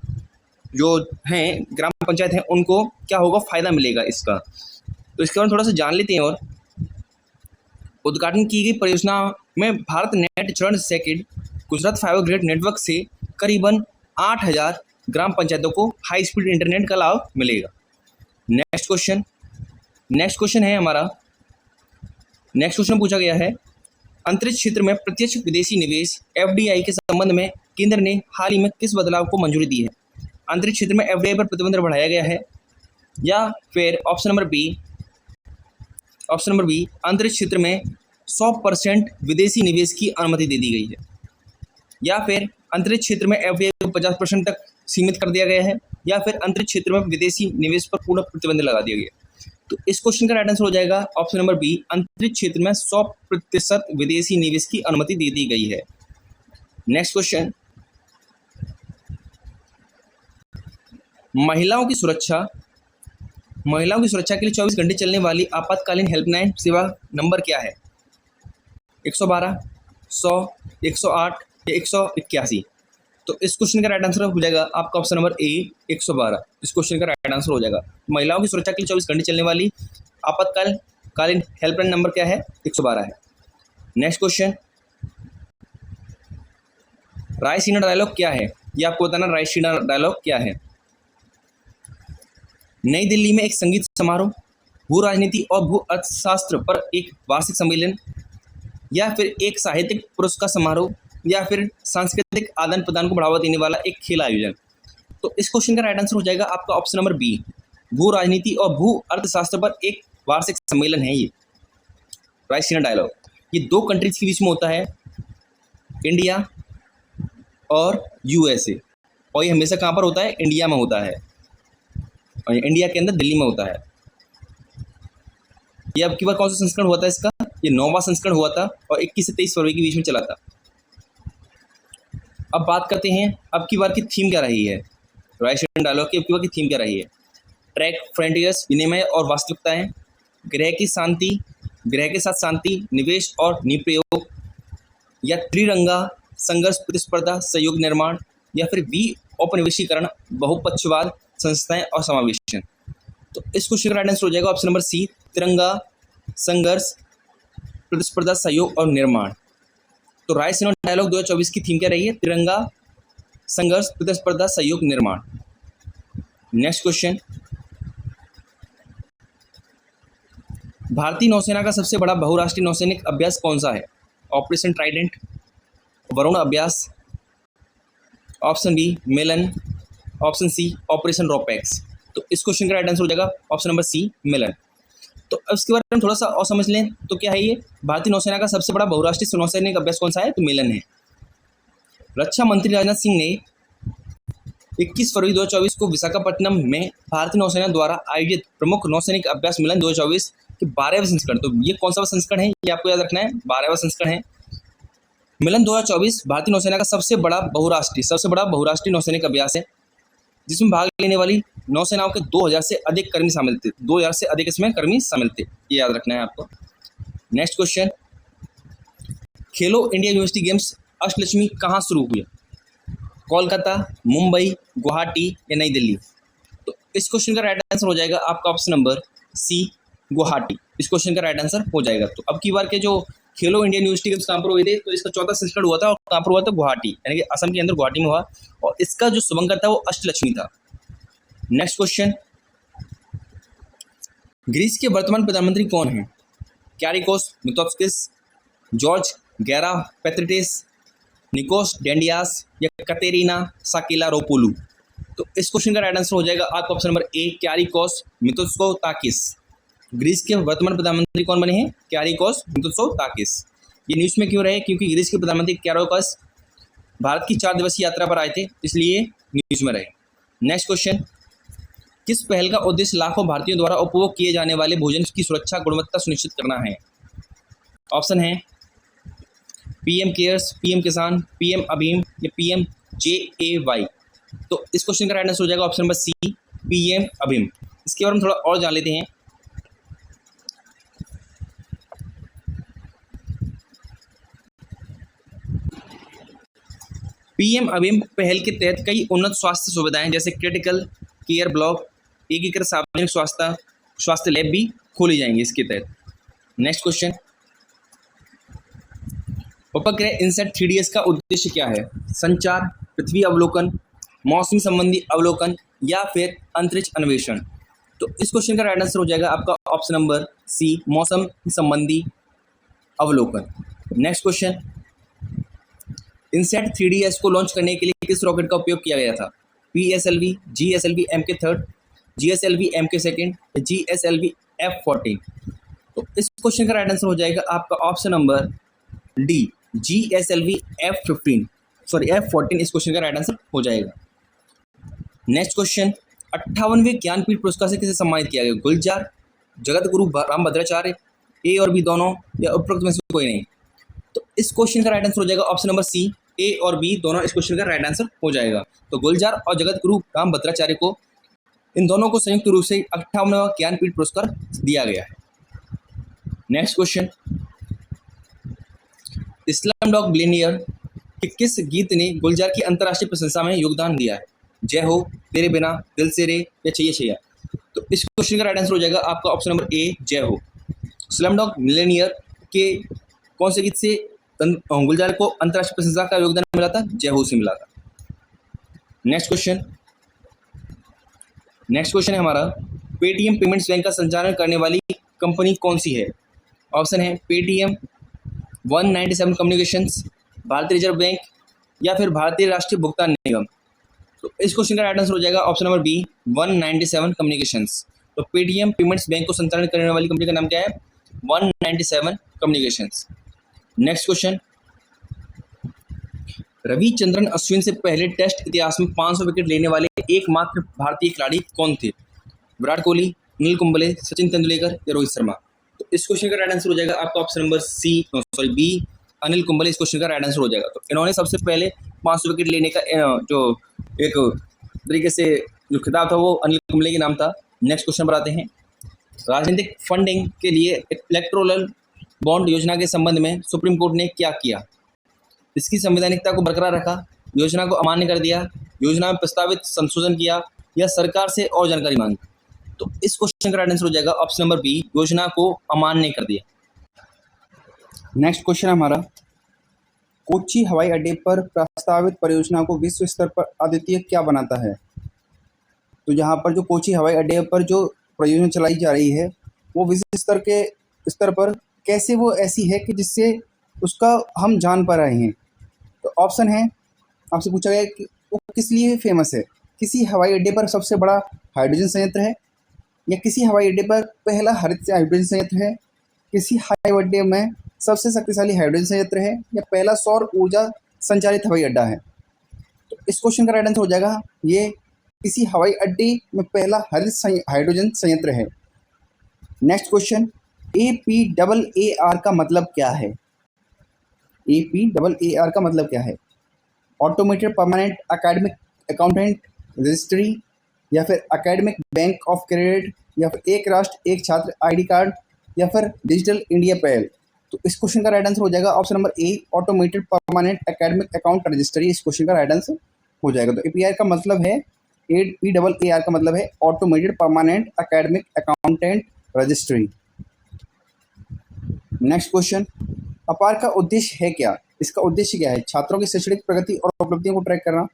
जो हैं ग्राम पंचायत हैं उनको क्या होगा, फायदा मिलेगा इसका। तो इसके बारे में थोड़ा सा जान लेते हैं। और उद्घाटन की गई परियोजना में भारत नेट चरण second Gujarat fibre grid network से करीबन 8,000 ग्राम पंचायतों को हाई स्पीड इंटरनेट का लाभ मिलेगा। नेक्स्ट क्वेश्चन है हमारा, नेक्स्ट क्वेश्चन पूछा गया है अंतरिक्ष क्षेत्र में प्रत्यक्ष विदेशी निवेश FDI के संबंध में केंद्र ने हाल ही में किस बदलाव को मंजूरी दी है? अंतरिक्ष क्षेत्र में FDI पर प्रतिबंध बढ़ाया गया है, या फिर ऑप्शन नंबर बी अंतरिक्ष क्षेत्र में 100% विदेशी निवेश की अनुमति दे दी गई है, या फिर अंतरिक्ष क्षेत्र में FDI को 50% तक सीमित कर दिया गया है, या फिर अंतरिक्ष क्षेत्र में विदेशी निवेश पर पूर्ण प्रतिबंध लगा दिया गया। तो इस क्वेश्चन का राइट आंसर हो जाएगा ऑप्शन नंबर बी अंतरिक्ष क्षेत्र में 100% विदेशी निवेश की अनुमति दे दी गई है। नेक्स्ट क्वेश्चन, महिलाओं की सुरक्षा के लिए 24 घंटे चलने वाली आपातकालीन हेल्पलाइन सेवा नंबर क्या है? 112, 100, 108 या 181? तो इस क्वेश्चन का राइट आंसर हो जाएगा आपका ऑप्शन नंबर ए 112। इस क्वेश्चन का राइट आंसर हो जाएगा। महिलाओं की सुरक्षा के लिए 24 घंटे चलने वाली आपातकालीन हेल्पलाइन नंबर क्या है? 112 है। नेक्स्ट क्वेश्चन, रायसीना डायलॉग क्या है? ये आपको बताना रायसीना डायलॉग क्या है। नई दिल्ली में एक संगीत समारोह, भू राजनीति और भू अर्थशास्त्र पर एक वार्षिक सम्मेलन, या फिर एक साहित्यिक पुरस्कार समारोह, या फिर सांस्कृतिक आदान प्रदान को बढ़ावा देने वाला एक खेल आयोजन। तो इस क्वेश्चन का राइट आंसर हो जाएगा आपका ऑप्शन नंबर बी भू राजनीति और भू अर्थशास्त्र पर एक वार्षिक सम्मेलन है ये रायसीना डायलॉग। ये 2 कंट्रीज के बीच में होता है, इंडिया और USA, और ये हमेशा कहाँ पर होता है? इंडिया में होता है, और इंडिया के अंदर दिल्ली में होता है। ये अब की बार कौन सा संस्करण हुआ था इसका? ये 9वां संस्करण हुआ था और 21 से 23 फरवरी के बीच में चला था। अब बात करते हैं अब की बार की थीम क्या रही है। रायसीना डायलॉग की अब की बार की थीम क्या रही है? ट्रैक फ्रंटियर्स, विनिमय और वास्तविकताएं, ग्रह के साथ शांति, निवेश और निप्रयोग, या त्रिरंगा, संघर्ष, प्रतिस्पर्धा, सहयोग, निर्माण, या फिर औपनिवेशीकरण, बहुपक्षवाद, संस्थाएं और समावेशन। तो इस क्वेश्चन का राइट आंसर हो जाएगा ऑप्शन नंबर सी तिरंगा, संघर्ष, प्रतिस्पर्धा, सहयोग और निर्माण। तो रायसीना डायलॉग 2024 की थीम क्या रही है? तिरंगा, संघर्ष, प्रतिस्पर्धा, सहयोग, निर्माण। नेक्स्ट क्वेश्चन, भारतीय नौसेना का सबसे बड़ा बहुराष्ट्रीय नौसैनिक अभ्यास कौन सा है? ऑपरेशन ट्राइडेंट, वरुण अभ्यास, ऑप्शन बी मिलन, ऑप्शन सी ऑपरेशन रोपेक्स। तो इस क्वेश्चन का राइट आंसर हो जाएगा ऑप्शन नंबर सी मिलन। तो अब इसके बारे में थोड़ा सा और समझ लें तो क्या है ये? भारतीय नौसेना का सबसे बड़ा बहुराष्ट्रीय नौसैनिक अभ्यास कौन सा है? तो मिलन है। रक्षा मंत्री राजनाथ सिंह ने 21 फरवरी 2024 को विशाखापट्टनम में भारतीय नौसेना द्वारा आयोजित प्रमुख नौसैनिक अभ्यास मिलन 2024 के 12वें संस्करण, तो ये कौन सा संस्करण है ये आपको याद रखना है, 12वां संस्करण है। मिलन 2024 भारतीय नौसेना का सबसे बड़ा बहुराष्ट्रीय नौसैनिक अभ्यास है, जिसमें भाग लेने वाली नौसेनाओं के 2000 से अधिक कर्मी शामिल थे। 2000 से अधिक इसमें कर्मी शामिल थे, ये याद रखना है आपको। नेक्स्ट क्वेश्चन, खेलो इंडिया यूनिवर्सिटी गेम्स अष्टलक्ष्मी कहाँ शुरू हुई? कोलकाता, मुंबई, गुवाहाटी या नई दिल्ली? तो इस क्वेश्चन का राइट आंसर हो जाएगा आपका ऑप्शन नंबर सी गुवाहाटी। इस क्वेश्चन का राइट आंसर हो जाएगा। तो अब की बार के जो खेलो इंडिया यूनिवर्सिटी गेम्स कहाँ पर हुए थे? तो इसका 14वां संस्करण हुआ था और कहाँ पर हुआ था? गुवाहाटी, यानी कि असम के अंदर गुवाहाटी में हुआ, और इसका जो शुभंकर था वो अष्टलक्ष्मी था। नेक्स्ट क्वेश्चन, ग्रीस के वर्तमान प्रधानमंत्री कौन है? क्यारिकोस मित्सोताकिस, जॉर्ज गैरापेट्रिटिस, निकोस डेंडियास या कतेरिना साकिलारोपोulou? तो इस क्वेश्चन का राइट आंसर हो जाएगा आपका option number A Kyriakos Mitsotakis. Greece के वर्तमान प्रधानमंत्री कौन बने हैं? क्यारिकोस मित्सोताकिस। ये न्यूज़ में क्यों रहे? क्योंकि ग्रीस के प्रधानमंत्री कैरोकस भारत की 4 दिवसीय यात्रा पर आए थे, इसलिए न्यूज़ में रहे। नेक्स्ट क्वेश्चन, किस पहल का उद्देश्य लाखों भारतीयों द्वारा उपभोग किए जाने वाले भोजन की सुरक्षा गुणवत्ता सुनिश्चित करना है? ऑप्शन है पीएम केयर्स, पीएम किसान, पीएम अभीम या पीएम JAY। तो इस क्वेश्चन का राइट आंसर हो जाएगा ऑप्शन नंबर सी, पीएम अभीम। इसके बारे में थोड़ा और जान लेते हैं। पीएम अभीम पहल के तहत कई उन्नत स्वास्थ्य सुविधाएं जैसे क्रिटिकल केयर ब्लॉक, एकीकृत सार्वजनिक स्वास्थ्य लैब भी खोली जाएंगी इसके तहत। नेक्स्ट क्वेश्चन, उपग्रह इनसैट 3DS का उद्देश्य क्या है? संचार, पृथ्वी अवलोकन, मौसम संबंधी अवलोकन या फिर अंतरिक्ष अन्वेषण? तो इस क्वेश्चन का राइट आंसर हो जाएगा आपका ऑप्शन नंबर सी, मौसम संबंधी अवलोकन। नेक्स्ट क्वेश्चन, इनसैट 3DS को लॉन्च करने के लिए किस रॉकेट का उपयोग किया गया था? PSLV, GSLV MK3, GSLV MK2 या GSLV F14? तो इस क्वेश्चन का राइट आंसर हो जाएगा आपका option number D, GSLV F14 इस क्वेश्चन का राइट आंसर हो जाएगा। नेक्स्ट क्वेश्चन, 58वें ज्ञानपीठ पुरस्कार से किसे सम्मानित किया गया? गुलजार, जगत गुरु रामभद्राचार्य, ए और बी दोनों या उपरोक्त में से कोई नहीं? तो इस क्वेश्चन का राइट आंसर हो जाएगा ऑप्शन नंबर सी, ए और बी दोनों इस क्वेश्चन का राइट आंसर हो जाएगा। तो गुलजार और जगत गुरु रामभद्राचार्य को, इन दोनों को संयुक्त रूप से 58वां ज्ञानपीठ पुरस्कार दिया गया है। नेक्स्ट क्वेश्चन, स्लमडॉग मिलियनेयर के किस गीत ने गुलजार की अंतर्राष्ट्रीय प्रशंसा में योगदान दिया है? जय हो, तेरे बिना, दिल से रे या चाहिए छैया? तो इस क्वेश्चन का राइट आंसर हो जाएगा आपका ऑप्शन नंबर ए, जय हो। स्लमडॉग मिलियनेयर के कौन से गीत से गुलजार को अंतर्राष्ट्रीय प्रशंसा का योगदान मिला था? जय हो से मिला था। नेक्स्ट क्वेश्चन है हमारा, पेटीएम पेमेंट्स बैंक का संचालन करने वाली कंपनी कौन सी है? ऑप्शन है पेटीएम, 197 कम्युनिकेशंस, भारतीय रिजर्व बैंक या फिर भारतीय राष्ट्रीय भुगतान निगम? तो इस क्वेश्चन का राइट आंसर हो जाएगा ऑप्शन नंबर बी, 197 कम्युनिकेशंस। तो पेटीएम पेमेंट्स बैंक को संचालन करने वाली कंपनी का नाम क्या है? 197 communications. Next question, Ravichandran Ashwin से पहले टेस्ट इतिहास में 500 विकेट लेने वाले एकमात्र भारतीय खिलाड़ी कौन थे? विराट कोहली, अनिल कुंबले, सचिन तेंदुलकर या रोहित शर्मा? तो इस क्वेश्चन का राइट आंसर हो जाएगा आपका option number B, Anil Kumble इस क्वेश्चन का राइट आंसर हो जाएगा। तो इन्होंने सबसे पहले 500 विकेट लेने का जो एक तरीके से जो खिताब था वो अनिल कुंबले के नाम था। नेक्स्ट क्वेश्चन पर आते हैं, राजनीतिक फंडिंग के लिए इलेक्टोरल बॉन्ड योजना के संबंध में सुप्रीम कोर्ट ने क्या किया? इसकी संवैधानिकता को बरकरार रखा, योजना को अमान्य कर दिया, योजना में प्रस्तावित संशोधन किया या सरकार से और जानकारी मांगी? तो इस क्वेश्चन का राइट आंसर हो जाएगा ऑप्शन नंबर बी, योजना को अमान्य कर दिया। नेक्स्ट क्वेश्चन हमारा, कोच्चि हवाई अड्डे पर प्रस्तावित परियोजना को विश्व स्तर पर अद्वितीय क्या बनाता है? तो यहाँ पर जो कोच्चि हवाई अड्डे पर जो परियोजना चलाई जा रही है वो विश्व स्तर पर कैसे वो ऐसी है कि जिससे उसका हम जान पा रहे हैं? तो ऑप्शन है, आपसे पूछा गया कि वो किस लिए फेमस है? किसी हवाई अड्डे पर सबसे बड़ा हाइड्रोजन संयंत्र है, या किसी हवाई अड्डे पर पहला हरित हाइड्रोजन संयंत्र है, किसी हवाई अड्डे में सबसे शक्तिशाली हाइड्रोजन संयंत्र है, या पहला सौर ऊर्जा संचालित हवाई अड्डा है? तो इस क्वेश्चन का राइट आंसर हो जाएगा ये किसी हवाई अड्डे में पहला हरित हाइड्रोजन संयंत्र है। नेक्स्ट क्वेश्चन, APAAR का मतलब क्या है? APAAR का मतलब क्या है? Automated permanent academic accountant registry, या फिर एकेडमिक बैंक ऑफ क्रेडिट, या फिर एक राष्ट्र एक छात्र ID कार्ड, या फिर डिजिटल इंडिया पहल? तो इस क्वेश्चन का राइट आंसर हो जाएगा ऑप्शन नंबर ए, automated permanent academic account registry इस क्वेश्चन का राइट आंसर हो जाएगा। तो APAAR का मतलब है, APAAR का मतलब है automated permanent academic accountant registry. Next question, अपार का उद्देश्य है क्या? इसका उद्देश्य क्या है? छात्रों की शैक्षणिक प्रगति और उपलब्धियों को ट्रैक करना,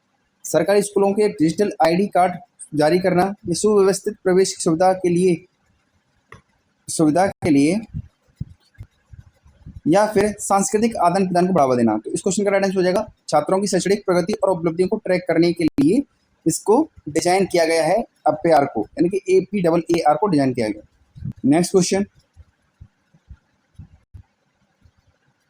सरकारी स्कूलों के डिजिटल ID कार्ड जारी करना, या सुव्यवस्थित प्रवेश सुविधा के लिए या फिर सांस्कृतिक आदान प्रदान को बढ़ावा देना? तो इस क्वेश्चन का राइट आंसर हो जाएगा छात्रों की शैक्षणिक प्रगति और उपलब्धियों को ट्रैक करने के लिए इसको डिजाइन किया गया है, अपार को, यानी कि APAAR को डिजाइन किया गया। नेक्स्ट क्वेश्चन,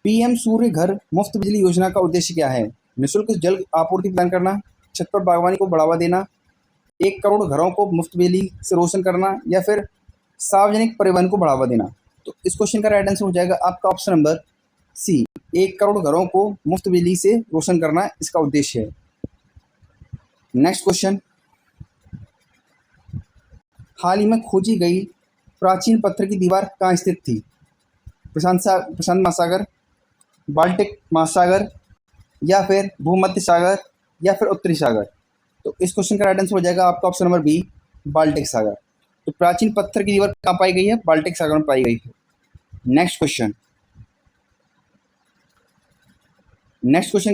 पीएम सूर्य घर मुफ्त बिजली योजना का उद्देश्य क्या है? निःशुल्क जल आपूर्ति प्रदान करना, छत पर बागवानी को बढ़ावा देना, 1 करोड़ घरों को मुफ्त बिजली से रोशन करना या फिर सार्वजनिक परिवहन को बढ़ावा देना। तो इस क्वेश्चन का राइट आंसर हो जाएगा आपका ऑप्शन नंबर सी, 1 करोड़ घरों को मुफ्त बिजली से रोशन करना इसका उद्देश्य है। नेक्स्ट क्वेश्चन, हाल ही में खोजी गई प्राचीन पत्थर की दीवार कहाँ स्थित थी? प्रशांत महासागर, बाल्टिक महासागर या फिर भूमध्य सागर या फिर उत्तरी सागर। तो इस क्वेश्चन का राइट आंसर हो जाएगा आपका ऑप्शन नंबर बी, बाल्टिक सागर। तो प्राचीन पत्थर की दीवार कहाँ पाई गई है? बाल्टिक सागर में पाई गई है। नेक्स्ट क्वेश्चन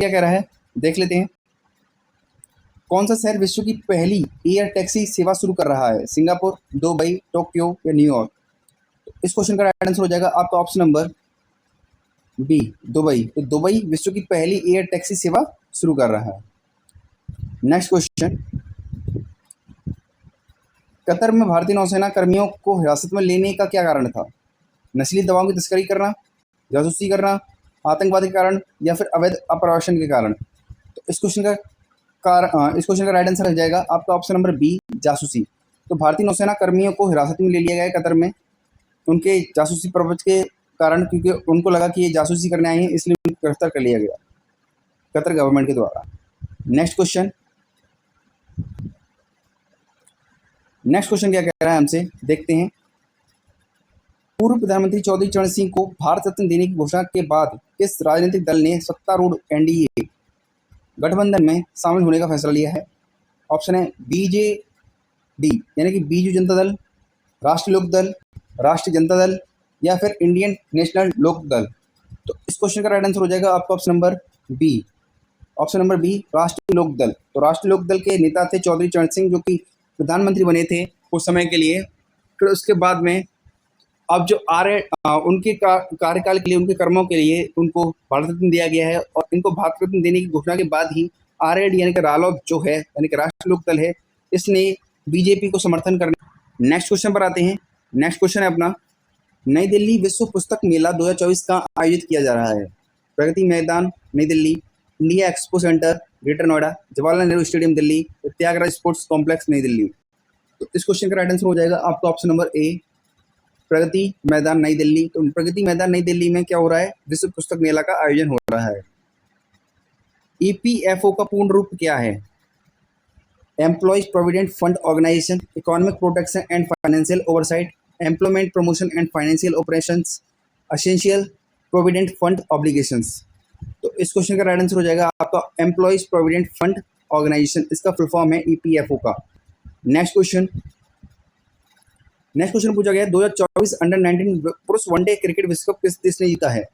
क्या कह रहा है देख लेते हैं। कौन सा शहर विश्व की पहली एयर टैक्सी सेवा शुरू कर रहा है? सिंगापुर, दुबई, टोक्यो या न्यूयॉर्क। तो इस क्वेश्चन का राइट आंसर हो जाएगा आपका ऑप्शन नंबर बी, दुबई। तो दुबई विश्व की पहली एयर टैक्सी सेवा शुरू कर रहा है। नेक्स्ट क्वेश्चन, कतर में भारतीय नौसेना कर्मियों को हिरासत में लेने का क्या कारण था? नस्ली दवाओं की तस्करी करना, जासूसी करना, आतंकवाद के कारण या फिर अवैध अप्रवासन के कारण। तो इस क्वेश्चन का राइट आंसर हो जाएगा आपका ऑप्शन नंबर बी, जासूसी। तो भारतीय नौसेना कर्मियों को हिरासत में ले लिया गया है कतर में उनके जासूसी प्रपंच के कारण, क्योंकि उनको लगा कि ये जासूसी करने आए हैं, इसलिए उनको गिरफ्तार कर लिया गया कतर गवर्नमेंट के द्वारा। नेक्स्ट क्वेश्चन क्या कह रहा है हमसे देखते हैं। पूर्व प्रधानमंत्री चौधरी चरण सिंह को भारत रत्न देने की घोषणा के बाद किस राजनीतिक दल ने सत्तारूढ़ एनडीए गठबंधन में शामिल होने का फैसला लिया है? ऑप्शन है बीजेडी यानी कि बीजू जनता दल, राष्ट्रीय लोक दल, राष्ट्रीय जनता दल या फिर इंडियन नेशनल लोक दल। तो इस क्वेश्चन का राइट आंसर हो जाएगा आपका ऑप्शन नंबर बी, राष्ट्रीय लोक दल। तो राष्ट्रीय लोक दल के नेता थे चौधरी चरण सिंह, जो कि प्रधानमंत्री बने थे उस समय के लिए। फिर उसके बाद में अब जो उनके कार्यकाल के लिए, उनके कर्मों के लिए उनको भारत रत्न दिया गया है, और इनको भारत रत्न देने की घोषणा के बाद ही आरएलडी यानी कि रालोद जो है यानी कि राष्ट्रीय लोक दल है, इसने बीजेपी को समर्थन करना। नेक्स्ट क्वेश्चन पर आते हैं। नेक्स्ट क्वेश्चन है अपना, नई दिल्ली विश्व पुस्तक मेला 2024 का आयोजित किया जा रहा है? Pragati Maidan Nai Delhi, India Expo Centre Greater Noida, Jawaharlal Nehru Stadium Delhi, Thyagaraj Sports Complex Nai Delhi. तो इस क्वेश्चन का राइट आंसर हो जाएगा आपका ऑप्शन नंबर ए, प्रगति मैदान नई दिल्ली। तो प्रगति मैदान नई दिल्ली में क्या हो रहा है? विश्व पुस्तक मेला का आयोजन हो रहा है। ईपीएफओ का पूर्ण रूप क्या है? Employees provident fund organisation, economic protection and financial oversight, employment promotion and financial operations, essential provident fund obligations. तो इस क्वेश्चन का राइट आंसर हो जाएगा आपका एम्प्लॉयज प्रोविडेंट फंड ऑर्गेनाइजेशन, इसका फुल फॉर्म है ईपीएफओ का। नेक्स्ट क्वेश्चन पूछा गया 2024 अंडर 19 पुरुष वनडे क्रिकेट विश्व कप किस देश ने जीता है?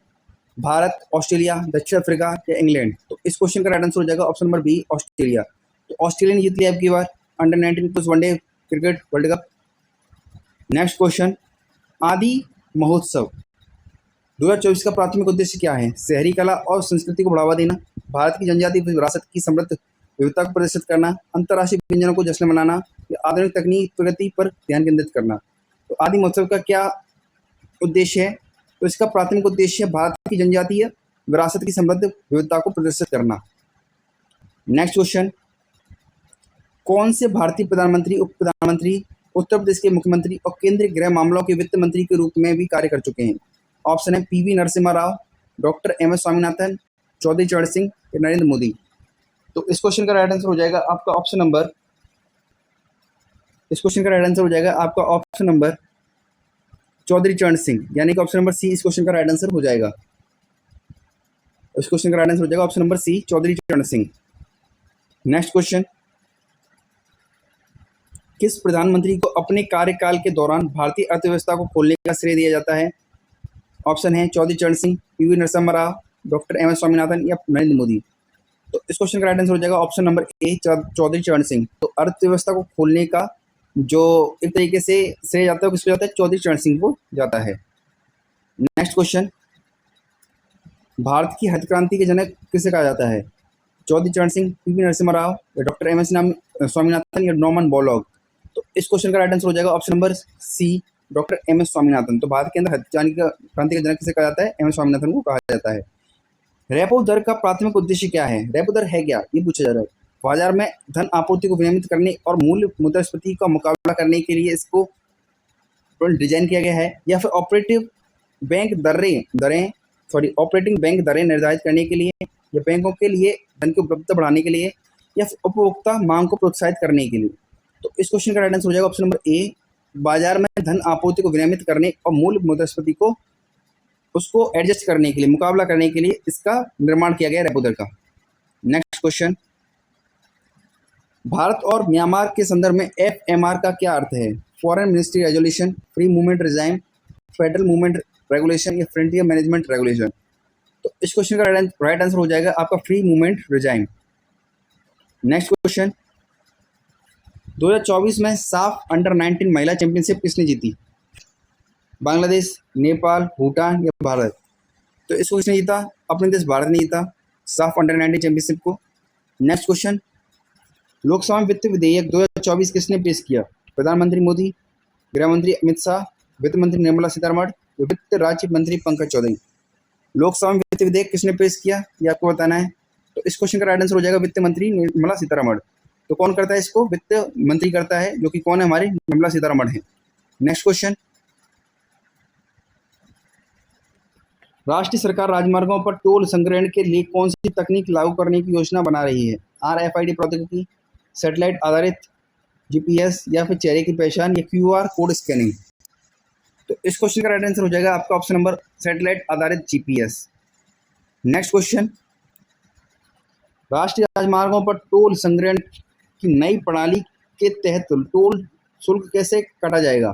भारत, ऑस्ट्रेलिया, दक्षिण अफ्रीका या इंग्लैंड। तो इस क्वेश्चन का राइट आंसर हो जाएगा ऑप्शन नंबर बी, ऑस्ट्रेलिया। तो ऑस्ट्रेलिया ने जीत लिया अब की बार अंडर 19 पुरुष one day cricket world cup. Next question, आदि महोत्सव 2024 का प्राथमिक उद्देश्य क्या है? शहरी कला और संस्कृति को बढ़ावा देना, भारत की जनजातीय विरासत की समृद्ध विविधता को प्रदर्शित करना, अंतर्राष्ट्रीय व्यंजनों को जश्न मनाना या आधुनिक तकनीक प्रगति पर ध्यान केंद्रित करना। तो आदि महोत्सव का क्या उद्देश्य है? तो इसका प्राथमिक उद्देश्य भारत की जनजातीय विरासत की समृद्ध विविधता को प्रदर्शित करना। नेक्स्ट क्वेश्चन, कौन से भारतीय प्रधानमंत्री, उप प्रधानमंत्री, उत्तर प्रदेश के मुख्यमंत्री और केंद्रीय गृह मामलों के वित्त मंत्री के रूप में भी कार्य कर चुके हैं? ऑप्शन है PV Narasimha Rao, doctor M S Swaminathan, Chaudhary Charan Singh या नरेंद्र मोदी। तो इस क्वेश्चन का राइट आंसर हो जाएगा आपका ऑप्शन नंबर चौधरी चरण सिंह यानी कि ऑप्शन नंबर सी इस क्वेश्चन का राइट आंसर हो जाएगा। इस क्वेश्चन का राइट आंसर हो जाएगा ऑप्शन नंबर सी, चौधरी चरण सिंह। नेक्स्ट क्वेश्चन, किस प्रधानमंत्री को अपने कार्यकाल के दौरान भारतीय अर्थव्यवस्था को खोलने का श्रेय दिया जाता है? ऑप्शन है Chaudhary Charan Singh, PV Narasimha Rao, doctor M S Swaminathan या नरेंद्र मोदी। तो इस क्वेश्चन का राइट आंसर हो जाएगा ऑप्शन नंबर ए, चौधरी चरण सिंह। तो अर्थव्यवस्था को खोलने का जो एक तरीके से श्रेय जाता है किसको जाता है? चौधरी चरण सिंह को जाता है। नेक्स्ट क्वेश्चन, भारत की हरित क्रांति के जनक किसे कहा जाता है? चौधरी चरण सिंह, पीवी नरसिम्हा राव या डॉक्टर एम एस स्वामीनाथन या नॉर्मन बोरलॉग। तो इस क्वेश्चन का राइट आंसर हो जाएगा option number C, doctor M S Swaminathan. तो भारत के अंदर क्रांति का जनक किसे कहा जाता है? एम एस स्वामीनाथन को कहा जाता है। रेपो दर का प्राथमिक उद्देश्य क्या है? रेपो दर है क्या, ये पूछा जा रहा है। बाजार में धन आपूर्ति को विनियमित करने और मूल्य मुद्रास्फीति का मुकाबला करने के लिए इसको डिजाइन किया गया है, या फिर ऑपरेटिंग बैंक दरें निर्धारित करने के लिए, या बैंकों के लिए धन की उपलब्धता बढ़ाने के लिए, या फिर उपभोक्ता मांग को प्रोत्साहित करने के लिए। तो इस क्वेश्चन का राइट आंसर हो जाएगा ऑप्शन नंबर ए, बाजार में धन आपूर्ति को विनियमित करने और मूल्य मुद्रास्फीति को उसको एडजस्ट करने के लिए, मुकाबला करने के लिए इसका निर्माण किया गया रेपो दर का। नेक्स्ट क्वेश्चन, भारत और म्यांमार के संदर्भ में FMR का क्या अर्थ है? Foreign ministry resolution, free movement regime, federal movement regulation, या फ्रंटियर मैनेजमेंट रेगुलेशन। तो इस क्वेश्चन का राइट आंसर हो जाएगा आपका free movement regime. Next question, 2024 में साफ अंडर 19 महिला चैंपियनशिप किसने जीती? बांग्लादेश, नेपाल, भूटान या भारत? तो इसको किसने जीता? अपने देश भारत ने जीता साफ अंडर 19 चैंपियनशिप को। नेक्स्ट क्वेश्चन, लोकसभा में वित्त विधेयक 2024 किसने पेश किया? प्रधानमंत्री मोदी, गृह मंत्री अमित शाह, वित्त मंत्री निर्मला सीतारमण, वित्त राज्य मंत्री पंकज चौधरी। लोकसभा में वित्त विधेयक किसने पेश किया, ये आपको बताना है। तो इस क्वेश्चन का राइट आंसर हो जाएगा वित्त मंत्री निर्मला सीतारमण। तो कौन करता है इसको? वित्त मंत्री करता है, जो कि कौन है? हमारी निर्मला सीतारमण है। नेक्स्ट क्वेश्चन, राष्ट्रीय सरकार राजमार्गों पर टोल संग्रहण के लिए कौन सी तकनीक लागू करने की योजना बना रही है? RFID प्रौद्योगिकी, सैटेलाइट आधारित GPS, या फिर चेहरे की पहचान, या QR कोड स्कैनिंग? तो इस क्वेश्चन का राइट आंसर हो जाएगा आपका ऑप्शन नंबर सैटेलाइट आधारित GPS। नेक्स्ट क्वेश्चन, राष्ट्रीय राजमार्गों पर टोल संग्रहण की नई प्रणाली के तहत टोल शुल्क कैसे काटा जाएगा?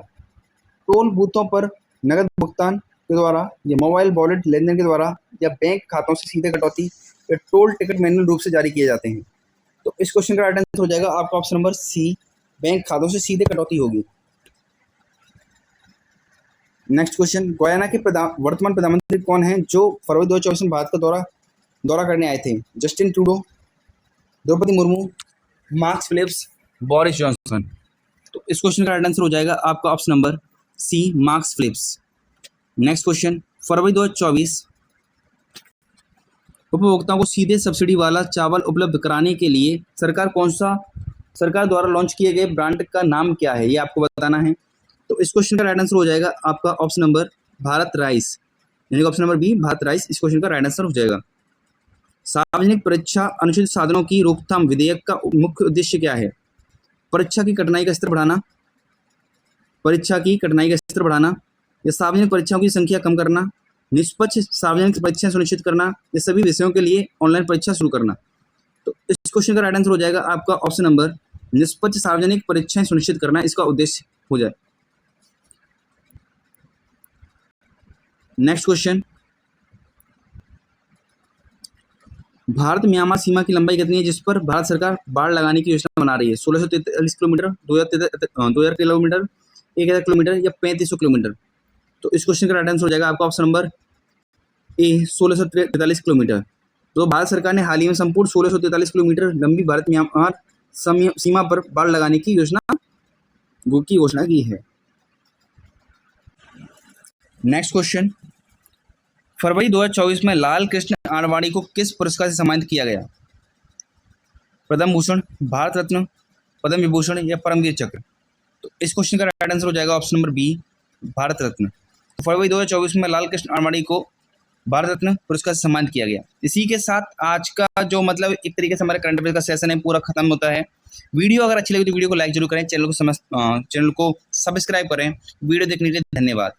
टोल बूथों पर नकद भुगतान के द्वारा, या मोबाइल वॉलेट लेनदेन के द्वारा, या बैंक खातों से सीधे कटौती, या टोल टिकट मैनुअल रूप से जारी किए जाते हैं? तो इस क्वेश्चन का राइट आंसर हो जाएगा आपका ऑप्शन नंबर सी, बैंक खातों से सीधे कटौती होगी। नेक्स्ट क्वेश्चन, गयाना के वर्तमान प्रधानमंत्री कौन हैं जो फरवरी 2024 में भारत का दौरा करने आए थे? Justin Trudeau, Droupadi Murmu, Marx Phillips, Boris Johnson. तो इस क्वेश्चन का राइट आंसर हो जाएगा आपका option number C, Marx Phillips. Next question, फरवरी 2024 उपभोक्ताओं को सीधे सब्सिडी वाला चावल उपलब्ध कराने के लिए सरकार द्वारा लॉन्च किए गए ब्रांड का नाम क्या है, ये आपको बताना है। तो इस क्वेश्चन का राइट आंसर हो जाएगा आपका ऑप्शन नंबर भारत राइस, यानी option number B, Bharat Rice इस क्वेश्चन का राइट आंसर हो जाएगा। सार्वजनिक परीक्षा अनुचित साधनों की रोकथाम विधेयक का मुख्य उद्देश्य क्या है? परीक्षा की कठिनाई का स्तर बढ़ाना, या सार्वजनिक परीक्षाओं की संख्या कम करना, निष्पक्ष सार्वजनिक परीक्षाएं सुनिश्चित करना, या सभी विषयों के लिए ऑनलाइन परीक्षा शुरू करना? तो इस क्वेश्चन का राइट आंसर हो जाएगा आपका ऑप्शन नंबर निष्पक्ष सार्वजनिक परीक्षाएं सुनिश्चित करना, इसका उद्देश्य हो जाए। नेक्स्ट क्वेश्चन, भारत म्यांमार सीमा की लंबाई कितनी है जिस पर भारत सरकार बाड़ लगाने की योजना बना रही है? 1643 किलोमीटर, 2000 किलोमीटर, 1000 किलोमीटर, या 3500 किलोमीटर? तो इस क्वेश्चन का राइट आंसर हो जाएगा आपका ऑप्शन नंबर ए, 1643 किलोमीटर। तो भारत सरकार ने हाल ही में संपूर्ण 1643 किलोमीटर लंबी भारत म्यांमार सीमा पर बाड़ लगाने की घोषणा की है। नेक्स्ट क्वेश्चन, फरवरी 2024 में लाल कृष्ण आडवाणी को किस पुरस्कार से सम्मानित किया गया? पद्म भूषण, भारत रत्न, पद्म विभूषण, या परमवीर चक्र? तो इस क्वेश्चन का राइट आंसर हो जाएगा option number B, Bharat Ratna. फरवरी 2024 में लाल कृष्ण आडवाणी को भारत रत्न पुरस्कार से सम्मानित किया गया। इसी के साथ आज का जो मतलब एक तरीके से हमारे करंट अफेयर का सेशन है पूरा खत्म होता है। वीडियो अगर अच्छी लगी तो वीडियो को लाइक जरूर करें, चैनल को सब्सक्राइब करें। वीडियो देखने के लिए धन्यवाद।